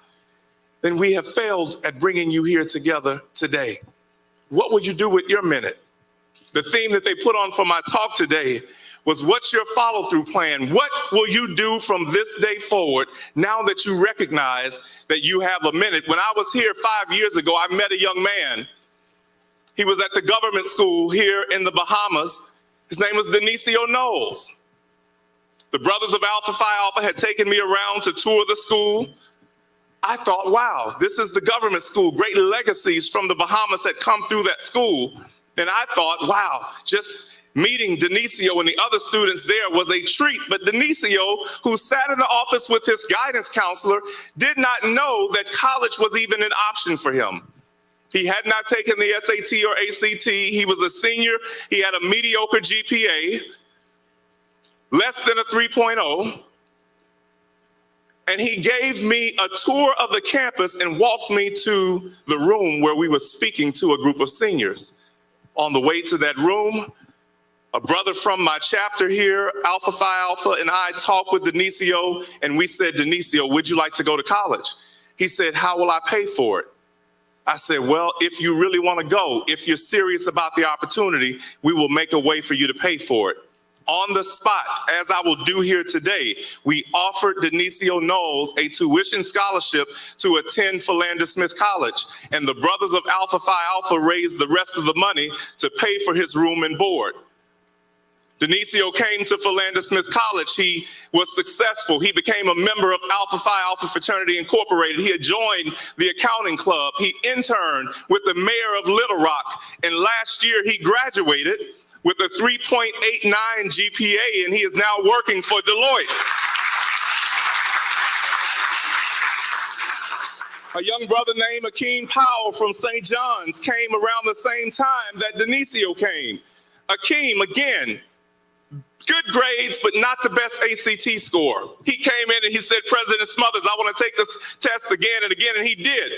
Then we have failed at bringing you here together today. What will you do with your minute? The theme that they put on for my talk today was, what's your follow-through plan? What will you do from this day forward now that you recognize that you have a minute? When I was here 5 years ago, I met a young man. He was at the government school here in the Bahamas. His name was Denisio Knowles. The brothers of Alpha Phi Alpha had taken me around to tour the school. I thought, wow, this is the government school. Great legacies from the Bahamas had come through that school. And I thought, wow, just meeting Denisio and the other students there was a treat. But Denisio, who sat in the office with his guidance counselor, did not know that college was even an option for him. He had not taken the SAT or ACT. He was a senior. He had a mediocre GPA, less than a 3.0. And he gave me a tour of the campus and walked me to the room where we were speaking to a group of seniors. On the way to that room, a brother from my chapter here, Alpha Phi Alpha, and I talked with Denisio, and we said, Denisio, would you like to go to college? He said, how will I pay for it? I said, well, if you really want to go, if you're serious about the opportunity, we will make a way for you to pay for it. On the spot, as I will do here today, we offered Denicio Knowles a tuition scholarship to attend Philander Smith College, and the brothers of Alpha Phi Alpha raised the rest of the money to pay for his room and board. Denicio came to Philander Smith College. He was successful. He became a member of Alpha Phi Alpha Fraternity Incorporated. He had joined the accounting club. He interned with the mayor of Little Rock, and last year he graduated with a 3.89 GPA, and he is now working for Deloitte. A young brother named Akeem Powell from St. John's came around the same time that Denicio came. Akeem, again, good grades, but not the best ACT score. He came in and he said, President Smothers, I want to take this test again and again, and he did.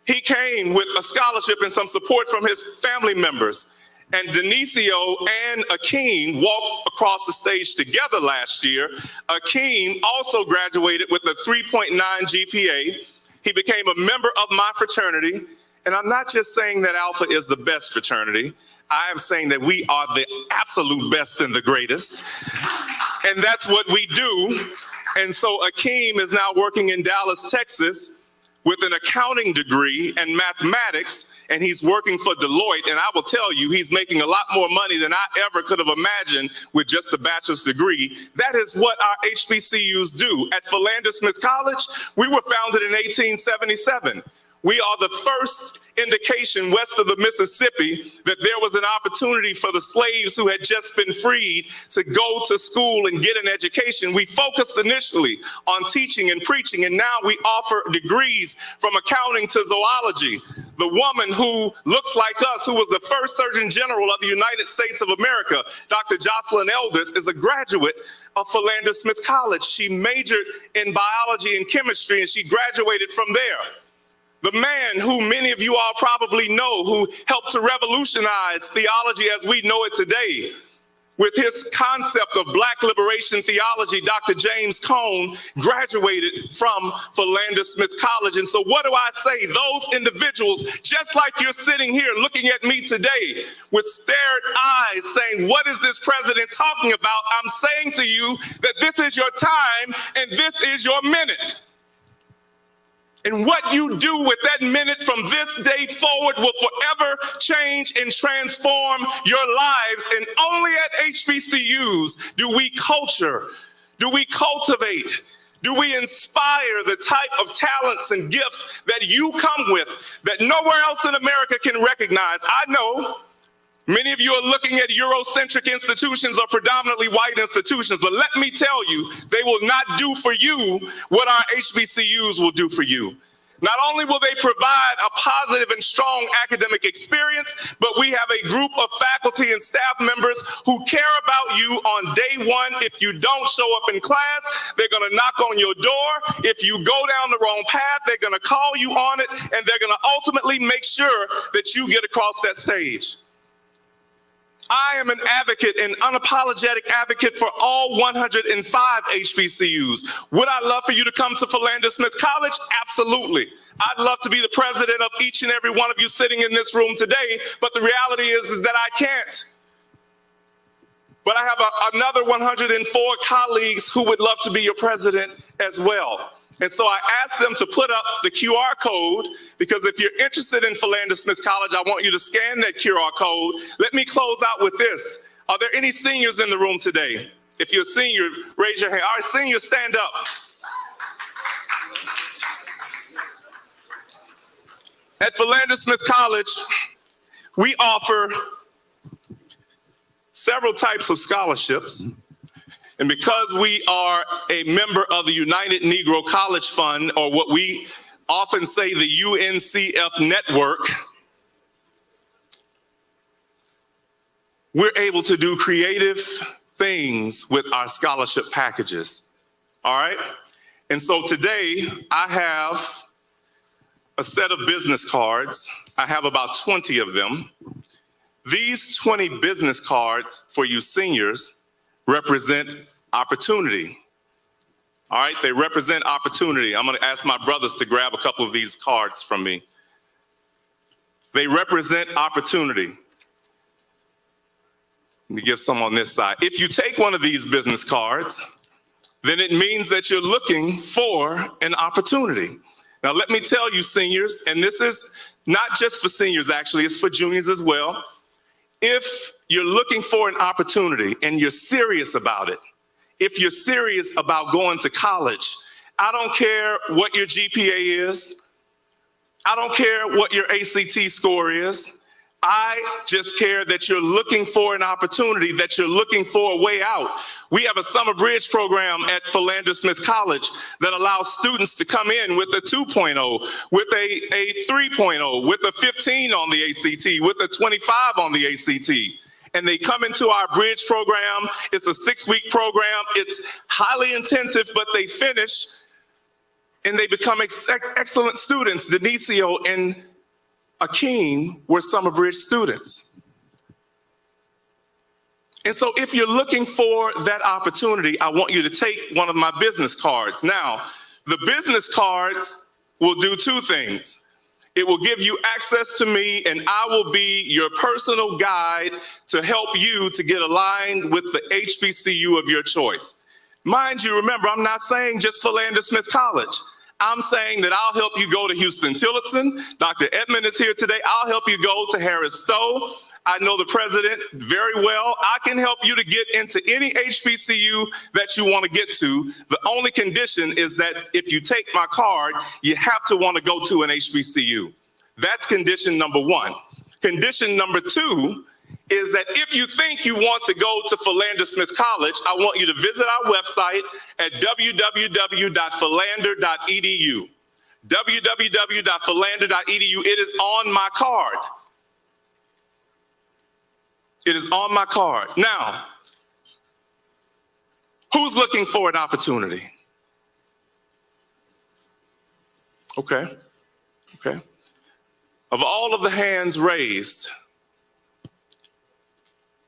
He came with a scholarship and some support from his family members. And Denicio and Akeem walked across the stage together last year. Akeem also graduated with a 3.9 GPA. He became a member of my fraternity. And I'm not just saying that Alpha is the best fraternity. I am saying that we are the absolute best and the greatest. And that's what we do. And so Akeem is now working in Dallas, Texas, with an accounting degree and mathematics, and he's working for Deloitte. And I will tell you, he's making a lot more money than I ever could have imagined with just a bachelor's degree. That is what our HBCUs do. At Philander Smith College, we were founded in 1877. We are the first indication west of the Mississippi that there was an opportunity for the slaves who had just been freed to go to school and get an education. We focused initially on teaching and preaching, and now we offer degrees from accounting to zoology. The woman who looks like us, who was the first Surgeon General of the United States of America, Dr. Jocelyn Elders, is a graduate of Philander Smith College. She majored in biology and chemistry, and she graduated from there. The man who many of you all probably know, who helped to revolutionize theology as we know it today, with his concept of Black liberation theology, Dr. James Cone graduated from Philander Smith College. And so what do I say? Those individuals, just like you're sitting here looking at me today with stared eyes saying, what is this president talking about? I'm saying to you that this is your time and this is your minute. And what you do with that minute from this day forward will forever change and transform your lives. And only at HBCUs do we culture, do we cultivate, do we inspire the type of talents and gifts that you come with that nowhere else in America can recognize. I know many of you are looking at Eurocentric institutions or predominantly white institutions, but let me tell you, they will not do for you what our HBCUs will do for you. Not only will they provide a positive and strong academic experience, but we have a group of faculty and staff members who care about you on day one. If you don't show up in class, they're going to knock on your door. If you go down the wrong path, they're going to call you on it, and they're going to ultimately make sure that you get across that stage. I am an advocate, an unapologetic advocate for all 105 HBCUs. Would I love for you to come to Philander Smith College? Absolutely. I'd love to be the president of each and every one of you sitting in this room today, but the reality is that I can't. But I have another 104 colleagues who would love to be your president as well. And so I asked them to put up the QR code, because if you're interested in Philander Smith College, I want you to scan that QR code. Let me close out with this. Are there any seniors in the room today? If you're a senior, raise your hand. All right, seniors, stand up. At Philander Smith College, we offer several types of scholarships. And because we are a member of the United Negro College Fund, or what we often say the UNCF network, we're able to do creative things with our scholarship packages. All right? And so today I have a set of business cards. I have about 20 of them. These 20 business cards for you seniors represent opportunity. All right, they represent opportunity. I'm gonna ask my brothers to grab a couple of these cards from me. They represent opportunity. Let me give some on this side. If you take one of these business cards, then it means that you're looking for an opportunity. Now, let me tell you, seniors, and this is not just for seniors, actually, it's for juniors as well. If you're looking for an opportunity and you're serious about it, if you're serious about going to college, I don't care what your GPA is. I don't care what your ACT score is. I just care that you're looking for an opportunity, that you're looking for a way out. We have a summer bridge program at Philander Smith College that allows students to come in with a 2.0, with a 3.0, with a 15 on the ACT, with a 25 on the ACT. And they come into our bridge program. It's a 6-week program. It's highly intensive, but they finish and they become excellent students. Denicio and Akeem were summer bridge students. And so if you're looking for that opportunity, I want you to take one of my business cards. Now, the business cards will do two things. It will give you access to me, and I will be your personal guide to help you to get aligned with the HBCU of your choice. Mind you, remember, I'm not saying just Philander Smith College. I'm saying that I'll help you go to Houston-Tillotson. Dr. Edmond is here today. I'll help you go to Harris-Stowe. I know the president very well. I can help you to get into any HBCU that you want to get to. The only condition is that if you take my card, you have to want to go to an HBCU. That's condition number one. Condition number two is that if you think you want to go to Philander Smith College, I want you to visit our website at www.philander.edu. www.philander.edu. It is on my card. It is on my card. Now, who's looking for an opportunity? Okay. Okay. Of all of the hands raised,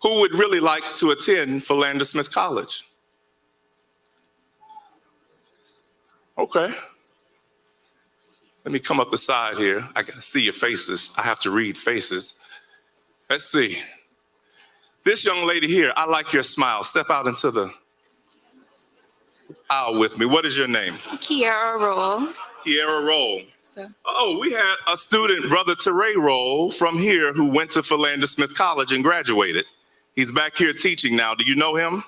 who would really like to attend Philander Smith College? Okay. Let me come up the side here. I gotta see your faces. I have to read faces. Let's see. This young lady here, I like your smile. Step out into the aisle with me. What is your name? Kiara Roll. Kiara Roll. Oh, we had a student, Brother Teray Roll, from here who went to Philander Smith College and graduated. He's back here teaching now. Do you know him?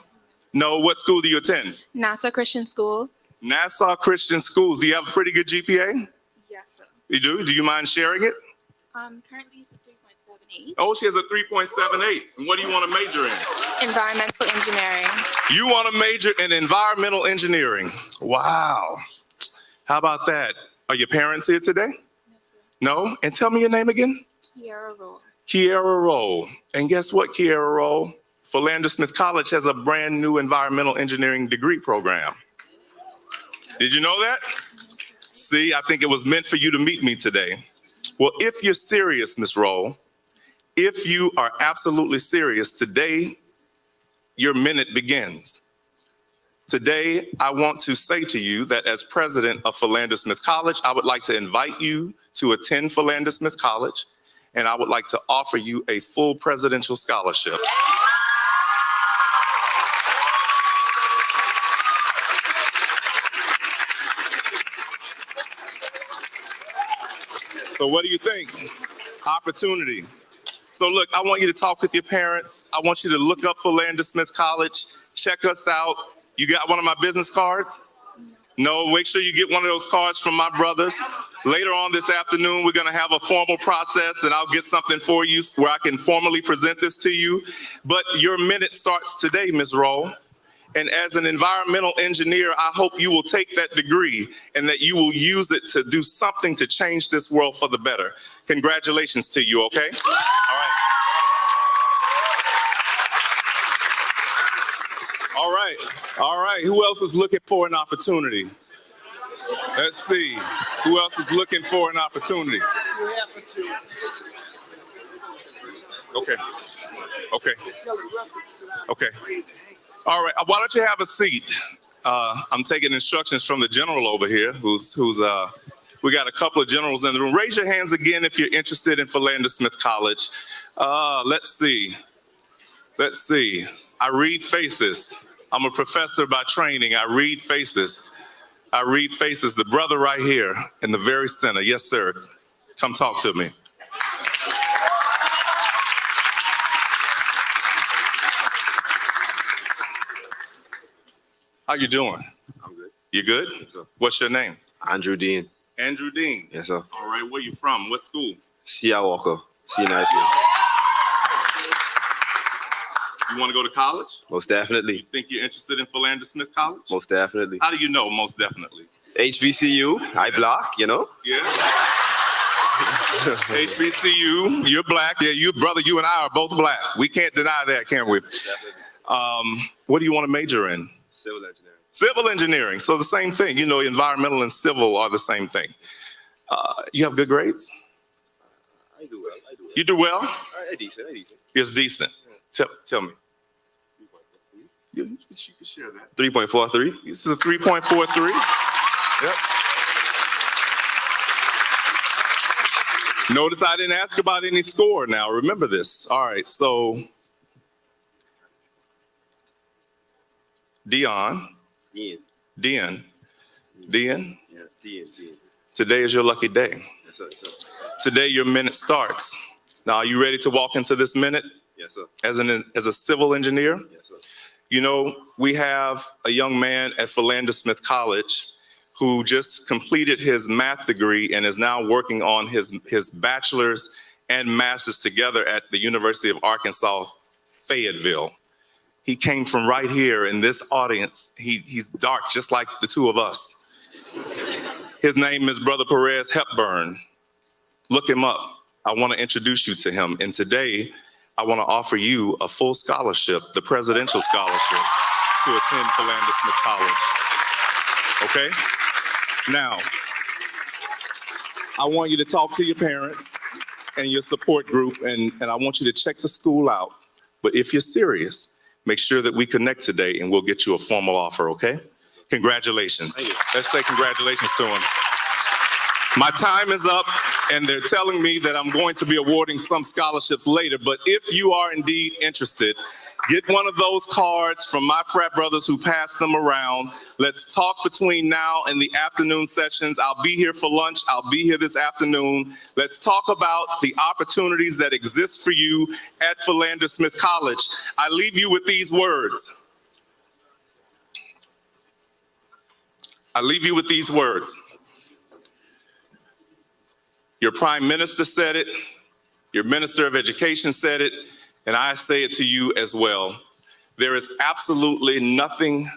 No. What school do you attend? Nassau Christian Schools. Nassau Christian Schools. Do you have a pretty good GPA? Yes, sir. You do? Do you mind sharing it? Currently it's a 3.78. Oh, she has a 3.78. And what do you want to major in? Environmental engineering. You want to major in environmental engineering. Wow. How about that? Are your parents here today? No? And tell me your name again? Kiara Roll. Kiara Roll. And guess what, Kiara Roll? Philander Smith College has a brand new environmental engineering degree program. Did you know that? See, I think it was meant for you to meet me today. Well, if you're serious, Ms. Roll, if you are absolutely serious, today, your minute begins. Today, I want to say to you that as president of Philander Smith College, I would like to invite you to attend Philander Smith College, and I would like to offer you a full presidential scholarship. So what do you think? Opportunity. So look, I want you to talk with your parents. I want you to look up Philander Smith College, check us out. You got one of my business cards? No, make sure you get one of those cards from my brothers. Later on this afternoon, we're gonna have a formal process and I'll get something for you where I can formally present this to you. But your minute starts today, Ms. Roll. And as an environmental engineer, I hope you will take that degree and that you will use it to do something to change this world for the better. Congratulations to you, okay? All right. All right, all right. Who else is looking for an opportunity? Let's see. Who else is looking for an opportunity? Okay, okay, okay. All right, why don't you have a seat? I'm taking instructions from the general over here, we got a couple of generals in the room. Raise your hands again if you're interested in Philander Smith College. Let's see. I read faces. I'm a professor by training. I read faces. The brother right here in the very center. Yes, sir. Come talk to me. How you doing? I'm good. You good? Yes, sir. What's your name? Andrew Dean. Andrew Dean. Yes, sir. All right, where you from? What school? C.I. Walker. Senior high school. You want to go to college? Most definitely. Think you're interested in Philander Smith College? Most definitely. How do you know most definitely? HBCU, I block, you know? Yeah. HBCU, you're black. Yeah, you brother, you and I are both black. We can't deny that, can we? What do you want to major in? Civil engineering. Civil engineering. So the same thing, you know, environmental and civil are the same thing. You have good grades? I do well. You do well? Decent. It's decent. Tell me. You can share that. 3.43. This is a 3.43. Yep. Notice I didn't ask about any score now. Remember this. All right, so Dion. Dean. Yeah, Dean. Today is your lucky day. Yes, sir. Today your minute starts. Now, are you ready to walk into this minute? Yes, sir. As a civil engineer? Yes, sir. You know, we have a young man at Philander Smith College who just completed his math degree and is now working on his bachelor's and master's together at the University of Arkansas, Fayetteville. He came from right here in this audience. He's dark, just like the two of us. His name is Brother Perez Hepburn. Look him up. I want to introduce you to him. And today, I want to offer you a full scholarship, the presidential scholarship, to attend Philander Smith College. Okay? Now, I want you to talk to your parents and your support group, and I want you to check the school out. But if you're serious, make sure that we connect today and we'll get you a formal offer, okay? Congratulations. Let's say congratulations to him. My time is up, and they're telling me that I'm going to be awarding some scholarships later, but if you are indeed interested, get one of those cards from my frat brothers who pass them around. Let's talk between now and the afternoon sessions. I'll be here for lunch. I'll be here this afternoon. Let's talk about the opportunities that exist for you at Philander Smith College. I leave you with these words. Your Prime Minister said it, your Minister of Education said it, and I say it to you as well. There is absolutely nothing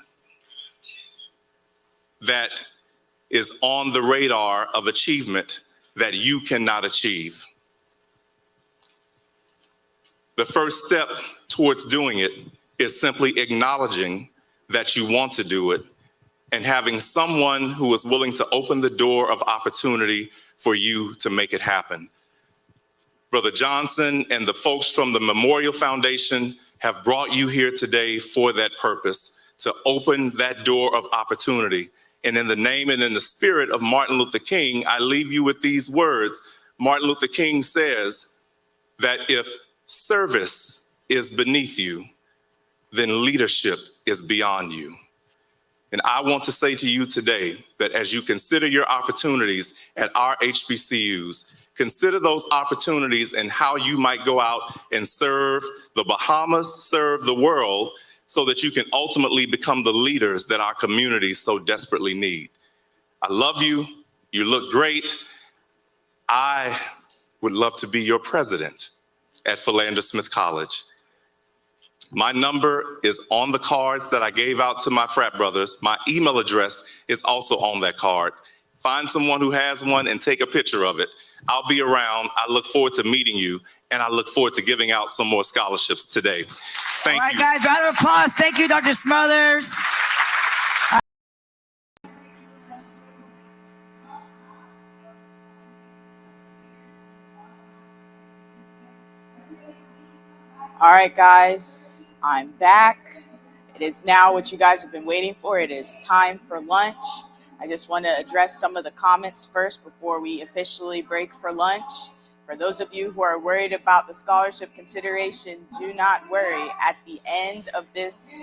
that is on the radar of achievement that you cannot achieve. The first step towards doing it is simply acknowledging that you want to do it and having someone who is willing to open the door of opportunity for you to make it happen. Brother Johnson and the folks from the Memorial Foundation have brought you here today for that purpose, to open that door of opportunity. And in the name and in the spirit of Martin Luther King, I leave you with these words. Martin Luther King says that if service is beneath you, then leadership is beyond you. And I want to say to you today that as you consider your opportunities at our HBCUs, consider those opportunities and how you might go out and serve the Bahamas, serve the world, so that you can ultimately become the leaders that our communities so desperately need. I love you. You look great. I would love to be your president at Philander Smith College. My number is on the cards that I gave out to my frat brothers. My email address is also on that card. Find someone who has one and take a picture of it. I'll be around. I look forward to meeting you, and I look forward to giving out some more scholarships today. Thank you. All right, guys, round of applause. Thank you, Dr. Smothers. All right, guys, I'm back. It is now what you guys have been waiting for. It is time for lunch. I just want to address some of the comments first before we officially break for lunch. For those of you who are worried about the scholarship consideration, do not worry. At the end of this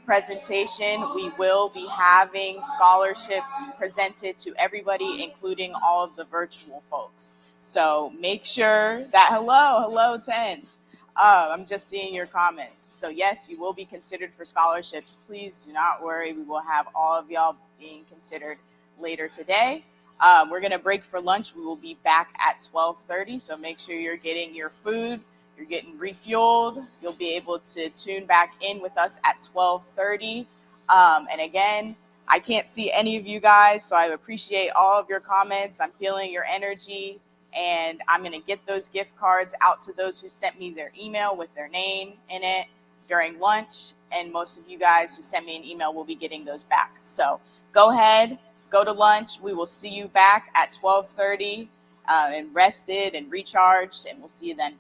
presentation, we will be having scholarships presented to everybody, including all of the virtual folks. So make sure that, hello, Tens. I'm just seeing your comments. So yes, you will be considered for scholarships. Please do not worry. We will have all of y'all being considered later today. We're gonna break for lunch. We will be back at 12:30. So make sure you're getting your food. You're getting refueled. You'll be able to tune back in with us at 12:30. And again, I can't see any of you guys, so I appreciate all of your comments. I'm feeling your energy, and I'm going to get those gift cards out to those who sent me their email with their name in it during lunch. And most of you guys who sent me an email will be getting those back. So go ahead, go to lunch. We will see you back at 12:30 and rested and recharged, and we'll see you then.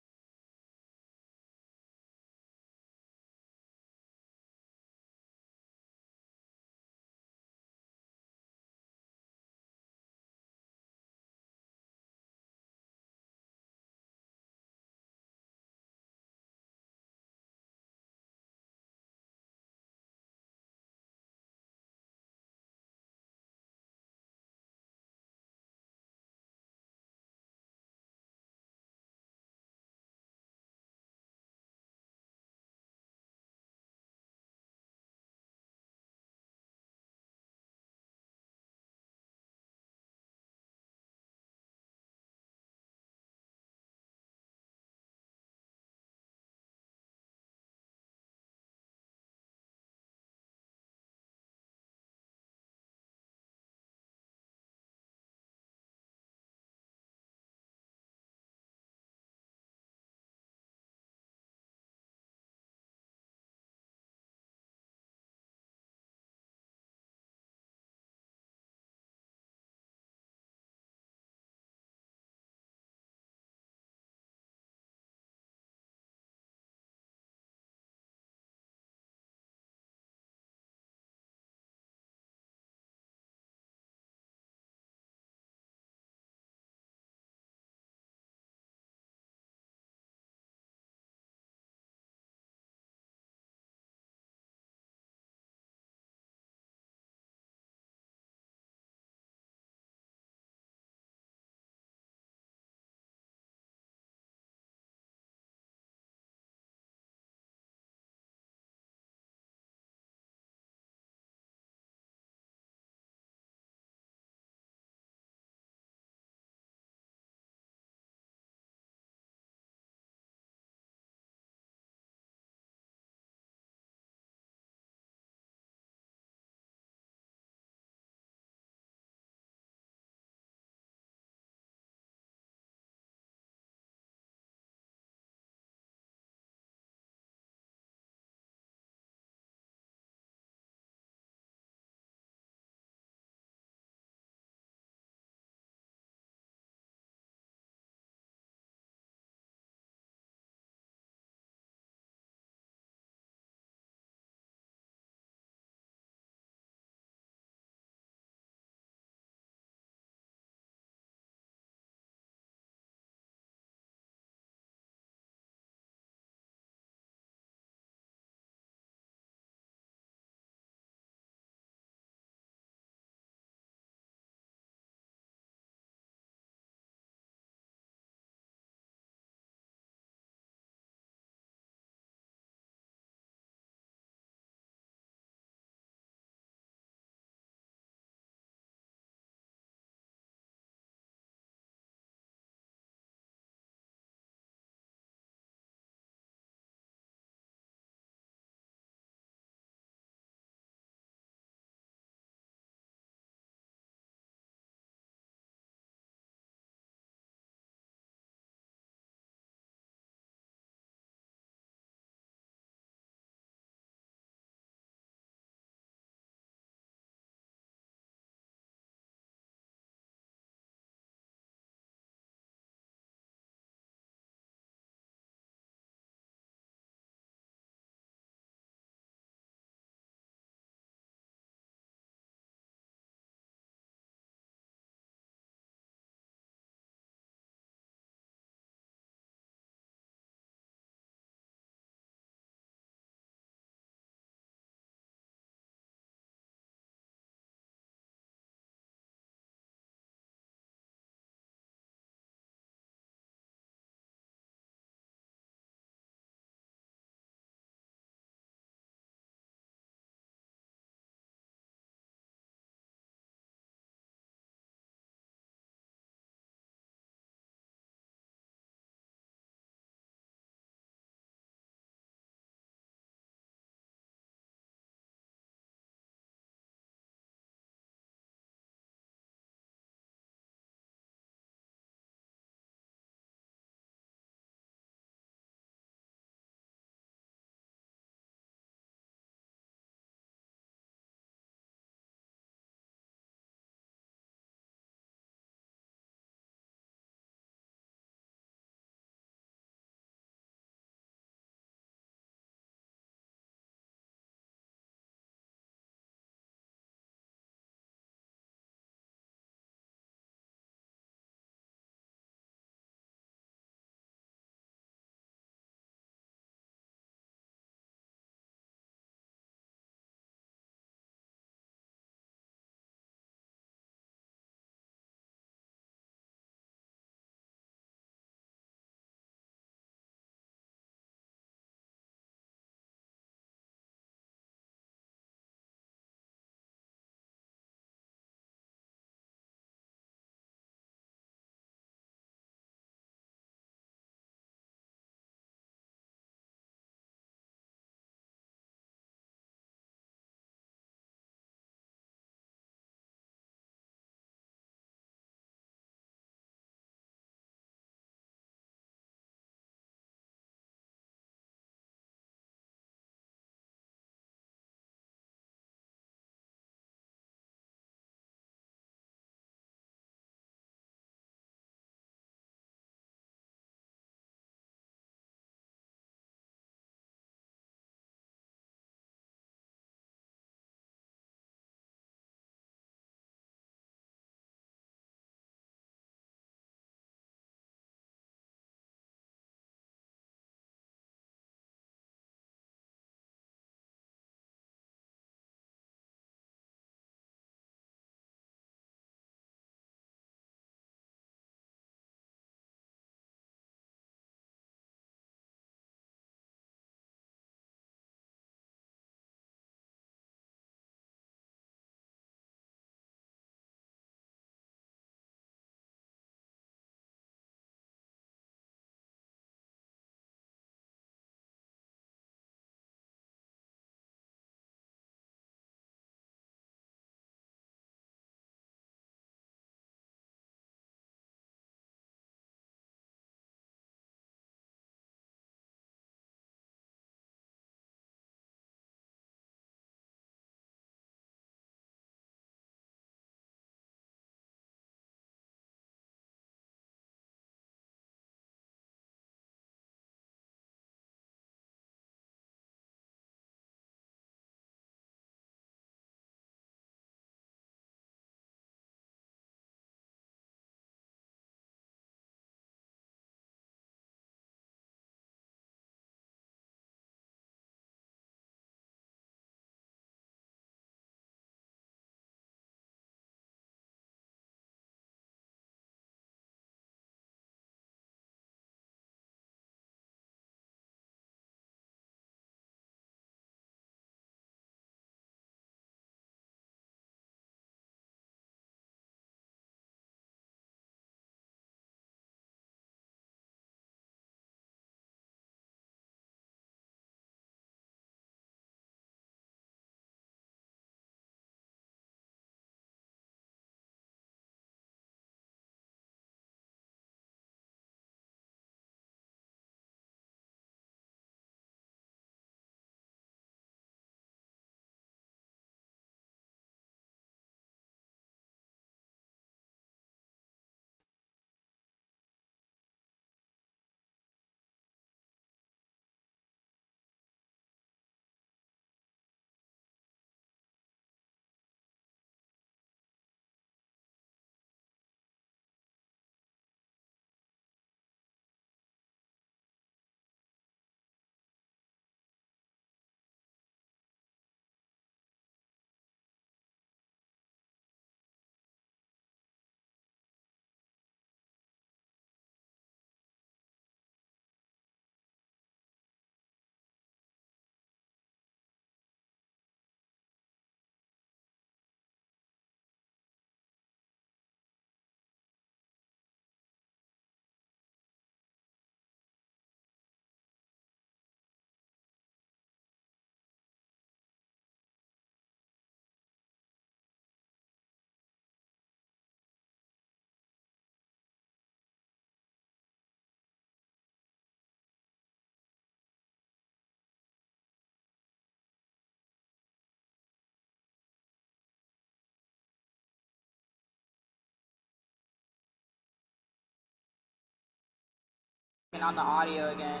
turn on the audio again.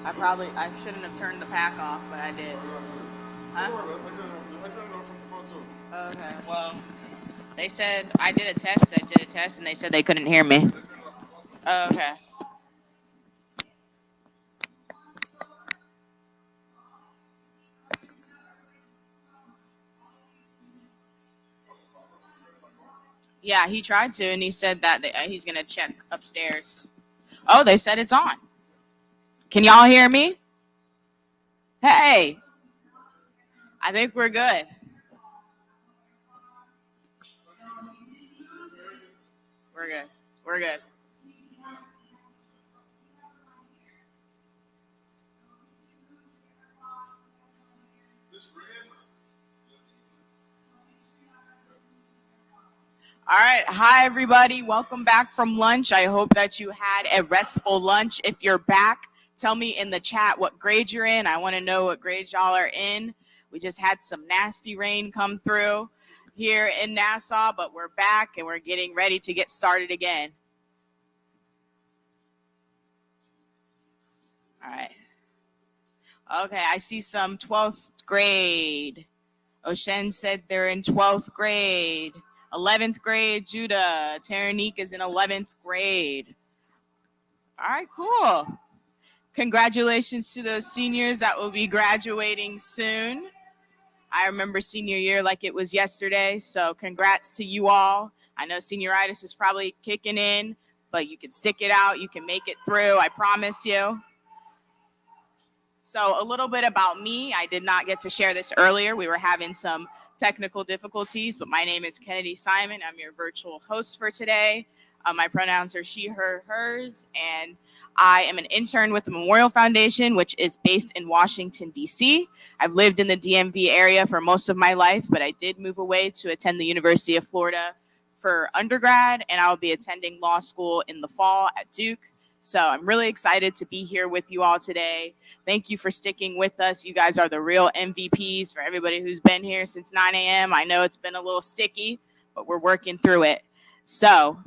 I shouldn't have turned the pack off, but I did. Huh? Okay, well, they said I did a test, and they said they couldn't hear me. Okay. Yeah, he tried to, and he said that he's going to check upstairs. Oh, they said it's on. Can y'all hear me? Hey, I think we're good. We're good. We're good. All right. Hi, everybody. Welcome back from lunch. I hope that you had a restful lunch. If you're back, tell me in the chat what grade you're in. I want to know what grade y'all are in. We just had some nasty rain come through here in Nassau, but we're back and we're getting ready to get started again. All right. Okay, I see some 12th grade. Oshen said they're in 12th grade. 11th grade, Judah. Teranique is in 11th grade. All right, cool. Congratulations to those seniors that will be graduating soon. I remember senior year like it was yesterday, so congrats to you all. I know senioritis is probably kicking in, but you can stick it out. You can make it through, I promise you. So a little bit about me. I did not get to share this earlier. We were having some technical difficulties, but my name is Kennedy Simon. I'm your virtual host for today. My pronouns are she, her, hers, and I am an intern with the Memorial Foundation, which is based in Washington, D.C. I've lived in the DMV area for most of my life, but I did move away to attend the University of Florida for undergrad, and I'll be attending law school in the fall at Duke. So I'm really excited to be here with you all today. Thank you for sticking with us. You guys are the real MVPs for everybody who's been here since 9 a.m. I know it's been a little sticky, but we're working through it. So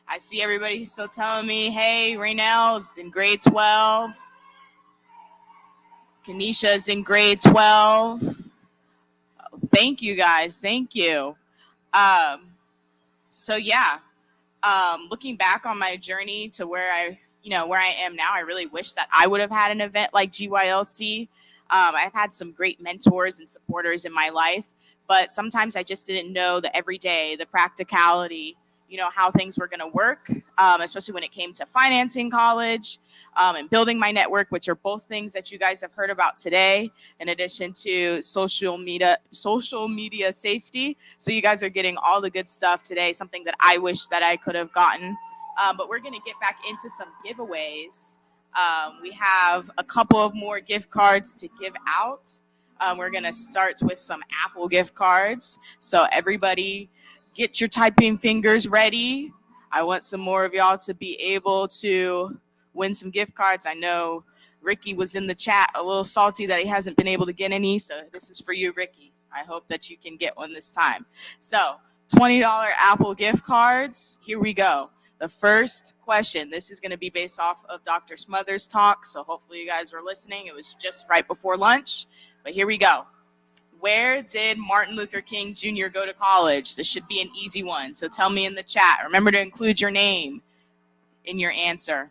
I see everybody still telling me, hey, Raynell's in grade 12. Kenisha's in grade 12. Thank you, guys. Thank you. So yeah, looking back on my journey to where I am now, I really wish that I would have had an event like GYLC. I've had some great mentors and supporters in my life, but sometimes I just didn't know the everyday, the practicality, how things were going to work, especially when it came to financing college and building my network, which are both things that you guys have heard about today, in addition to social media safety. So you guys are getting all the good stuff today, something that I wish that I could have gotten. But we're going to get back into some giveaways. We have a couple of more gift cards to give out. We're going to start with some Apple gift cards. So everybody get your typing fingers ready. I want some more of y'all to be able to win some gift cards. I know Ricky was in the chat a little salty that he hasn't been able to get any. So this is for you, Ricky. I hope that you can get one this time. So $20 Apple gift cards. Here we go. The first question, this is going to be based off of Dr. Smothers' talk, so hopefully you guys were listening. It was just right before lunch, but here we go. Where did Martin Luther King Jr. go to college? This should be an easy one, so tell me in the chat. Remember to include your name in your answer.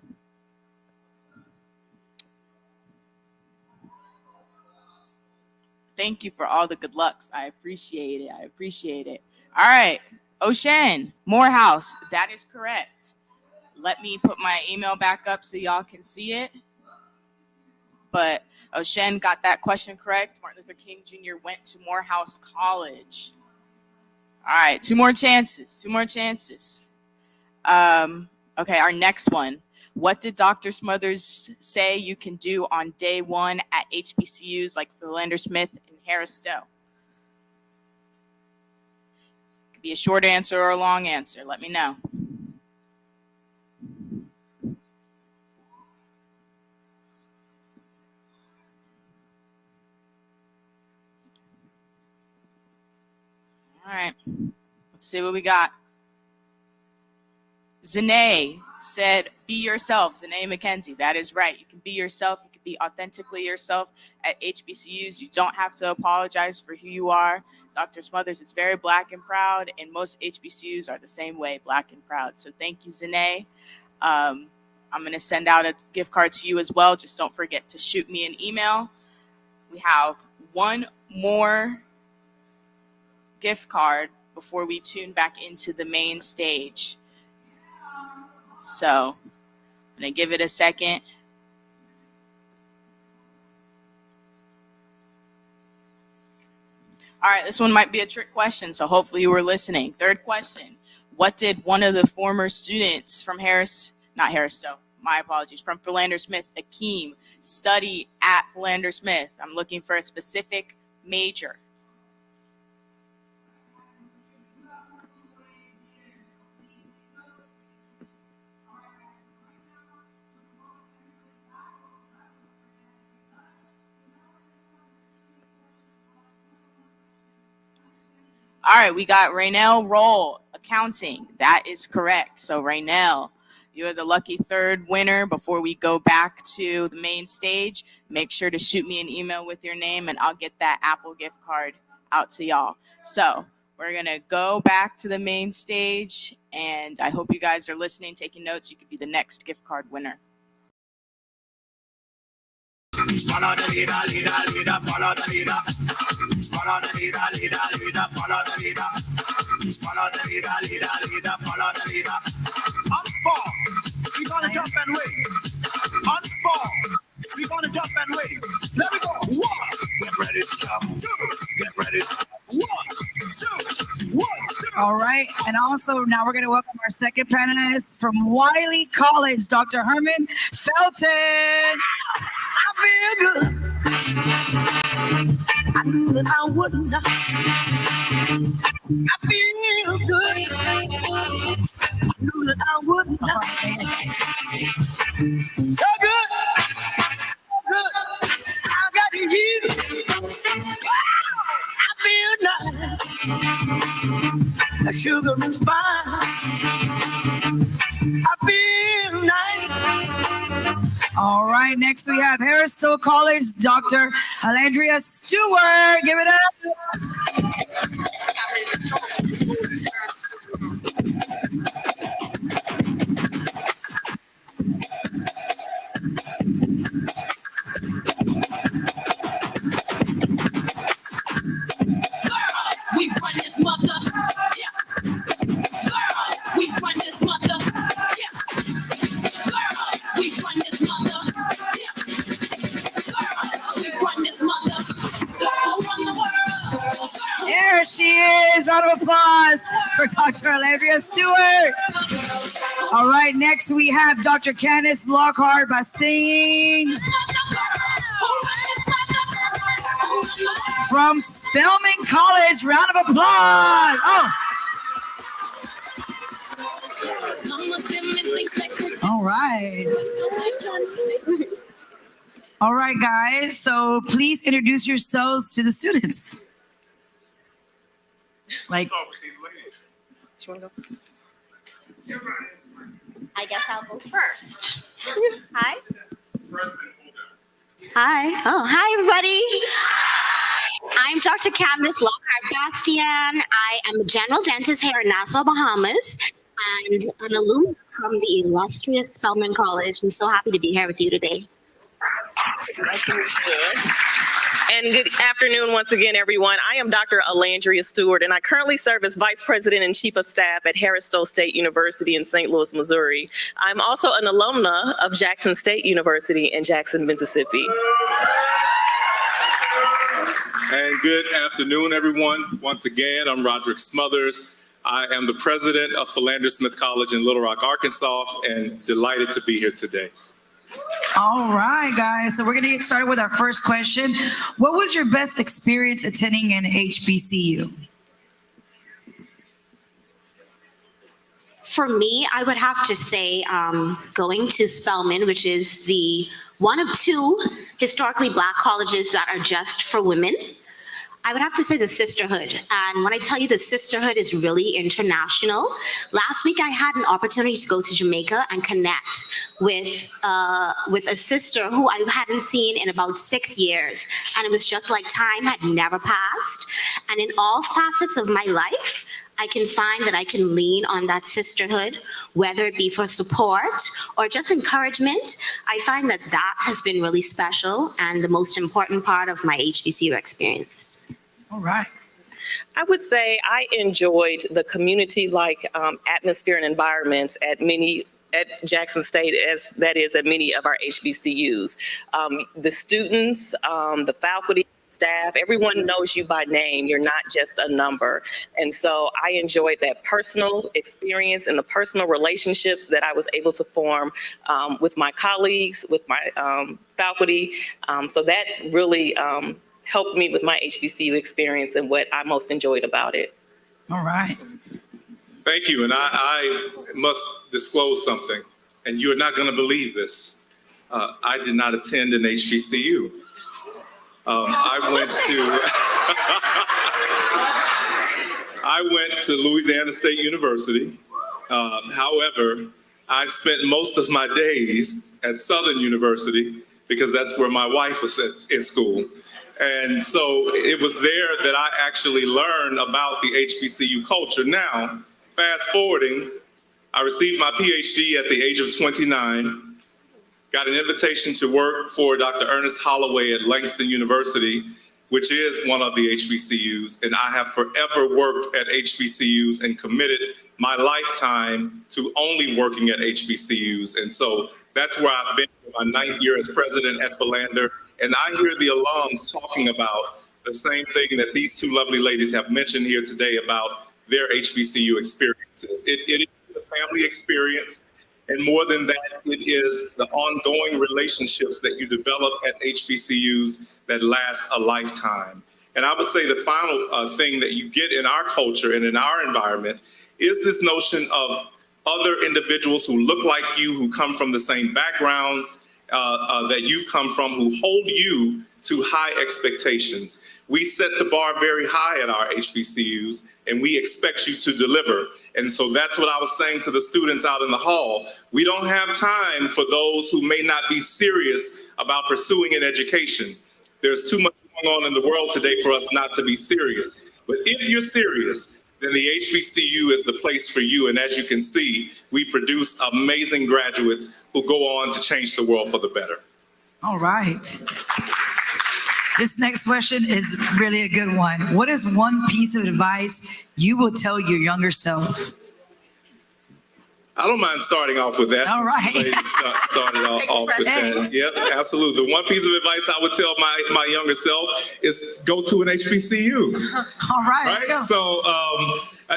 Thank you for all the good lucks. I appreciate it. I appreciate it. All right. Oshen, Morehouse. That is correct. Let me put my email back up so y'all can see it. But Oshen got that question correct. Martin Luther King Jr. went to Morehouse College. All right. Two more chances. Okay, our next one. What did Dr. Smothers say you can do on day one at HBCUs like Philander Smith and Harris Stowe? Could be a short answer or a long answer. Let me know. All right. Let's see what we got. Zanae, said, be yourself, Zanae McKenzie. That is right. You can be yourself. You can be authentically yourself at HBCUs. You don't have to apologize for who you are. Dr. Smothers is very Black and proud, and most HBCUs are the same way, Black and proud. So thank you, Zanae. I'm going to send out a gift card to you as well. Just don't forget to shoot me an email. We have one more gift card before we tune back into the main stage. So I'm going to give it a second. All right, this one might be a trick question, so hopefully you were listening. Third question. What did one of the former students from from Philander Smith, Akeem, study at Philander Smith? I'm looking for a specific major. All right, we got Raynell Roll, accounting. That is correct. So Raynell, you're the lucky third winner. Before we go back to the main stage, make sure to shoot me an email with your name and I'll get that Apple gift card out to y'all. So we're gonna go back to the main stage and I hope you guys are listening, taking notes. You could be the next gift card winner. Follow the leader, leader, leader, follow the leader. Follow the leader, leader, leader, follow the leader. Follow the leader, leader, leader, follow the leader. On four, we're gonna jump and wave. On four, we're gonna jump and wave. Let me go. 1, get ready to jump. 2, get ready. 1, 2, 1, 2. All right, and also now we're going to welcome our second panelist from Wiley College, Dr. Herman Felton. I feel good. I knew that I wouldn't. I feel good. I knew that I wouldn't. So good. Good. I got you. I feel nice. Like sugar and spice. I feel nice. All right, next we have Harris-Stowe College, Dr. Alandria Stewart. Give it up. We run this mother. Yeah. Girls, we run this mother. Yeah. Girls, we run this mother. Yeah. Girls, we run this mother. Girls run the world. There she is. Round of applause for Dr. Alandria Stewart. All right, next we have Dr. Candice Lockhart Bastine from Spelman College. Round of applause. Oh. All right. All right, guys. So please introduce yourselves to the students. Like, I guess I'll go first. Hi. Hi. Oh, hi, everybody. I'm Dr. Candice Lockhart Bastian. I am a general dentist here in Nassau, Bahamas, and an alumna from the illustrious Spelman College. I'm so happy to be here with you today. Nice to meet you. And good afternoon once again, everyone. I am Dr. Alandria Stewart, and I currently serve as Vice President and Chief of Staff at Harris-Stowe State University in St. Louis, Missouri. I'm also an alumna of Jackson State University in Jackson, Mississippi. And good afternoon, everyone. Once again, I'm Roderick Smothers. I am the president of Philander Smith College in Little Rock, Arkansas, and delighted to be here today. all right, guys. So we're going to get started with our first question. What was your best experience attending an HBCU? For me, I would have to say going to Spelman, which is the one of two historically Black colleges that are just for women. I would have to say the sisterhood. And when I tell you the sisterhood is really international, last week I had an opportunity to go to Jamaica and connect with a sister who I hadn't seen in about 6 years. And it was just like time had never passed. And in all facets of my life, I can find that I can lean on that sisterhood, whether it be for support or just encouragement. I find that that has been really special and the most important part of my HBCU experience. All right. I would say I enjoyed the community-like atmosphere and environments at Jackson State, as that is at many of our HBCUs. The students, the faculty, staff, everyone knows you by name. You're not just a number. And so I enjoyed that personal experience and the personal relationships that I was able to form with my colleagues, with my faculty. So that really helped me with my HBCU experience and what I most enjoyed about it. All right. Thank you. And I must disclose something, and you're not going to believe this. I did not attend an HBCU. I went to Louisiana State University. However, I spent most of my days at Southern University because that's where my wife was in school. And so it was there that I actually learned about the HBCU culture. Now, fast forwarding, I received my PhD at the age of 29. Got an invitation to work for Dr. Ernest Holloway at Langston University, which is one of the HBCUs. And I have forever worked at HBCUs and committed my lifetime to only working at HBCUs. And so that's where I've been for my 9th year as president at Philander. And I hear the alums talking about the same thing that these two lovely ladies have mentioned here today about their HBCU experiences. It is a family experience. And more than that, it is the ongoing relationships that you develop at HBCUs that last a lifetime. And I would say the final thing that you get in our culture and in our environment is this notion of other individuals who look like you, who come from the same backgrounds that you've come from, who hold you to high expectations. We set the bar very high at our HBCUs, and we expect you to deliver. And so that's what I was saying to the students out in the hall. We don't have time for those who may not be serious about pursuing an education. There's too much going on in the world today for us not to be serious. But if you're serious, then the HBCU is the place for you. And as you can see, we produce amazing graduates who go on to change the world for the better. All right. This next question is really a good one. What is one piece of advice you will tell your younger self? I don't mind starting off with that. All right. Started off with that. Yep, absolutely. The one piece of advice I would tell my younger self is go to an HBCU. All right. Right? So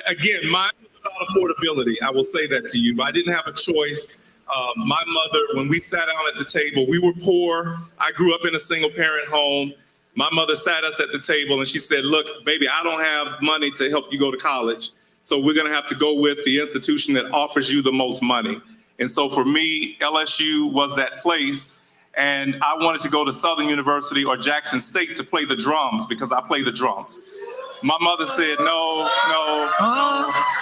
again, mine is about affordability. I will say that to you. I didn't have a choice. My mother, when we sat down at the table, we were poor. I grew up in a single parent home. My mother sat us at the table and she said, look, baby, I don't have money to help you go to college. So we're going to have to go with the institution that offers you the most money. And so for me, LSU was that place. And I wanted to go to Southern University or Jackson State to play the drums because I play the drums. My mother said, no.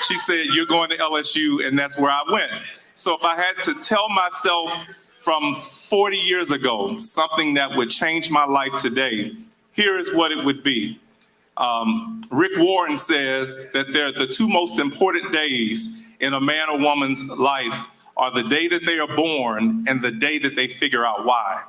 She said, you're going to LSU, and that's where I went. So if I had to tell myself from 40 years ago something that would change my life today, here is what it would be. Rick Warren says that the two most important days in a man or woman's life are the day that they are born and the day that they figure out why.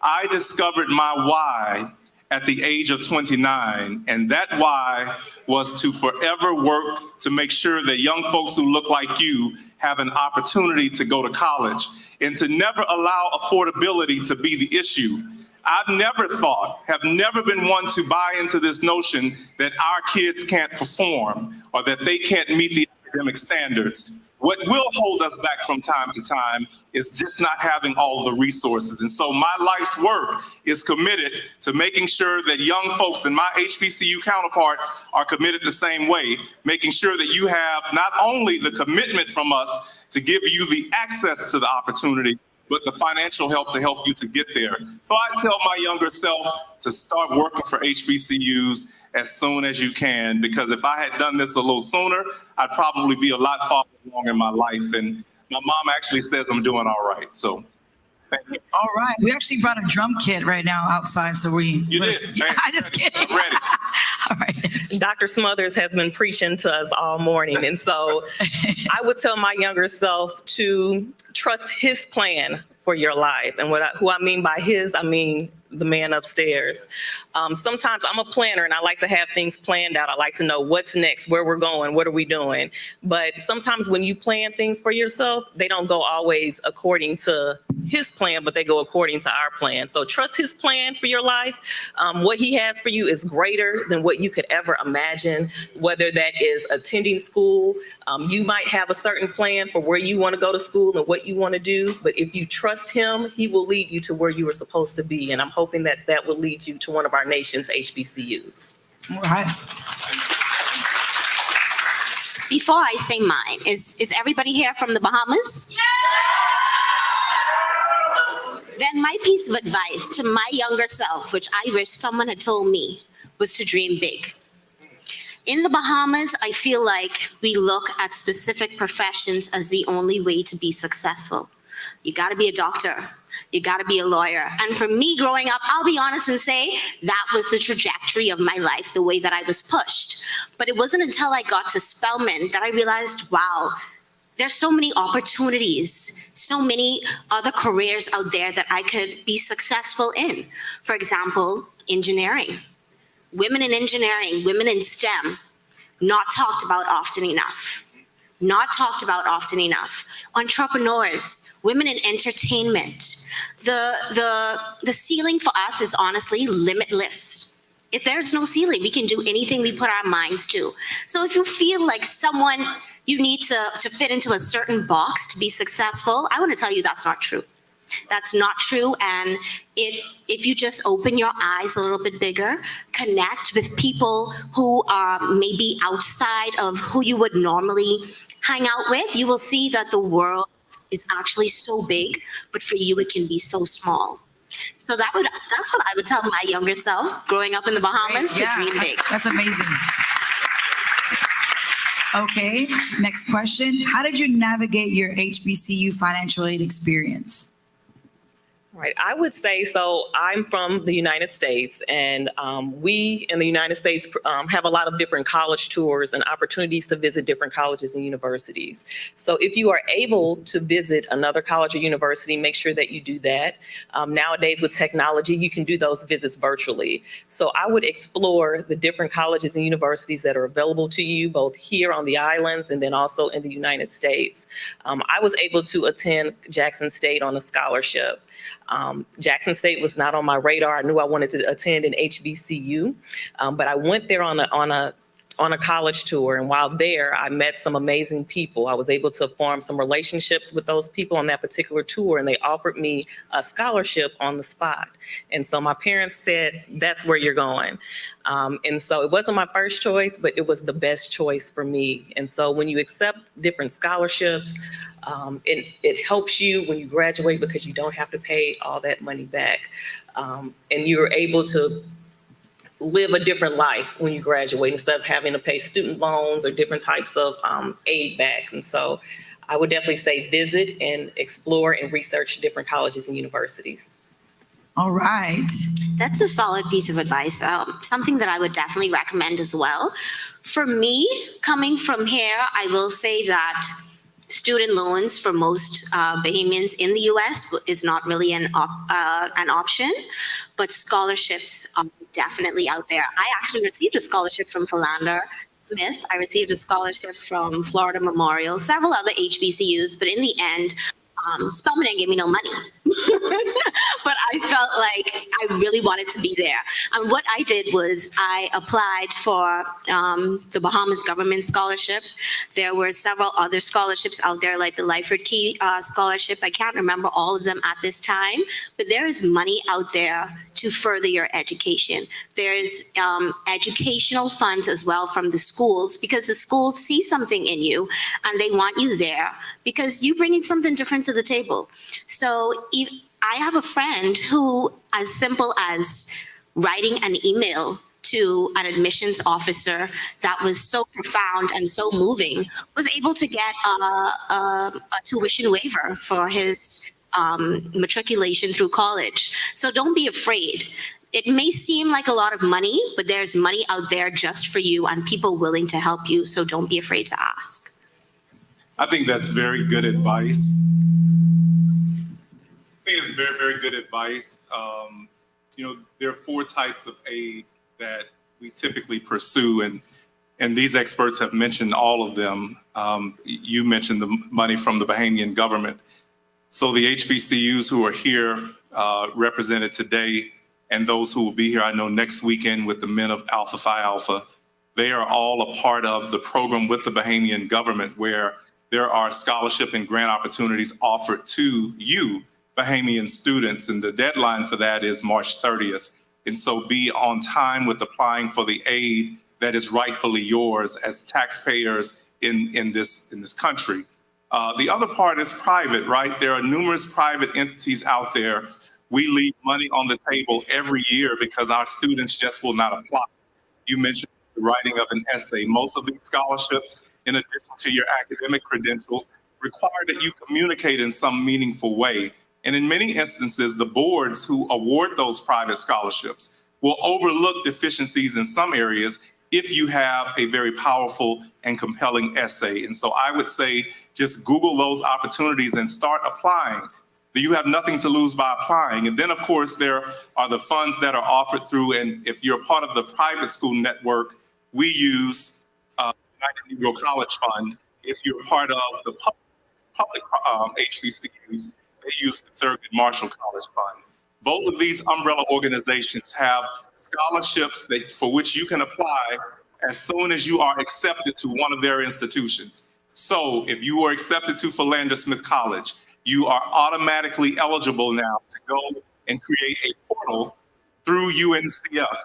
I discovered my why at the age of 29, and that why was to forever work to make sure that young folks who look like you have an opportunity to go to college and to never allow affordability to be the issue. I've have never been one to buy into this notion that our kids can't perform or that they can't meet the academic standards. What will hold us back from time to time is just not having all the resources. And so my life's work is committed to making sure that young folks and my HBCU counterparts are committed the same way, making sure that you have not only the commitment from us to give you the access to the opportunity, but the financial help to help you to get there. So I tell my younger self to start working for HBCUs as soon as you can, because if I had done this a little sooner, I'd probably be a lot farther along in my life. And my mom actually says I'm doing all right. So thank you. All right. We actually brought a drum kit right now outside. So You did. I just kidding. I'm ready. All right. Dr. Smothers has been preaching to us all morning. And so I would tell my younger self to trust his plan for your life. And who I mean by his, I mean the man upstairs. Sometimes I'm a planner and I like to have things planned out. I like to know what's next, where we're going, what are we doing. But sometimes when you plan things for yourself, they don't go always according to his plan, but they go according to our plan. So trust his plan for your life. What he has for you is greater than what you could ever imagine, whether that is attending school. You might have a certain plan for where you want to go to school and what you want to do, but if you trust him, he will lead you to where you were supposed to be. And I'm hoping that that will lead you to one of our nation's HBCUs. All right. Before I say mine, is everybody here from the Bahamas? Yeah! Then my piece of advice to my younger self, which I wish someone had told me, was to dream big. In the Bahamas, I feel like we look at specific professions as the only way to be successful. You gotta be a doctor. You gotta be a lawyer. And for me growing up, I'll be honest and say that was the trajectory of my life, the way that I was pushed. But it wasn't until I got to Spelman that I realized, wow, there's so many opportunities, so many other careers out there that I could be successful in. For example, engineering. Women in engineering, women in STEM, not talked about often enough. Not talked about often enough. Entrepreneurs, women in entertainment. The ceiling for us is honestly limitless. If there's no ceiling, we can do anything we put our minds to. So if you feel like someone you need to fit into a certain box to be successful, I want to tell you that's not true. That's not true. And if you just open your eyes a little bit bigger, connect with people who are maybe outside of who you would normally hang out with, you will see that the world is actually so big, but for you it can be so small. So that's what I would tell my younger self growing up in the Bahamas, to dream big. That's amazing. Okay, next question. How did you navigate your HBCU financial aid experience? Right. I would say, so I'm from the United States, and we in the United States have a lot of different college tours and opportunities to visit different colleges and universities. So if you are able to visit another college or university, make sure that you do that. Nowadays with technology, you can do those visits virtually. So I would explore the different colleges and universities that are available to you, both here on the islands and then also in the United States. I was able to attend Jackson State on a scholarship. Jackson State was not on my radar. I knew I wanted to attend an HBCU, but I went there on a college tour. And while there, I met some amazing people. I was able to form some relationships with those people on that particular tour, and they offered me a scholarship on the spot. And so my parents said, that's where you're going. And so it wasn't my first choice, but it was the best choice for me. And so when you accept different scholarships, it helps you when you graduate because you don't have to pay all that money back. And you're able to live a different life when you graduate instead of having to pay student loans or different types of aid back. And so I would definitely say visit and explore and research different colleges and universities. All right. That's a solid piece of advice. Something that I would definitely recommend as well. For me, coming from here, I will say that student loans for most Bahamians in the U.S. is not really an option, but scholarships are definitely out there. I actually received a scholarship from Philander Smith. I received a scholarship from Florida Memorial, several other HBCUs, but in the end, Spelman didn't give me no money. But I felt like I really wanted to be there. And what I did was I applied for the Bahamas Government Scholarship. There were several other scholarships out there, like the Lyford Key Scholarship. I can't remember all of them at this time, but there is money out there to further your education. There's educational funds as well from the schools, because the schools see something in you and they want you there because you're bringing something different to the table. So I have a friend who, as simple as writing an email to an admissions officer that was so profound and so moving, was able to get a tuition waiver for his matriculation through college. So don't be afraid. It may seem like a lot of money, but there's money out there just for you and people willing to help you. So don't be afraid to ask. I think that's very good advice. I think it's very, very good advice. There are 4 types of aid that we typically pursue, and these experts have mentioned all of them. You mentioned the money from the Bahamian government. So the HBCUs who are here represented today, and those who will be here, I know next weekend with the men of Alpha Phi Alpha, they are all a part of the program with the Bahamian government where there are scholarship and grant opportunities offered to you, Bahamian students, and the deadline for that is March 30th. And so be on time with applying for the aid that is rightfully yours as taxpayers in this country. The other part is private, right? There are numerous private entities out there. We leave money on the table every year because our students just will not apply. You mentioned the writing of an essay. Most of these scholarships, in addition to your academic credentials, require that you communicate in some meaningful way. And in many instances, the boards who award those private scholarships will overlook deficiencies in some areas if you have a very powerful and compelling essay. And so I would say just Google those opportunities and start applying. You have nothing to lose by applying. And then, of course, there are the funds that are offered through, and if you're part of the private school network, we use United Negro College Fund. If you're part of the public HBCUs, they use the Thurgood Marshall College Fund. Both of these umbrella organizations have scholarships for which you can apply as soon as you are accepted to one of their institutions. So if you are accepted to Philander Smith College, you are automatically eligible now to go and create a portal through UNCF.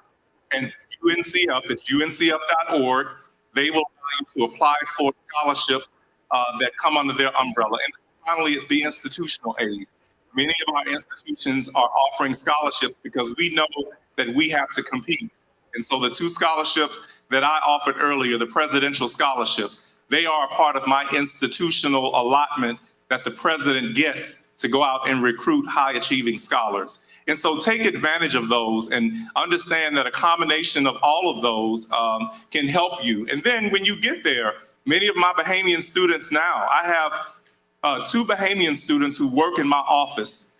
And UNCF, it's uncf.org. They will allow you to apply for scholarships that come under their umbrella. And finally, the institutional aid. Many of our institutions are offering scholarships because we know that we have to compete. And so the 2 scholarships that I offered earlier, the presidential scholarships, they are a part of my institutional allotment that the president gets to go out and recruit high achieving scholars. And so take advantage of those and understand that a combination of all of those can help you. And then when you get there, many of my Bahamian students now, I have 2 Bahamian students who work in my office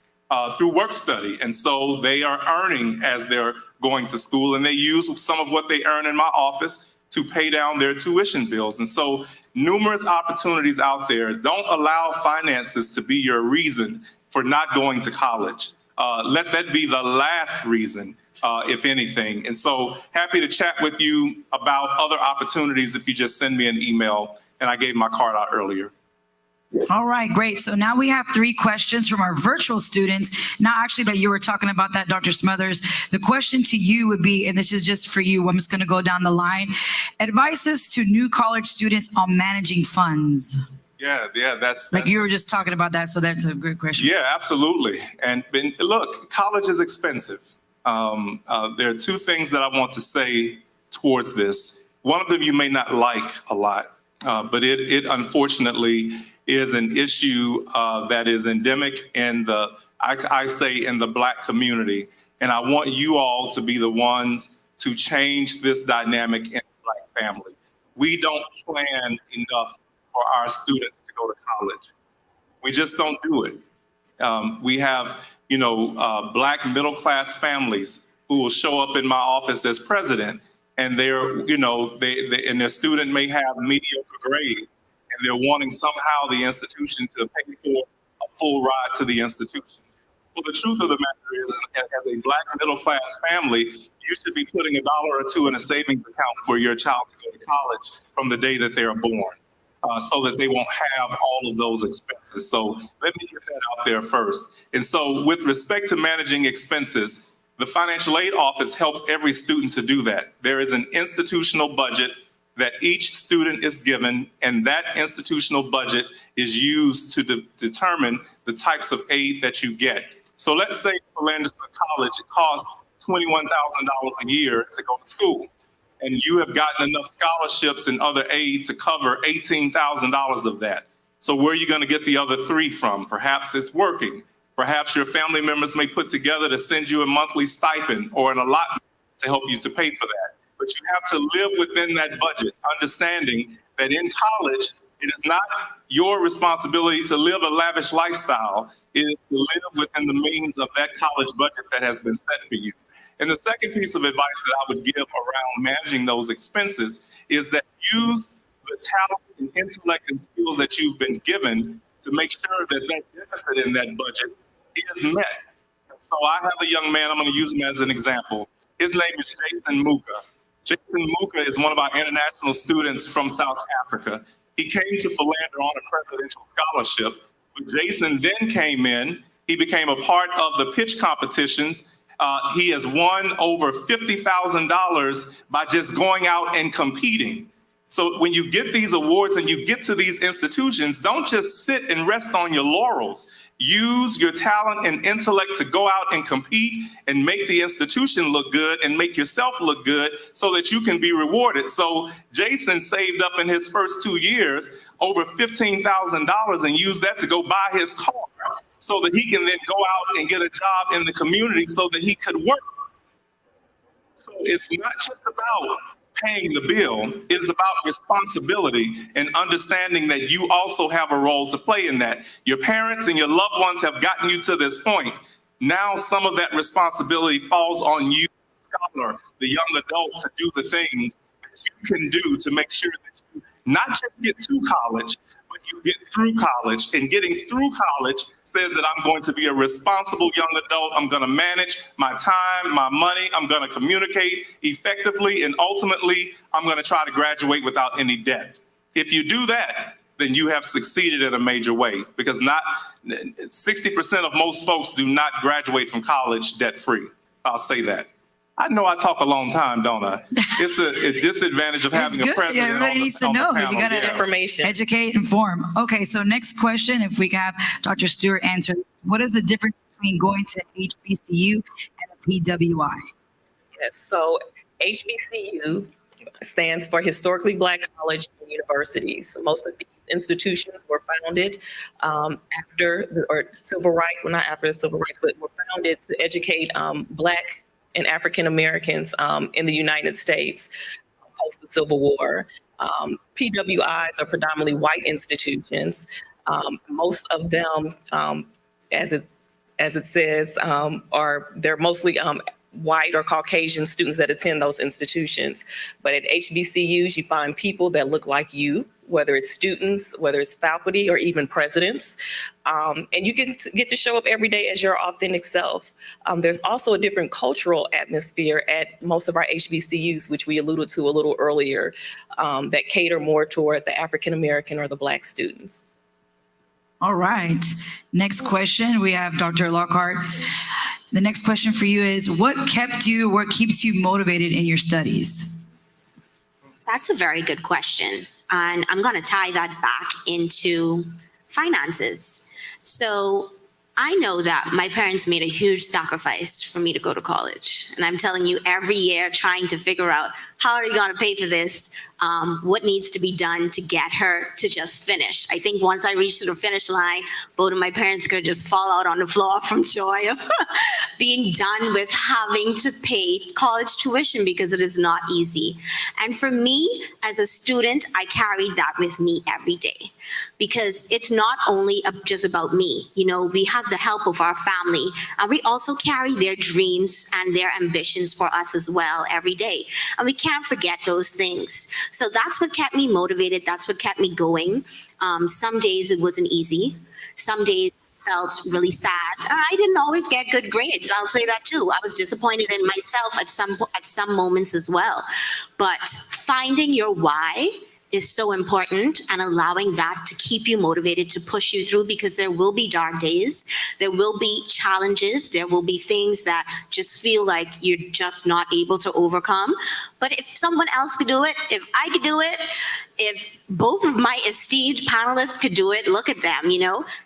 through work study. And so they are earning as they're going to school, and they use some of what they earn in my office to pay down their tuition bills. And so numerous opportunities out there. Don't allow finances to be your reason for not going to college. Let that be the last reason, if anything. And so happy to chat with you about other opportunities if you just send me an email. And I gave my card out earlier. All right, great. So now we have 3 questions from our virtual students. Now, actually, that you were talking about that, Dr. Smothers. The question to you would be, and this is just for you, I'm just going to go down the line. Advices to new college students on managing funds. Yeah, that's like you were just talking about that. So that's a great question. Yeah, absolutely. And look, college is expensive. There are 2 things that I want to say towards this. One of them you may not like a lot, but it unfortunately is an issue that is endemic in I say in the Black community. And I want you all to be the ones to change this dynamic in the Black family. We don't plan enough for our students to go to college. We just don't do it. We have, Black middle-class families who will show up in my office as president, and and their student may have mediocre grades, and they're wanting somehow the institution to pay for a full ride to the institution. Well, the truth of the matter is, as a Black middle-class family, you should be putting $1 or $2 in a savings account for your child to go to college from the day that they are born, so that they won't have all of those expenses. So let me get that out there first. And so with respect to managing expenses, the Financial Aid Office helps every student to do that. There is an institutional budget that each student is given, and that institutional budget is used to determine the types of aid that you get. So let's say for Landerson College, it costs $21,000 a year to go to school, and you have gotten enough scholarships and other aid to cover $18,000 of that. So where are you going to get the other $3 from? Perhaps it's working. Perhaps your family members may put together to send you a monthly stipend or an allotment to help you to pay for that. But you have to live within that budget, understanding that in college, it is not your responsibility to live a lavish lifestyle. It is to live within the means of that college budget that has been set for you. And the second piece of advice that I would give around managing those expenses is that use the talent and intellect and skills that you've been given to make sure that that deficit in that budget is met. So I have a young man, I'm going to use him as an example. His name is Jason Muka. Jason Muka is one of our international students from South Africa. He came to Philander on a presidential scholarship. But Jason then came in. He became a part of the pitch competitions. He has won over $50,000 by just going out and competing. So when you get these awards and you get to these institutions, don't just sit and rest on your laurels. Use your talent and intellect to go out and compete and make the institution look good and make yourself look good so that you can be rewarded. So Jason saved up in his first 2 years over $15,000 and used that to go buy his car so that he can then go out and get a job in the community so that he could work. So it's not just about paying the bill, it is about responsibility and understanding that you also have a role to play in that. Your parents and your loved ones have gotten you to this point. Now some of that responsibility falls on you, the scholar, the young adult, to do the things that you can do to make sure that you not just get to college, but you get through college. And getting through college says that I'm going to be a responsible young adult. I'm going to manage my time, my money. I'm going to communicate effectively. And ultimately, I'm going to try to graduate without any debt. If you do that, then you have succeeded in a major way, because not 60% of most folks do not graduate from college debt-free. I'll say that. I know I talk a long time, don't I? It's a disadvantage of having a president. Yeah, everybody needs to know. You got to information, educate, inform. Okay, so next question, if we can have Dr. Stewart answer. What is the difference between going to HBCU and a PWI? Yes, so HBCU stands for Historically Black College and Universities. Most of these institutions were founded after the civil rights, well, not after the civil rights, but were founded to educate Black and African Americans in the United States post the Civil War. PWIs are predominantly white institutions. Most of them, as it says, they're mostly white or Caucasian students that attend those institutions. But at HBCUs, you find people that look like you, whether it's students, whether it's faculty, or even presidents. And you get to show up every day as your authentic self. There's also a different cultural atmosphere at most of our HBCUs, which we alluded to a little earlier, that cater more toward the African American or the Black students. All right. Next question, we have Dr. Lockhart. The next question for you is, what keeps you motivated in your studies? That's a very good question. And I'm going to tie that back into finances. So I know that my parents made a huge sacrifice for me to go to college. And I'm telling you, every year trying to figure out how are you going to pay for this? What needs to be done to get her to just finish? I think once I reached the finish line, both of my parents could just fall out on the floor from joy of being done with having to pay college tuition, because it is not easy. And for me, as a student, I carried that with me every day, because it's not only just about me. You know, we have the help of our family, and we also carry their dreams and their ambitions for us as well every day. And we can't forget those things. So that's what kept me motivated. That's what kept me going. Some days it wasn't easy. Some days felt really sad. I didn't always get good grades. I'll say that too. I was disappointed in myself at some moments as well. But finding your why is so important, and allowing that to keep you motivated to push you through, because there will be dark days, there will be challenges, there will be things that just feel like you're just not able to overcome. But if someone else could do it, if I could do it, if both of my esteemed panelists could do it, look at them,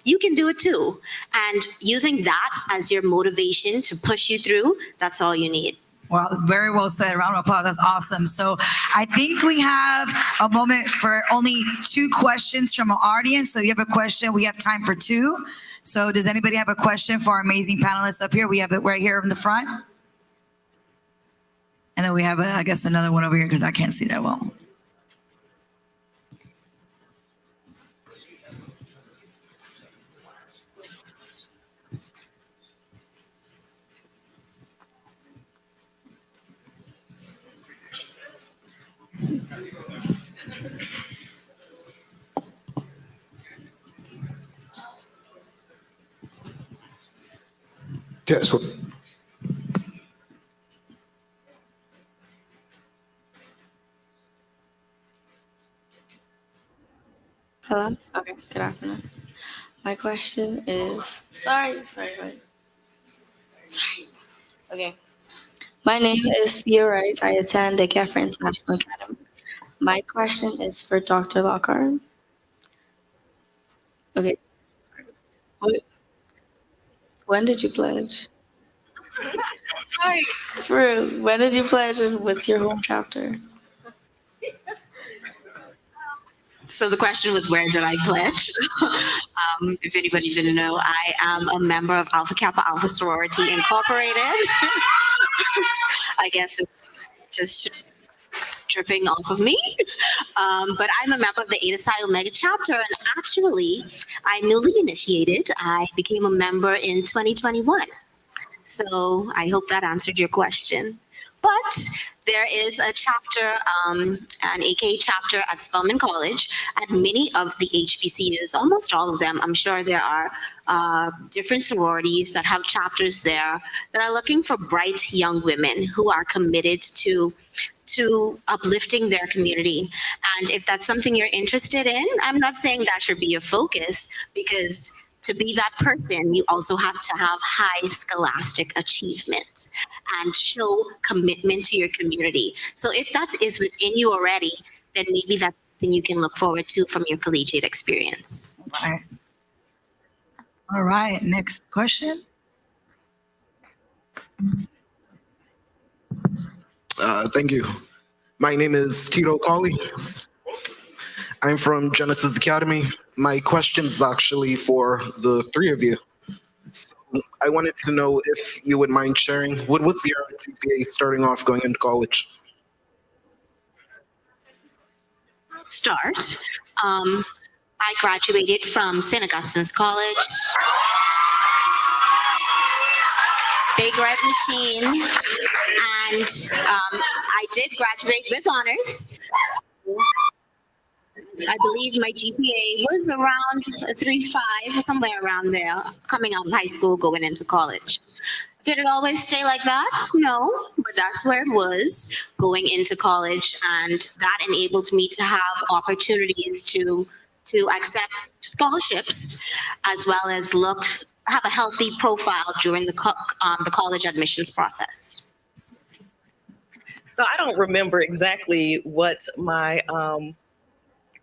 you can do it too. And using that as your motivation to push you through, that's all you need. Wow, very well said. Round of applause. That's awesome. So I think we have a moment for only 2 questions from our audience. So if you have a question, we have time for 2. So does anybody have a question for our amazing panelists up here? We have it right here in the front. And then we have, I guess, another one over here because I can't see that well. Yes. Hello? Okay, good afternoon. My question is, sorry. Okay. My name is You're Right. I attend the Keffer International Academy. My question is for Dr. Lockhart. Okay. When did you pledge? Sorry. For real, when did you pledge and what's your home chapter? So the question was, where did I pledge? If anybody didn't know, I am a member of Alpha Kappa Alpha Sorority Incorporated. I guess it's just dripping off of me. But I'm a member of the Eta Psi Omega chapter, and actually, I'm newly initiated. I became a member in 2021. So I hope that answered your question. But there is a chapter, an AKA chapter at Spelman College, at many of the HBCUs, almost all of them. I'm sure there are different sororities that have chapters there that are looking for bright young women who are committed to uplifting their community. And if that's something you're interested in, I'm not saying that should be your focus, because to be that person, you also have to have high scholastic achievement and show commitment to your community. So if that is within you already, then maybe that's something you can look forward to from your collegiate experience. All right, next question. Thank you. My name is Tito Colley. I'm from Genesis Academy. My question is actually for the 3 of you. So I wanted to know if you would mind sharing, what was your GPA starting off going into college? Start. I graduated from St. Augustine's College. Big Red Machine. And I did graduate with honors. I believe my GPA was around 3.5 or somewhere around there, coming out of high school, going into college. Did it always stay like that? No, but that's where it was going into college, and that enabled me to have opportunities to accept scholarships, as well as have a healthy profile during the college admissions process. So I don't remember exactly what my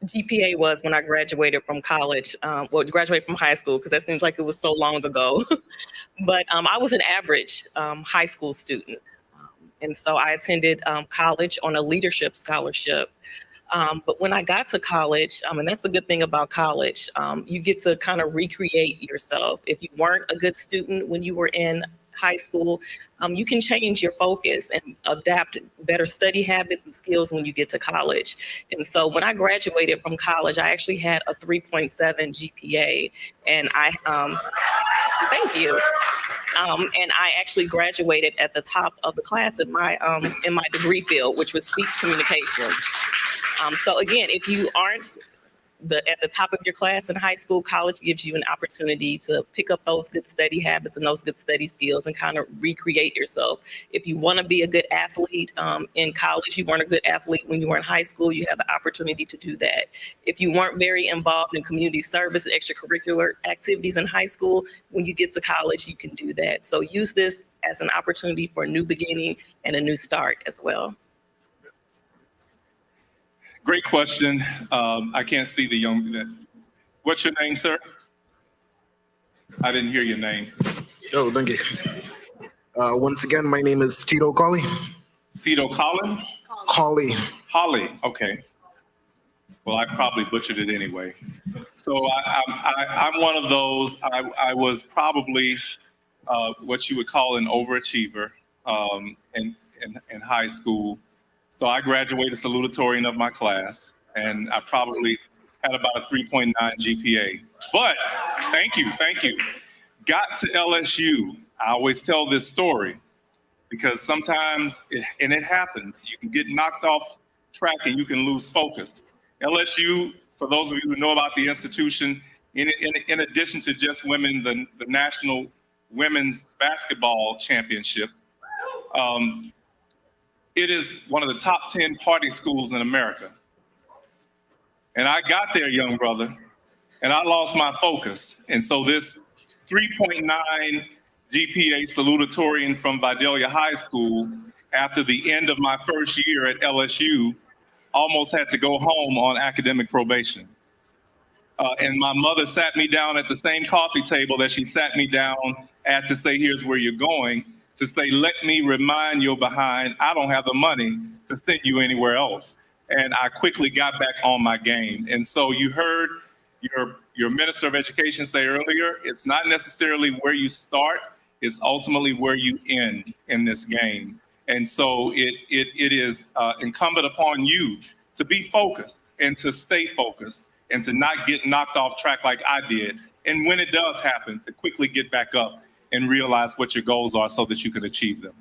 GPA was when I graduated from college, graduated from high school, because that seems like it was so long ago. But I was an average high school student. And so I attended college on a leadership scholarship. But when I got to college, and that's the good thing about college, you get to kind of recreate yourself. If you weren't a good student when you were in high school, you can change your focus and adapt better study habits and skills when you get to college. And so when I graduated from college, I actually had a 3.7 GPA, and thank you. And I actually graduated at the top of the class in my degree field, which was speech communications. So again, if you aren't at the top of your class in high school, college gives you an opportunity to pick up those good study habits and those good study skills and kind of recreate yourself. If you want to be a good athlete in college, you weren't a good athlete when you were in high school, you have the opportunity to do that. If you weren't very involved in community service and extracurricular activities in high school, when you get to college, you can do that. So use this as an opportunity for a new beginning and a new start as well. Great question. I can't see the young. What's your name, sir? I didn't hear your name. Oh, thank you. Once again, my name is Tito Colley. Tito Collins? Colley. Holly, okay. Well, I probably butchered it anyway. So I'm one of those. I was probably what you would call an overachiever in high school. So I graduated salutatorian of my class, and I probably had about a 3.9 GPA. But thank you. Got to LSU. I always tell this story because sometimes, it happens, you can get knocked off track and you can lose focus. LSU, for those of you who know about the institution, in addition to just women, the National Women's Basketball Championship, it is one of the top 10 party schools in America. And I got there, young brother, and I lost my focus. And so this 3.9 GPA salutatorian from Vidalia High School, after the end of my first year at LSU, almost had to go home on academic probation. And my mother sat me down at the same coffee table that she sat me down at to say, here's where you're going, to say, let me remind your behind, I don't have the money to send you anywhere else. And I quickly got back on my game. And so you heard your Minister of Education say earlier, it's not necessarily where you start, it's ultimately where you end in this game. And so it is incumbent upon you to be focused and to stay focused and to not get knocked off track like I did. And when it does happen, to quickly get back up and realize what your goals are so that you can achieve them.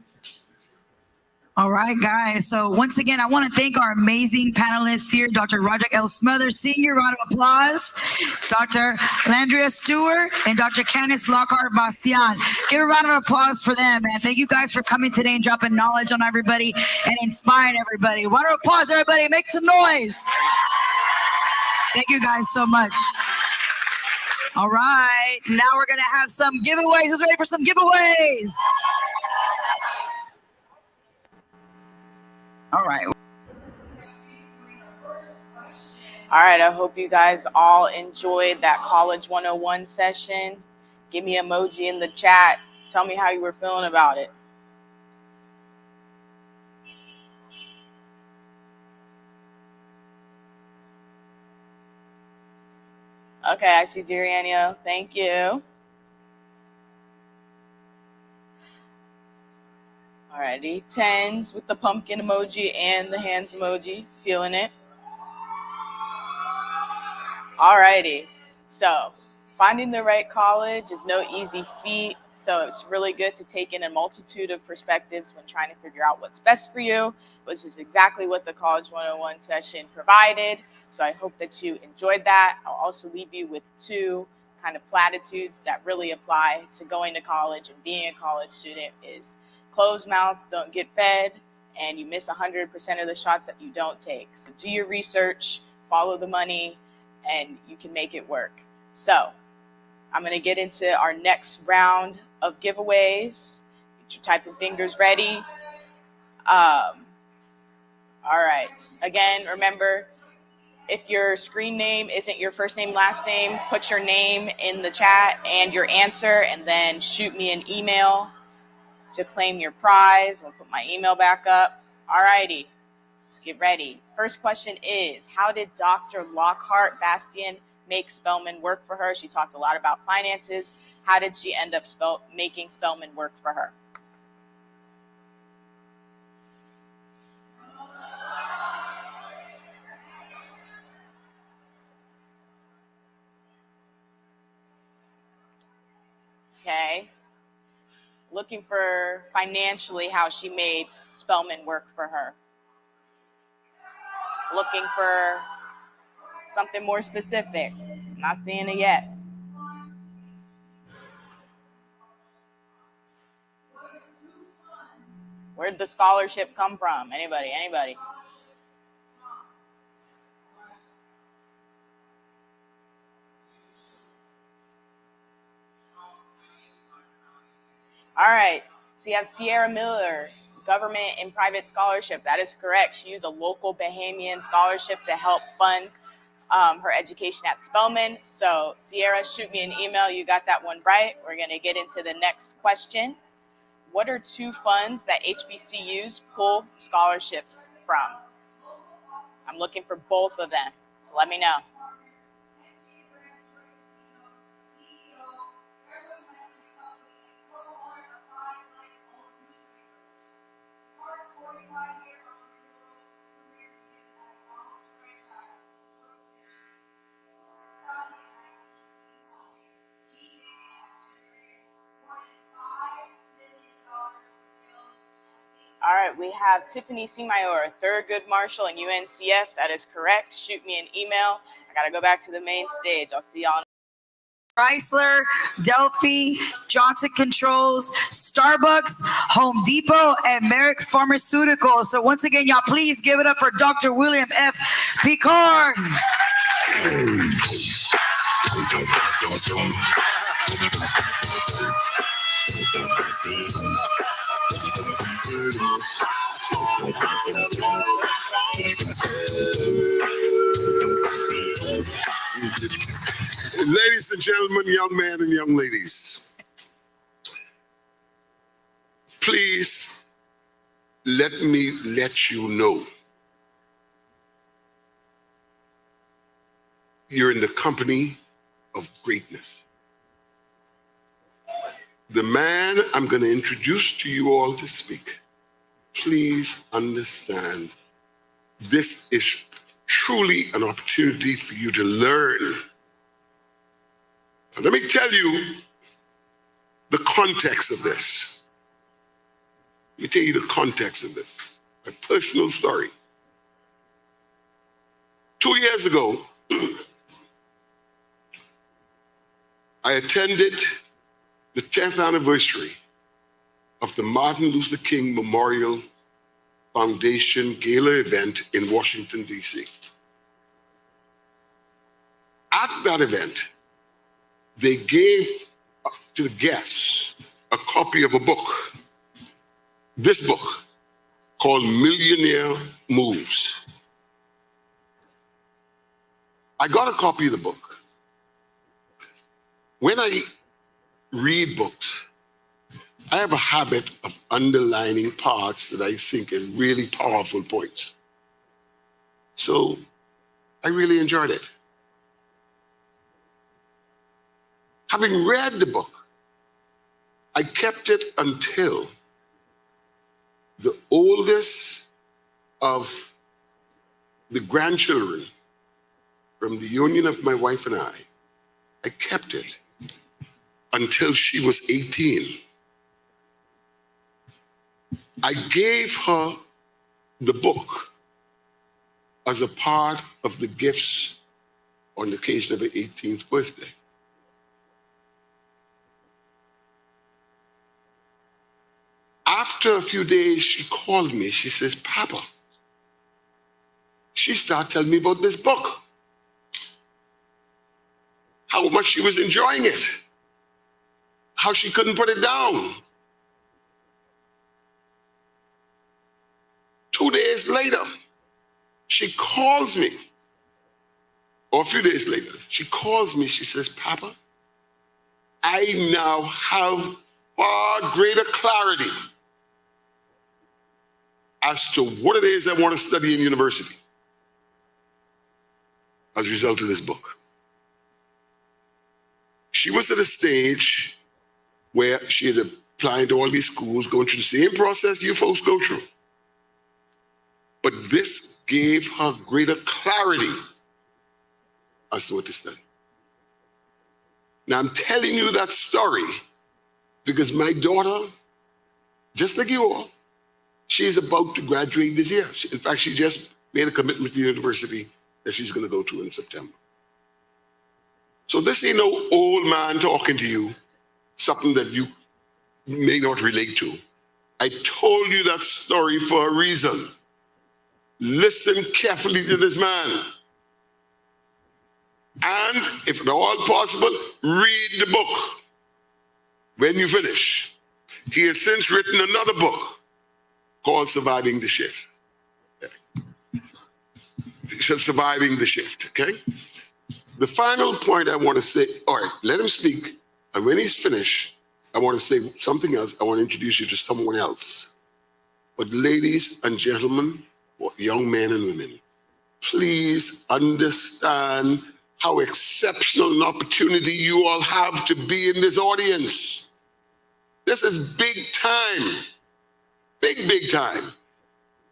All right, guys. So once again, I want to thank our amazing panelists here, Dr. Roderick L. Smothers, Senior, round of applause, Dr. Landria Stewart, and Dr. Candice Lockhart Bastian. Give a round of applause for them, man. Thank you guys for coming today and dropping knowledge on everybody and inspiring everybody. Round of applause, everybody. Make some noise. Thank you guys so much. All right, now we're going to have some giveaways. Who's ready for some giveaways? All right. All right, I hope you guys all enjoyed that College 101 session. Give me an emoji in the chat. Tell me how you were feeling about it. Okay, I see Dirianio. Thank you. Alrighty, 10s with the pumpkin emoji and the hands emoji. Feeling it. Alrighty, so finding the right college is no easy feat. So it's really good to take in a multitude of perspectives when trying to figure out what's best for you, which is exactly what the College 101 session provided. So I hope that you enjoyed that. I'll also leave you with 2 kind of platitudes that really apply to going to college and being a college student is closed mouths don't get fed, and you miss 100% of the shots that you don't take. So do your research, follow the money, and you can make it work. So I'm going to get into our next round of giveaways. Get your typing fingers ready. All right. Again, remember, if your screen name isn't your first name, last name, put your name in the chat and your answer, and then shoot me an email to claim your prize. We'll put my email back up. All righty, let's get ready. First question is, how did Dr. Lockhart Bastian make Spelman work for her? She talked a lot about finances. How did she end up making Spelman work for her? Okay. Looking for financially how she made Spelman work for her. Looking for Something more specific. I'm not seeing it yet. Where did the scholarship come from? Anybody? Anybody? All right. So you have Sierra Miller, government and private scholarship. That is correct. She used a local Bahamian scholarship to help fund her education at Spelman. So Sierra, shoot me an email. You got that one right. We're going to get into the next question. What are two funds that HBCUs pull scholarships from? I'm looking for both of them. So let me know. All right, we have Tiffany Semayor, Thurgood Marshall, and UNCF. That is correct. Shoot me an email. I got to go back to the main stage. I'll see y'all. Chrysler, Delphi, Johnson Controls, Starbucks, Home Depot, and Merrick Pharmaceuticals. So once again, y'all please give it up for Dr. William F. Picard. Ladies and gentlemen, young men and young ladies, please let me let you know you're in the company of greatness. The man I'm going to introduce to you all to speak, please understand this is truly an opportunity for you to learn. Now, let me tell you the context of this. Let me tell you the context of this, a personal story. 2 years ago, I attended the 10th anniversary of the Martin Luther King Memorial Foundation Gala event in Washington, D.C. At that event, they gave to the guests a copy of a book, this book called Millionaire Moves. I got a copy of the book. When I read books, I have a habit of underlining parts that I think are really powerful points. So I really enjoyed it. Having read the book, I kept it until the oldest of the grandchildren from the union of my wife and I kept it until she was 18. I gave her the book as a part of the gifts on the occasion of her 18th birthday. After a few days, she called me. She says, Papa, she started telling me about this book, how much she was enjoying it, how she couldn't put it down. 2 days later, she calls me, or a few days later, she calls me, she says, Papa, I now have far greater clarity as to what it is I want to study in university as a result of this book. She was at a stage where she had applied to all these schools, going through the same process you folks go through. But this gave her greater clarity as to what to study. Now I'm telling you that story because my daughter, just like you all, she's about to graduate this year. In fact, she just made a commitment to the university that she's going to go to in September. So this ain't no old man talking to you, something that you may not relate to. I told you that story for a reason. Listen carefully to this man. And if at all possible, read the book when you finish. He has since written another book called Surviving the Shift. Surviving the Shift, okay? The final point I want to say, all right, let him speak. And when he's finished, I want to say something else. I want to introduce you to someone else. But ladies and gentlemen, young men and women, please understand how exceptional an opportunity you all have to be in this audience. This is big time, big time.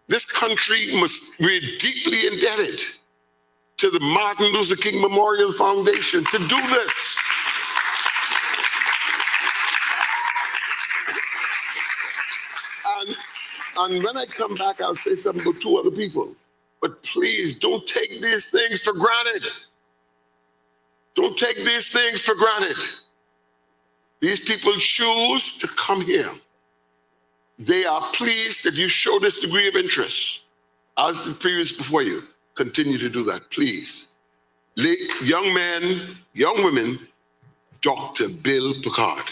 This country we're deeply indebted to the Martin Luther King Memorial Foundation to do this. And when I come back, I'll say something about two other people. But please don't take these things for granted. Don't take these things for granted. These people choose to come here. They are pleased that you show this degree of interest. As the previous before you, continue to do that, please. Young men, young women, Dr. Bill Picard.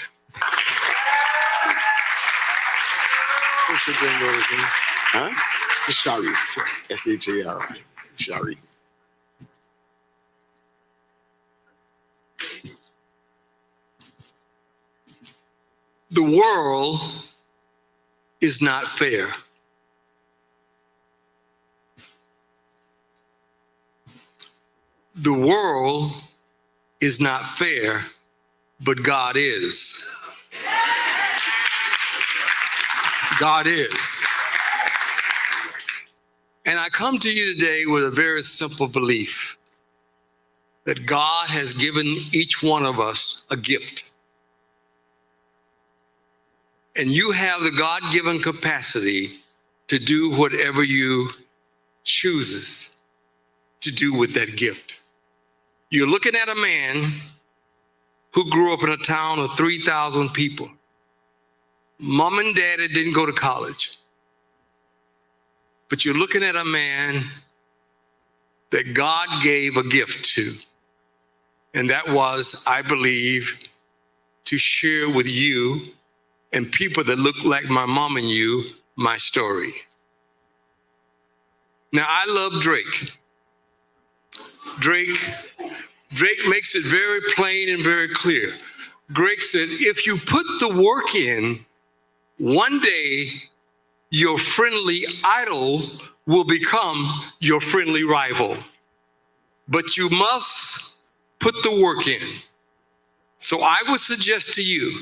Huh? Shari, S-H-A-R-I, Shari. The world is not fair. The world is not fair, but God is. God is. And I come to you today with a very simple belief that God has given each one of us a gift. And you have the God-given capacity to do whatever you chooses to do with that gift. You're looking at a man who grew up in a town of 3,000 people. Mom and daddy didn't go to college. But you're looking at a man that God gave a gift to. And that was, I believe, to share with you and people that look like my mom and you, my story. Now, I love Drake. Drake makes it very plain and very clear. Drake says, if you put the work in, one day your friendly idol will become your friendly rival. But you must put the work in. So I would suggest to you,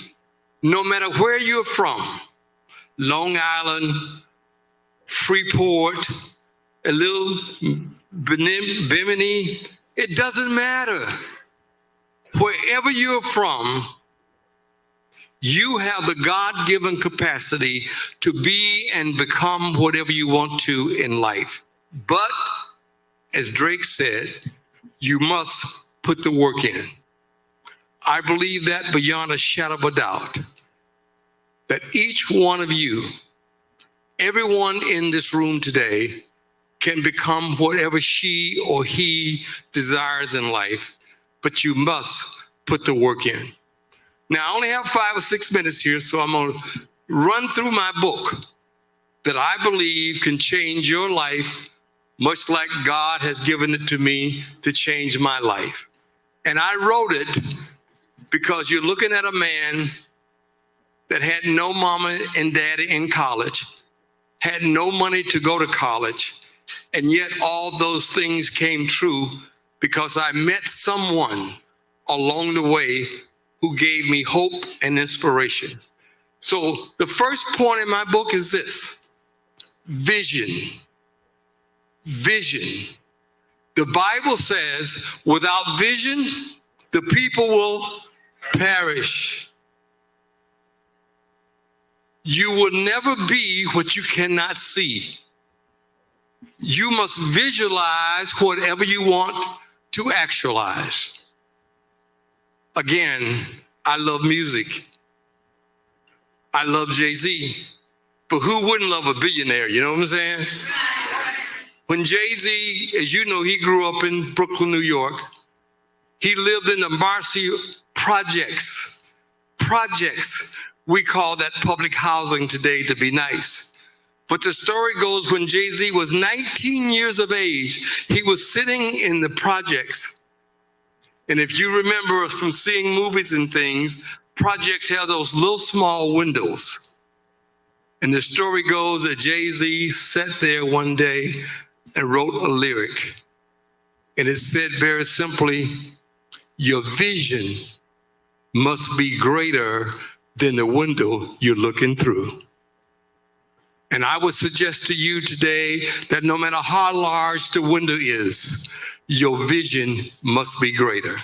no matter where you're from, Long Island, Freeport, a little Bimini, it doesn't matter. Wherever you're from, you have the God-given capacity to be and become whatever you want to in life. But, as Drake said, you must put the work in. I believe that beyond a shadow of a doubt, that each one of you, everyone in this room today, can become whatever she or he desires in life, but you must put the work in. Now, I only have 5 or 6 minutes here, so I'm going to run through my book that I believe can change your life, much like God has given it to me to change my life. And I wrote it because you're looking at a man that had no mama and daddy in college, had no money to go to college, and yet all those things came true because I met someone along the way who gave me hope and inspiration. So the first point in my book is this: vision. Vision. The Bible says, without vision, the people will perish. You will never be what you cannot see. You must visualize whatever you want to actualize. Again, I love music. I love Jay-Z. But who wouldn't love a billionaire? You know what I'm saying? When Jay-Z, as you know, he grew up in Brooklyn, New York. He lived in the Marcy projects. Projects. We call that public housing today to be nice. But the story goes when Jay-Z was 19 years of age, he was sitting in the projects. And if you remember from seeing movies and things, projects have those little small windows. And the story goes that Jay-Z sat there one day and wrote a lyric. And it said very simply, your vision must be greater than the window you're looking through. And I would suggest to you today that no matter how large the window is, your vision must be greater.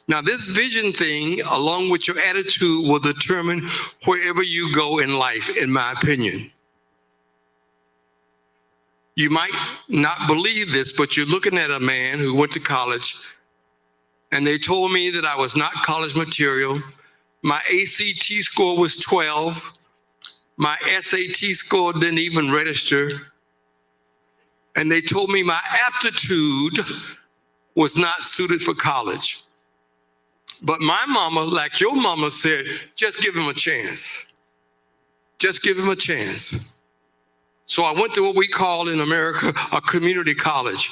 Now, this vision thing, along with your attitude, will determine wherever you go in life, in my opinion. You might not believe this, but you're looking at a man who went to college, and they told me that I was not college material. My ACT score was 12. My SAT score didn't even register. And they told me my aptitude was not suited for college. But my mama, like your mama, said, just give him a chance. Just give him a chance. So I went to what we call in America a community college.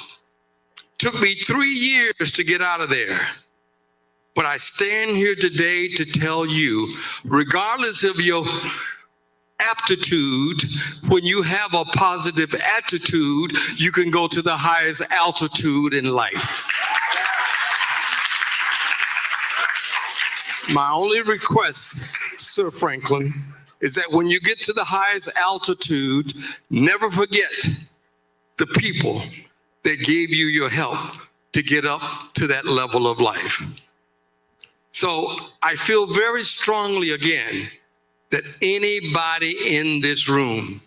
Took me 3 years to get out of there. But I stand here today to tell you, regardless of your aptitude, when you have a positive attitude, you can go to the highest altitude in life. My only request, Sir Franklin, is that when you get to the highest altitude, never forget the people that gave you your help to get up to that level of life. So I feel very strongly again that anybody in this room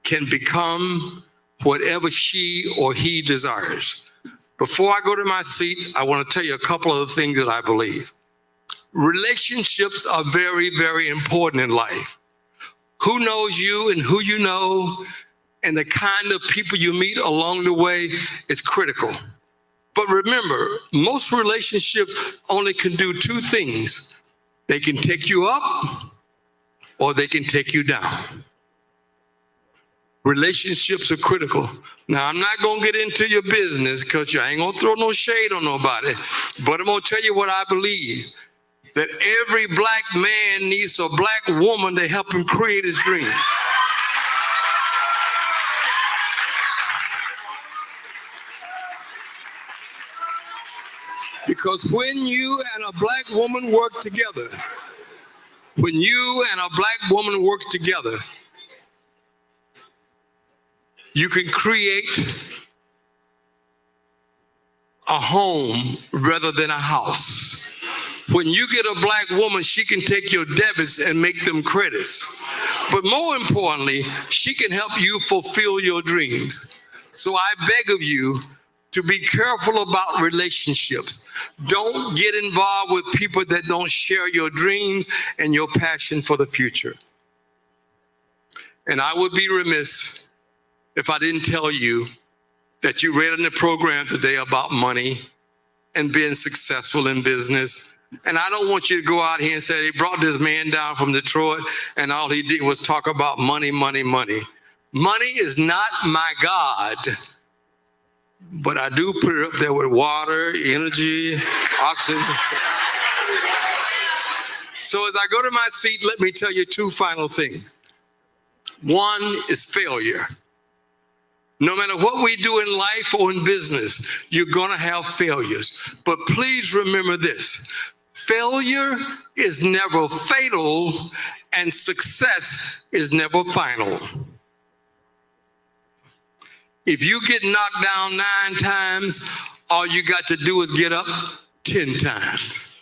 can become whatever she or he desires. Before I go to my seat, I want to tell you a couple of the things that I believe. Relationships are very, very important in life. Who knows you and who you know and the kind of people you meet along the way is critical. But remember, most relationships only can do two things. They can take you up or they can take you down. Relationships are critical. Now, I'm not going to get into your business because I ain't going to throw no shade on nobody, but I'm going to tell you what I believe, that every black man needs a black woman to help him create his dream. Because when you and a black woman work together, when you and a black woman work together, you can create a home rather than a house. When you get a black woman, she can take your debits and make them credits. But more importantly, she can help you fulfill your dreams. So I beg of you to be careful about relationships. Don't get involved with people that don't share your dreams and your passion for the future. And I would be remiss if I didn't tell you that you read in the program today about money and being successful in business. And I don't want you to go out here and say they brought this man down from Detroit and all he did was talk about money, money, money. Money is not my God. But I do put it up there with water, energy, oxygen. So as I go to my seat, let me tell you two final things. One is failure. No matter what we do in life or in business, you're going to have failures. But please remember this. Failure is never fatal and success is never final. If you get knocked down 9 times, all you got to do is get up 10 times.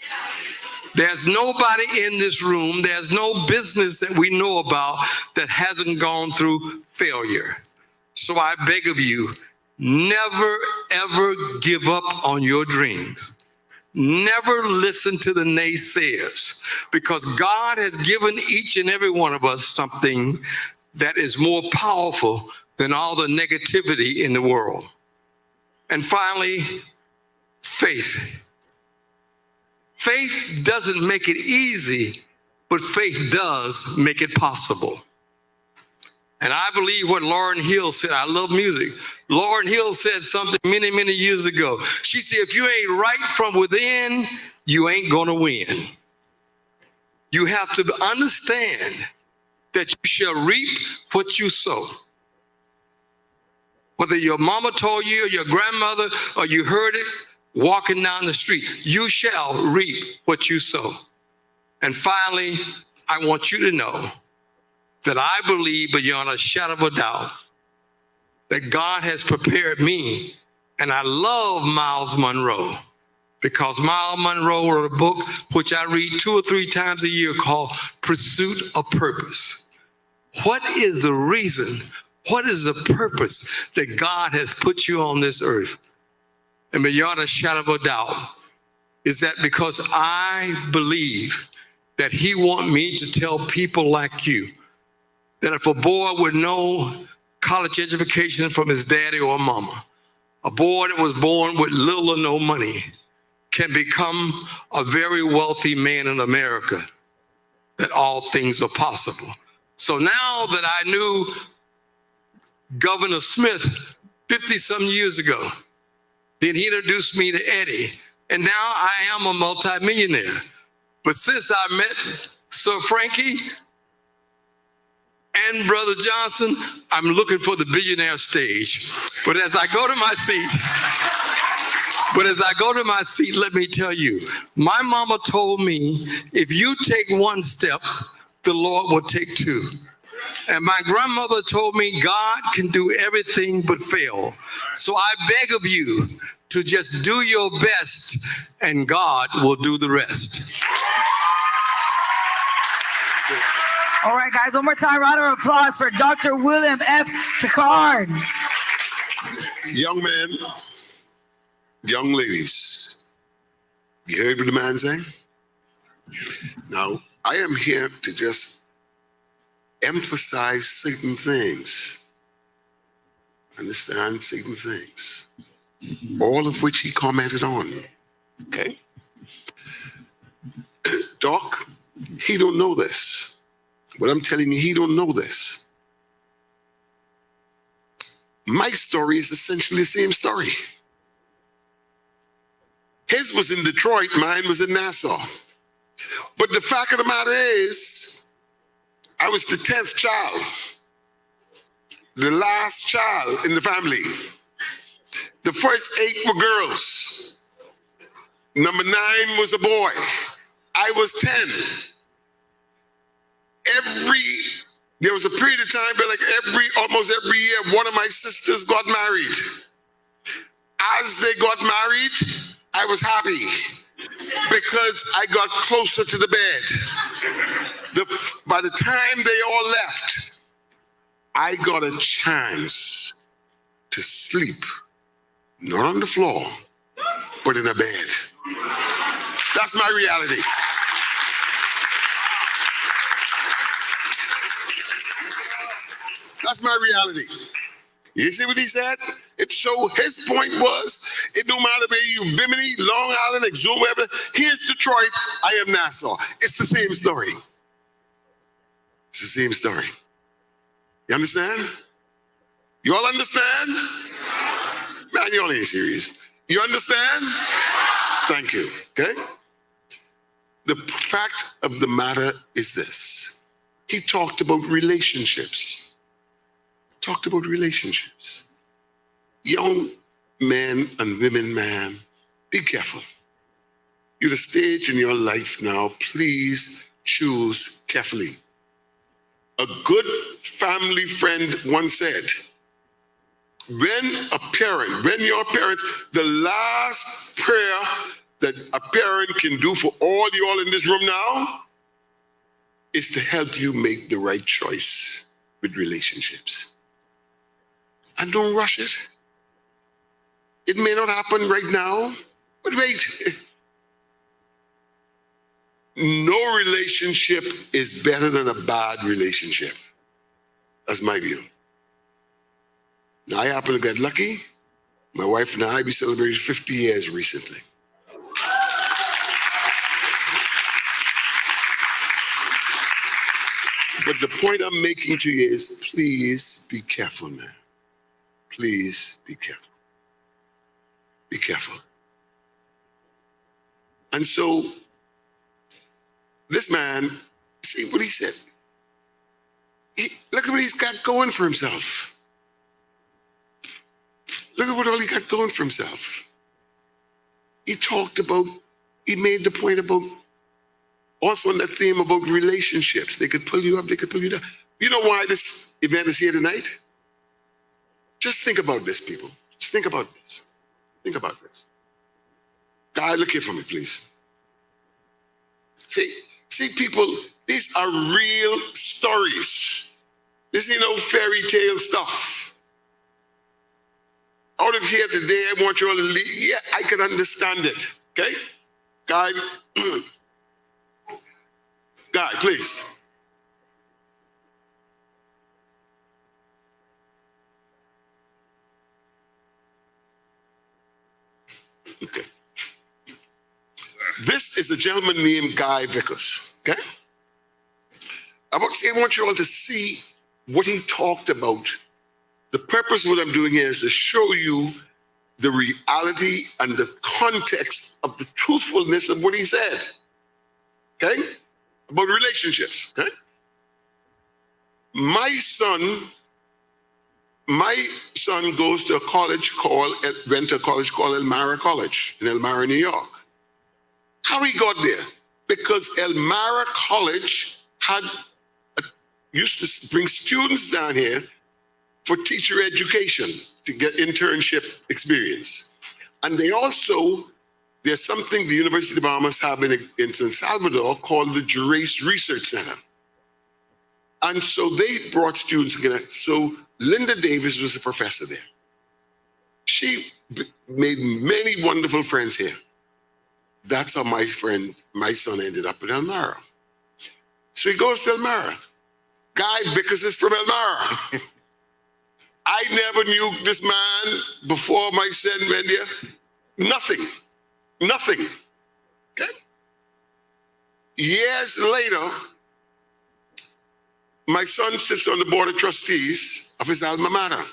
There's nobody in this room, there's no business that we know about that hasn't gone through failure. So I beg of you, never ever give up on your dreams. Never listen to the naysayers, because God has given each and every one of us something that is more powerful than all the negativity in the world. And finally, faith. Faith doesn't make it easy, but faith does make it possible. And I believe what Lauryn Hill said. I love music. Lauryn Hill said something many, many years ago. She said, if you ain't right from within, you ain't gonna win. You have to understand that you shall reap what you sow. Whether your mama told you or your grandmother or you heard it walking down the street, you shall reap what you sow. And finally, I want you to know that I believe beyond a shadow of a doubt that God has prepared me. And I love Miles Monroe, because Miles Monroe wrote a book which I read 2 or 3 times a year called Pursuit of Purpose. What is the reason? What is the purpose that God has put you on this earth? And beyond a shadow of a doubt is that because I believe that he wants me to tell people like you that if a boy with no college education from his daddy or mama, a boy that was born with little or no money, can become a very wealthy man in America, that all things are possible. So now that I knew Governor Smith 50-some years ago, then he introduced me to Eddie, and now I am a multimillionaire. But since I met Sir Frankie and Brother Johnson, I'm looking for the billionaire stage. But as I go to my seat, let me tell you, my mama told me, if you take one step, the Lord will take 2. And my grandmother told me God can do everything but fail. So I beg of you to just do your best, and God will do the rest. All right, guys, one more time, round of applause for Dr. William F. Picard. Young men, young ladies, you heard what the man saying? Now, I am here to just emphasize certain things. Understand certain things. All of which he commented on. Okay? Doc, he don't know this. But I'm telling you, he don't know this. My story is essentially the same story. His was in Detroit, mine was in Nassau. But the fact of the matter is, I was the 10th child, the last child in the family. The first 8 were girls. Number 9 was a boy. I was 10. There was a period of time where almost every year, one of my sisters got married. As they got married, I was happy because I got closer to the bed. By the time they all left, I got a chance to sleep, not on the floor, but in a bed. That's my reality. That's my reality. You see what he said? So his point was, it don't matter where you Bimini, Long Island, Exuma, wherever. Here's Detroit, I am Nassau. It's the same story. It's the same story. You understand? You all understand? Man, you all ain't serious. You understand? Thank you, okay? The fact of the matter is this. He talked about relationships. Young men and women, man, be careful. You're at a stage in your life now, please choose carefully. A good family friend once said, when your parents, the last prayer that a parent can do for all you all in this room now is to help you make the right choice with relationships. and don't rush it. It may not happen right now, but wait. No relationship is better than a bad relationship. That's my view. Now, I happen to get lucky. My wife and I, we celebrated 50 years recently. But the point I'm making to you is, please be careful, man. Please be careful. Be careful. And so, this man, see what he said. Look at what he's got going for himself. Look at what all he got going for himself. He made the point about, also on that theme about relationships. They could pull you up, they could pull you down. You know why this event is here tonight? Just think about this, people. Just think about this. Think about this. Guy, look here for me, please. See, people, these are real stories. This ain't no fairy tale stuff. Out of here today, I want you all to leave. Yeah, I can understand it. Okay? Guy, please. Okay. This is a gentleman named Guy Vickers. Okay? I want you all to see what he talked about. The purpose of what I'm doing here is to show you the reality and the context of the truthfulness of what he said. Okay? About relationships. Okay? My son goes to a college went to a college called Elmira College in Elmira, New York. How he got there? Because Elmira College used to bring students down here for teacher education to get internship experience. And there's something the University of the Bahamas have in San Salvador called the Gerace Research Center. And so they brought students together. So Linda Davis was a professor there. She made many wonderful friends here. That's how my son ended up in Elmira. So he goes to Elmira. Guy Vickers is from Elmira. I never knew this man before my son went there. Nothing. Okay? Years later, my son sits on the board of trustees of his alma mater.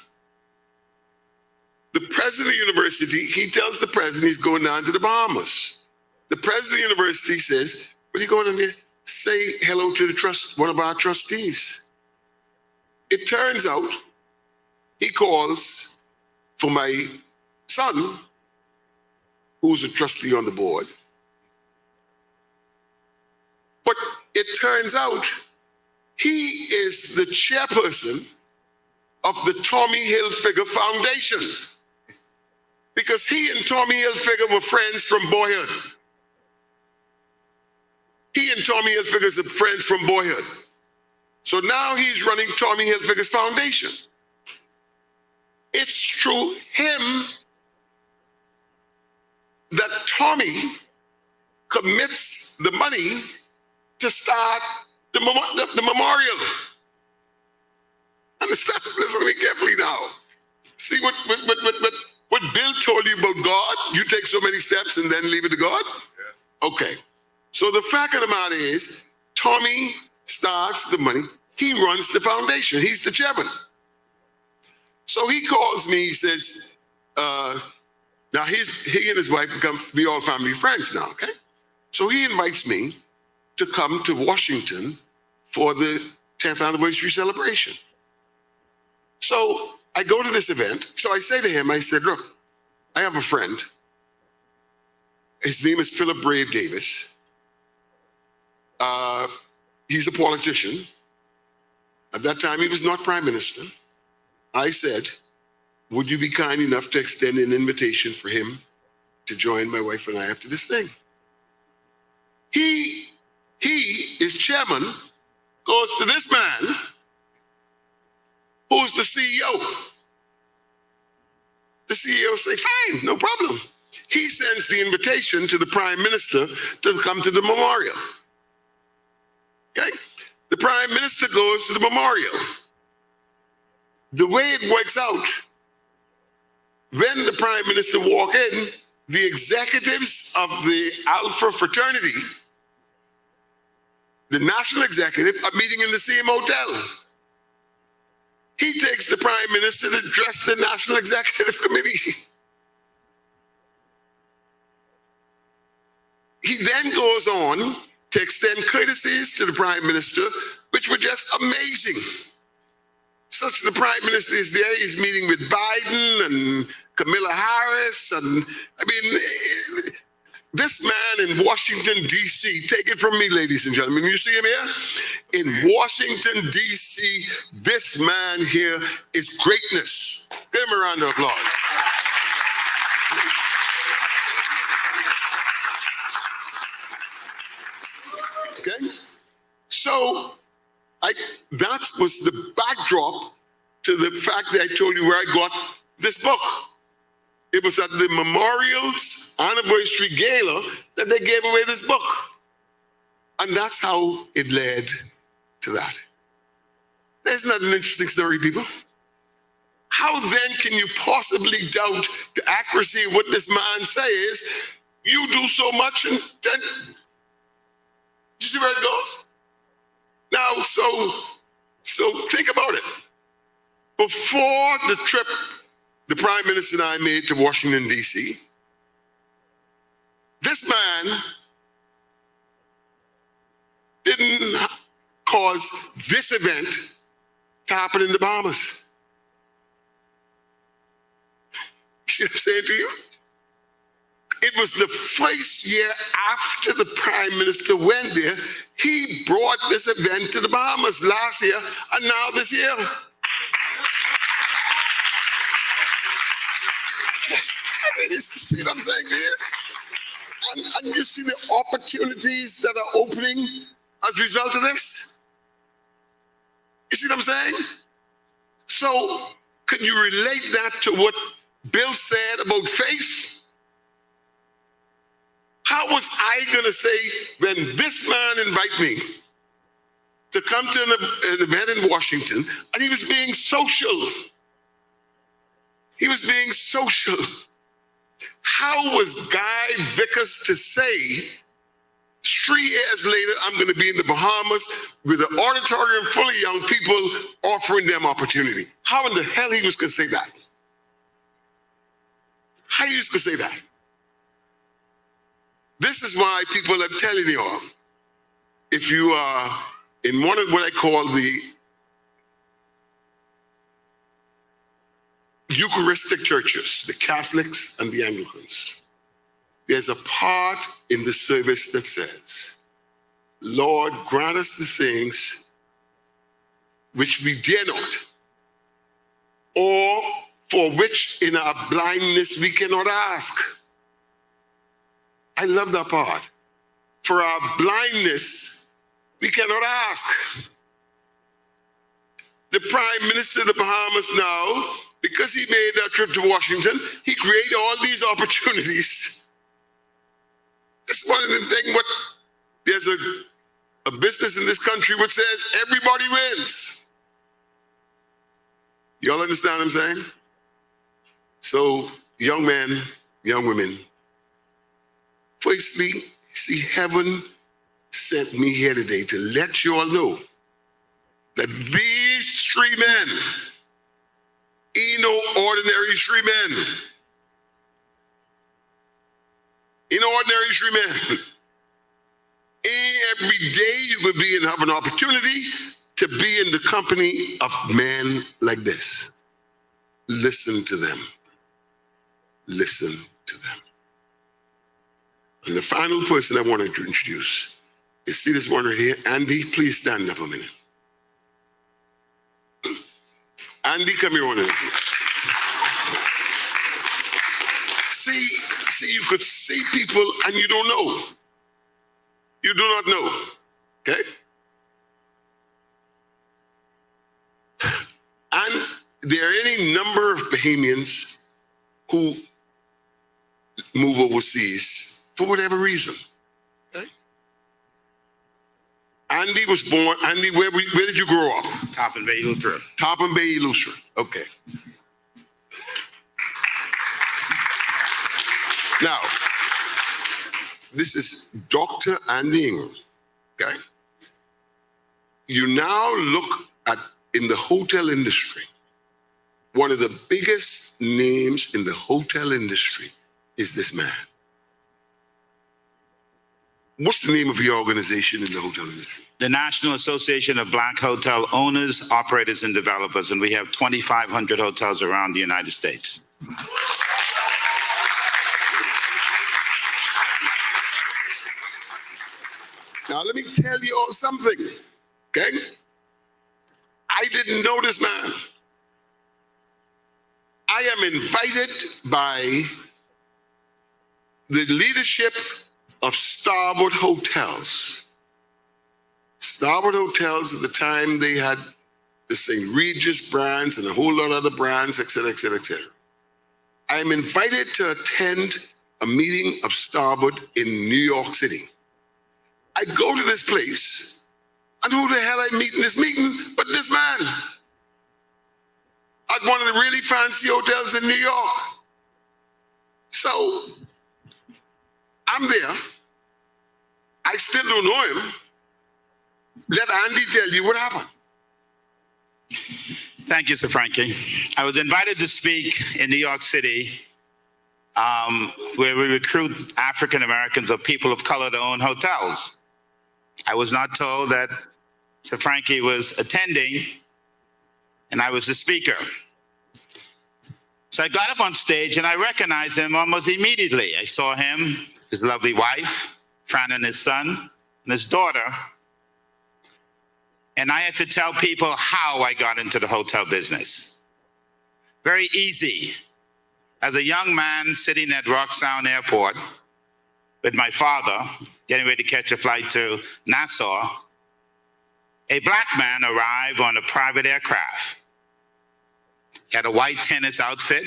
The president of the university, he tells the president he's going down to the Bahamas. The president of the university says, "What are you going in there?" Say hello to one of our trustees. It turns out he calls for my son, who's a trustee on the board. But it turns out he is the chairperson of the Tommy Hilfiger Foundation, because he and Tommy Hilfiger were friends from boyhood. He and Tommy Hilfiger are friends from boyhood. So now he's running Tommy Hilfiger's foundation. It's through him that Tommy commits the money to start the memorial. Understand? Listen to me carefully now. See what Bill told you about God? You take so many steps and then leave it to God? Yeah. Okay. So the fact of the matter is, Tommy starts the money. He runs the foundation. He's the chairman. So he calls me, he says, now he and his wife be all family friends now, okay? So he invites me to come to Washington for the 10th anniversary celebration. So I go to this event. So I say to him, I said, look, I have a friend. His name is Philip Brave Davis. He's a politician. At that time, he was not prime minister. I said, would you be kind enough to extend an invitation for him to join my wife and I after this thing? He is chairman, goes to this man, who's the CEO. The CEO say, fine, no problem. He sends the invitation to the prime minister to come to the memorial. Okay? The prime minister goes to the memorial. The way it works out, when the prime minister walk in, the executives of the Alpha fraternity, the national executive, are meeting in the same hotel. He takes the prime minister to address the national executive committee. He then goes on to extend courtesies to the prime minister, which were just amazing. Such the prime minister is there, he's meeting with Biden and Kamala Harris, and I mean, this man in Washington, D.C., take it from me, ladies and gentlemen, you see him here? In Washington, D.C., this man here is greatness. Give him a round of applause. Okay? So, that was the backdrop to the fact that I told you where I got this book. It was at the Memorial's anniversary gala that they gave away this book. And that's how it led to that. Isn't that an interesting story, people? How then can you possibly doubt the accuracy of what this man says? You do so much and then, you see where it goes? Now, so think about it. Before the trip the prime minister and I made to Washington, D.C., this man didn't cause this event to happen in the Bahamas. See what I'm saying to you? It was the first year after the prime minister went there, he brought this event to the Bahamas last year and now this year. I mean, see what I'm saying to you? And you see the opportunities that are opening as a result of this? You see what I'm saying? So, could you relate that to what Bill said about faith? How was I going to say, when this man invited me to come to an event in Washington, and he was being social? He was being social. How was Guy Vickers to say, 3 years later, I'm going to be in the Bahamas with an auditorium full of young people offering them opportunity? How in the hell he was going to say that? How he was going to say that? This is why people are telling you all, if you are in one of what I call the Eucharistic churches, the Catholics and the Anglicans, there's a part in the service that says, Lord, grant us the things which we dare not, or for which in our blindness we cannot ask. I love that part. For our blindness, we cannot ask. The Prime Minister of the Bahamas now, because he made that trip to Washington, he created all these opportunities. This is one of the things, what there's a business in this country which says everybody wins. Y'all understand what I'm saying? So, young men, young women, firstly, see, heaven sent me here today to let you all know that these 3 men, ordinary 3 men, ordinary 3 men, every day you could be and have an opportunity to be in the company of men like this. Listen to them. Listen to them. And the final person I wanted to introduce is, see this one right here? Andy, please stand up a minute. Andy, come here one minute. See, you could see people and you don't know. You do not know, okay? And there are any number of Bahamians who move overseas for whatever reason. Andy was born, Andy, where did you grow up? Topham Bay Lutheran. Topham Bay Lutheran, okay. Now, this is Dr. Andy Ingram, okay? You now look at, in the hotel industry, one of the biggest names in the hotel industry is this man. What's the name of your organization in the hotel industry? The National Association of Black Hotel Owners, Operators, and Developers, and we have 2,500 hotels around the United States. Now, let me tell you all something, okay? I didn't know this man. I am invited by the leadership of Starboard Hotels. Starboard Hotels, at the time, they had the St. Regis brands and a whole lot of other brands, et cetera, et cetera, et cetera. I am invited to attend a meeting of Starboard in New York City. I go to this place, and who the hell I meet in this meeting but this man at one of the really fancy hotels in New York. So I'm there. I still don't know him. Let Andy tell you what happened. Thank you, Sir Frankie. I was invited to speak in New York City, where we recruit African Americans or people of color to own hotels. I was not told that Sir Frankie was attending, and I was the speaker. So I got up on stage and I recognized him almost immediately. I saw him, his lovely wife, Fran, and his son, and his daughter. And I had to tell people how I got into the hotel business. Very easy. As a young man sitting at Roxtown Airport with my father, getting ready to catch a flight to Nassau, a black man arrived on a private aircraft. He had a white tennis outfit,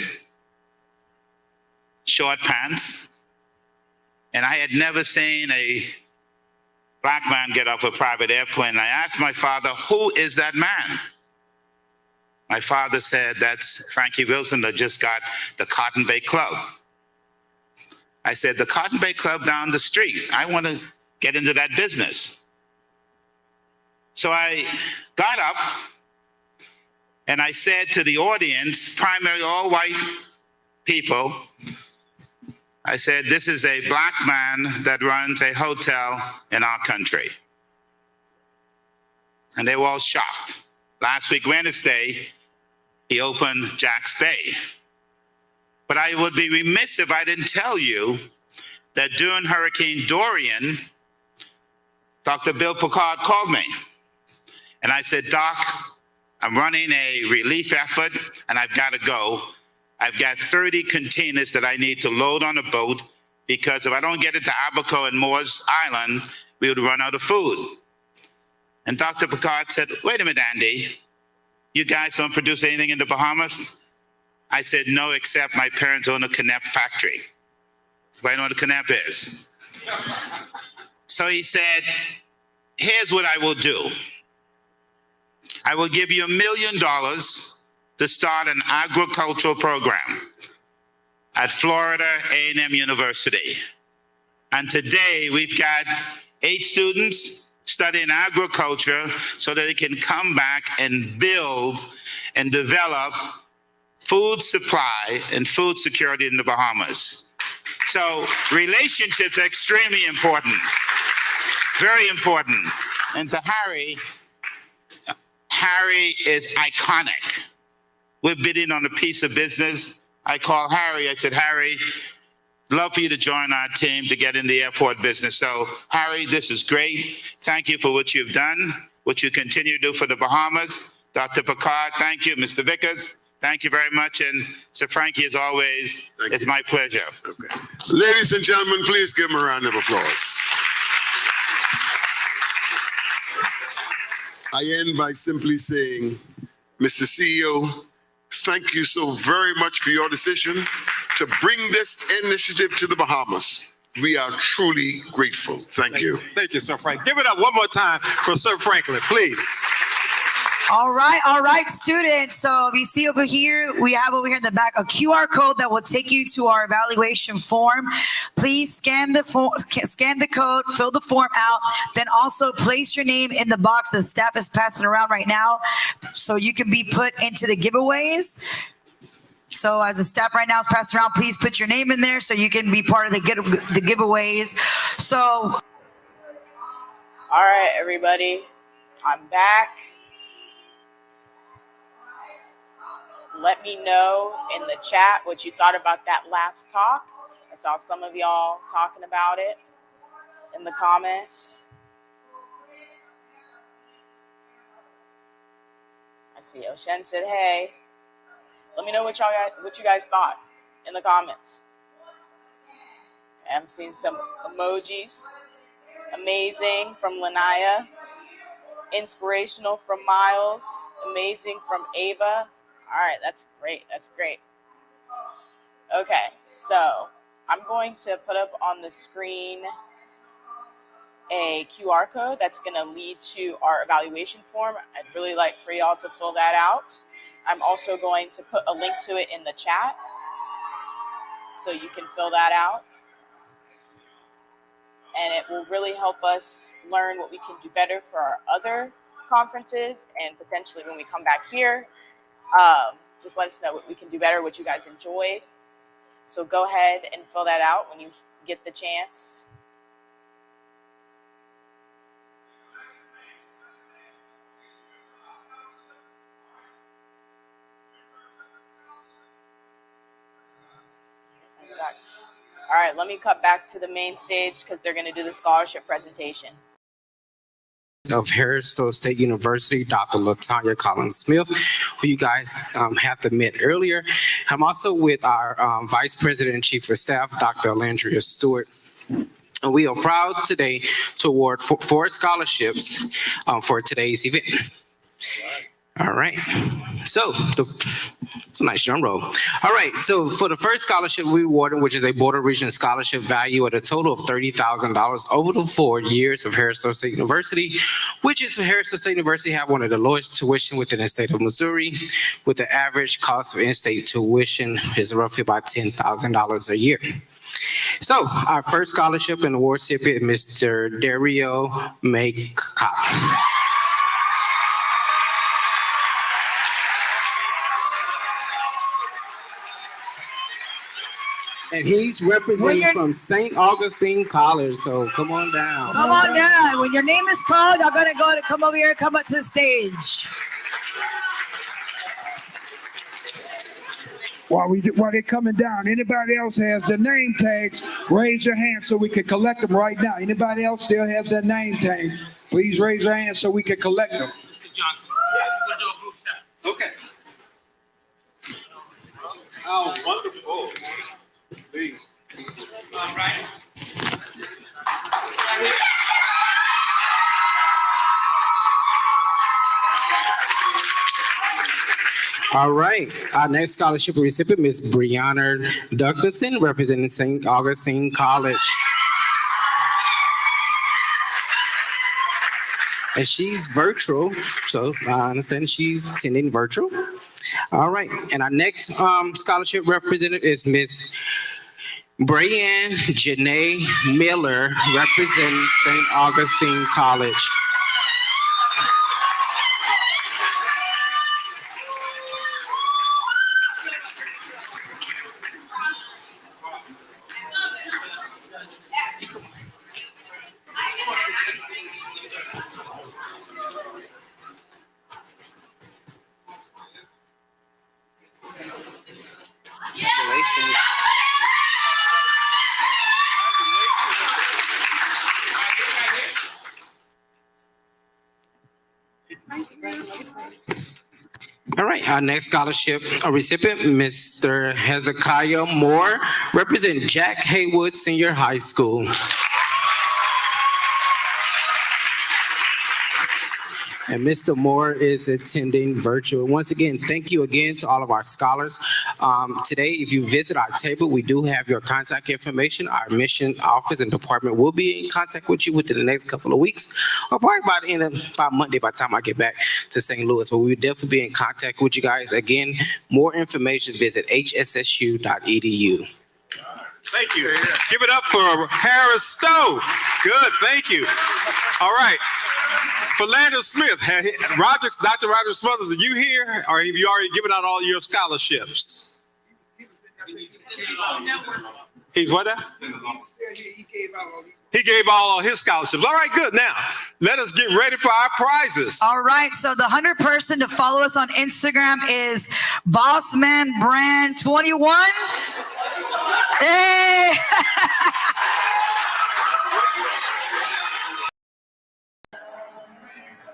short pants, and I had never seen a black man get off a private airplane. I asked my father, who is that man? My father said, that's Frankie Wilson that just got the Cotton Bay Club. I said, the Cotton Bay Club down the street. I want to get into that business. So I got up and I said to the audience, primarily all white people, I said, this is a black man that runs a hotel in our country. And they were all shocked. Last week, Wednesday, he opened Jack's Bay. But I would be remiss if I didn't tell you that during Hurricane Dorian, Dr. Bill Picard called me. And I said, Doc, I'm running a relief effort and I've got to go. I've got 30 containers that I need to load on a boat because if I don't get it to Abaco and Moores Island, we would run out of food. And Dr. Picard said, wait a minute, Andy, you guys don't produce anything in the Bahamas? I said, no, except my parents own a Keynote factory. Do I know what a Keynote is? So he said, here's what I will do. I will give you $1 million to start an agricultural program at Florida A&M University. And today we've got 8 students studying agriculture so that they can come back and build and develop food supply and food security in the Bahamas. So relationships are extremely important, very important. And to Harry is iconic. We're bidding on a piece of business. I called Harry, I said, Harry, love for you to join our team to get in the airport business. So Harry, this is great. Thank you for what you've done, what you continue to do for the Bahamas. Dr. Picard, thank you. Mr. Vickers, thank you very much. And Sir Frankie, as always, it's my pleasure. Okay. Ladies and gentlemen, please give him a round of applause. I end by simply saying, Mr. CEO, thank you so very much for your decision. to bring this initiative to the Bahamas. We are truly grateful. Thank you. Thank you, Sir Frank. Give it up one more time for Sir Franklin, please. All right, students. So you see over here, we have over here in the back a QR code that will take you to our evaluation form. Please scan the code, fill the form out, then also place your name in the box that staff is passing around right now, so you can be put into the giveaways. So as the staff right now is passing around, please put your name in there so you can be part of the giveaways. So, all right, everybody, I'm back. Let me know in the chat what you thought about that last talk. I saw some of y'all talking about it in the comments. I see Oshen said, hey. Let me know what you guys thought in the comments. I'm seeing some emojis. Amazing from Lanaya. Inspirational from Miles. Amazing from Ava. All right, that's great. That's great. Okay, so I'm going to put up on the screen a QR code that's going to lead to our evaluation form. I'd really like for y'all to fill that out. I'm also going to put a link to it in the chat so you can fill that out. And it will really help us learn what we can do better for our other conferences, and potentially when we come back here, just let us know what we can do better, what you guys enjoyed. So go ahead and fill that out when you get the chance. All right, let me cut back to the main stage because they're going to do the scholarship presentation. Of Harrisville State University, Dr. LaTanya Collins-Smith, who you guys have to meet earlier. I'm also with our Vice President and Chief of Staff, Dr. Alandria Stewart. And we are proud today to award four scholarships for today's event. All right, so it's a nice drum roll. All right, so for the first scholarship we awarded, which is a Border Region Scholarship value at a total of $30,000 over the 4 years of Harrisville State University, which is Harrisville State University have one of the lowest tuition within the state of Missouri, with the average cost of in-state tuition is roughly about $10,000 a year. So our first scholarship and award recipient, Mr. Dario Maycock. And he's representing from St. Augustine College, so come on down. Come on down. When your name is called, y'all gonna go to come over here and come up to the stage. While they're coming down, anybody else has their name tags, raise your hand so we can collect them right now. Anybody else still has their name tags, please raise your hand so we can collect them. Mr. Johnson, we'll do a group shot. Okay. Oh, wonderful. Please. All right. All right, our next scholarship recipient, Ms. Brianna Duncanson, representing St. Augustine College. And she's virtual, so I understand she's attending virtual. All right, and our next scholarship representative is Ms. Brianne Janae Miller, representing St. Augustine College. All right, our next scholarship recipient, Mr. Hezekiah Moore, representing Jack Haywood Senior High School. And Mr. Moore is attending virtual. Once again, thank you again to all of our scholars. Today, if you visit our table, we do have your contact information. Our admission office and department will be in contact with you within the next couple of weeks, or probably by the end of by Monday by the time I get back to St. Louis. But we will definitely be in contact with you guys. Again, more information, visit hssu.edu. Thank you. Give it up for Harris Stowe. Good, thank you. All right. Philando Smith, Dr. Roger Smothers, are you here, or have you already given out all your scholarships? He's what now? He gave all his scholarships. All right, good. Now, let us get ready for our prizes. All right, so the 100 person to follow us on Instagram is BossmanBrand21. Hey!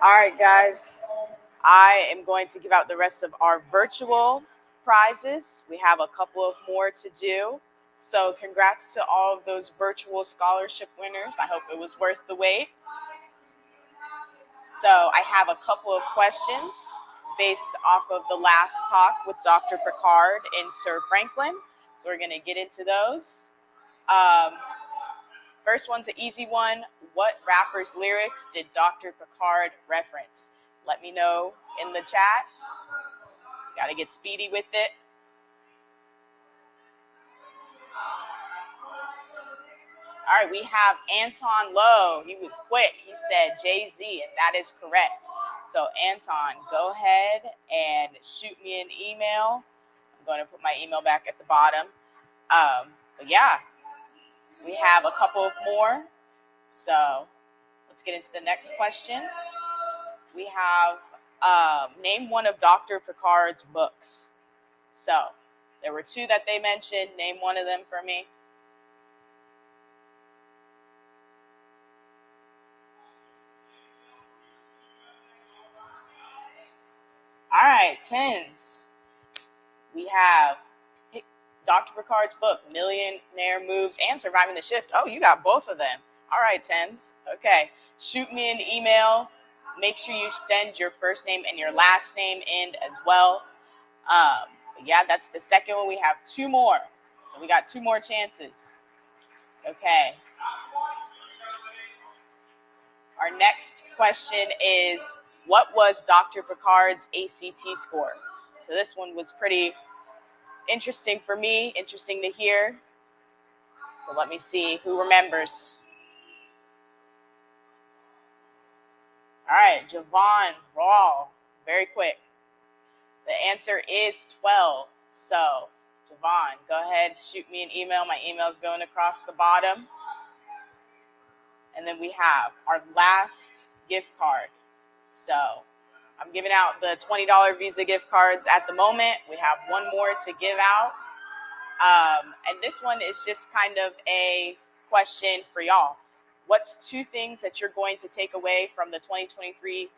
All right, guys, I am going to give out the rest of our virtual prizes. We have a couple of more to do. So congrats to all of those virtual scholarship winners. I hope it was worth the wait. So I have a couple of questions based off of the last talk with Dr. Picard and Sir Franklin. So we're going to get into those. First one's an easy one. What rapper's lyrics did Dr. Picard reference? Let me know in the chat. Got to get speedy with it. All right, we have Anton Lowe. He was quick. He said Jay-Z, and that is correct. So Anton, go ahead and shoot me an email. I'm going to put my email back at the bottom. But yeah, we have a couple of more. So let's get into the next question. We have name one of Dr. Picard's books. So there were two that they mentioned. Name one of them for me. All right, tens. We have Dr. Picard's book, Millionaire Moves and Surviving the Shift. Oh, you got both of them. All right, tens. Okay. Shoot me an email. Make sure you send your first name and your last name in as well. Yeah, that's the second one. We have two more. So we got two more chances. Okay. Our next question is, what was Dr. Picard's ACT score? So this one was pretty interesting for me, interesting to hear. So let me see who remembers. All right, Javon Rawl, very quick. The answer is 12. So Javon, go ahead, shoot me an email. My email is going across the bottom. And then we have our last gift card. So I'm giving out the $20 Visa gift cards at the moment. We have one more to give out. And this one is just kind of a question for y'all. What's two things that you're going to take away from the 2023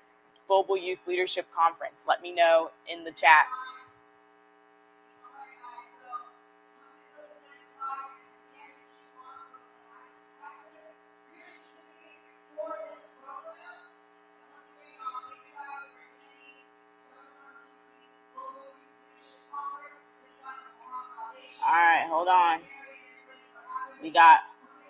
Global Youth Leadership Conference? Let me know in the chat. All right, hold on. We got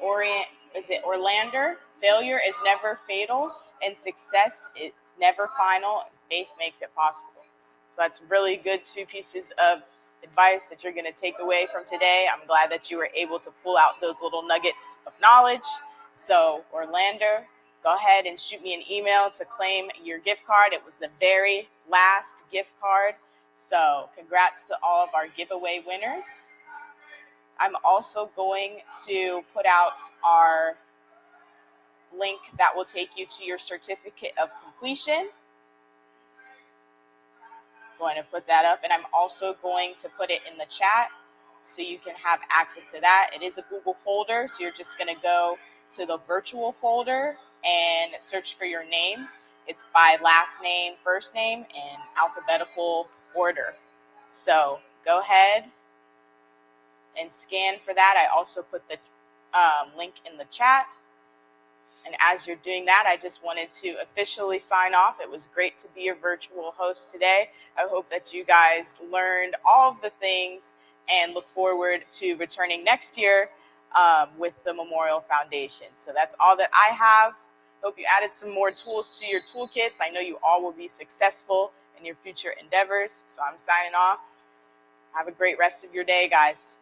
Orlander? Failure is never fatal, and success is never final. Faith makes it possible. So that's really good two pieces of advice that you're going to take away from today. I'm glad that you were able to pull out those little nuggets of knowledge. So Orlander, go ahead and shoot me an email to claim your gift card. It was the very last gift card. So congrats to all of our giveaway winners. I'm also going to put out our link that will take you to your certificate of completion. Going to put that up, and I'm also going to put it in the chat so you can have access to that. It is a Google folder, so you're just going to go to the virtual folder and search for your name. It's by last name, first name, in alphabetical order. So go ahead and scan for that. I also put the link in the chat. And as you're doing that, I just wanted to officially sign off. It was great to be your virtual host today. I hope that you guys learned all of the things and look forward to returning next year with the Memorial Foundation. So that's all that I have. Hope you added some more tools to your toolkits. I know you all will be successful in your future endeavors. So I'm signing off. Have a great rest of your day, guys.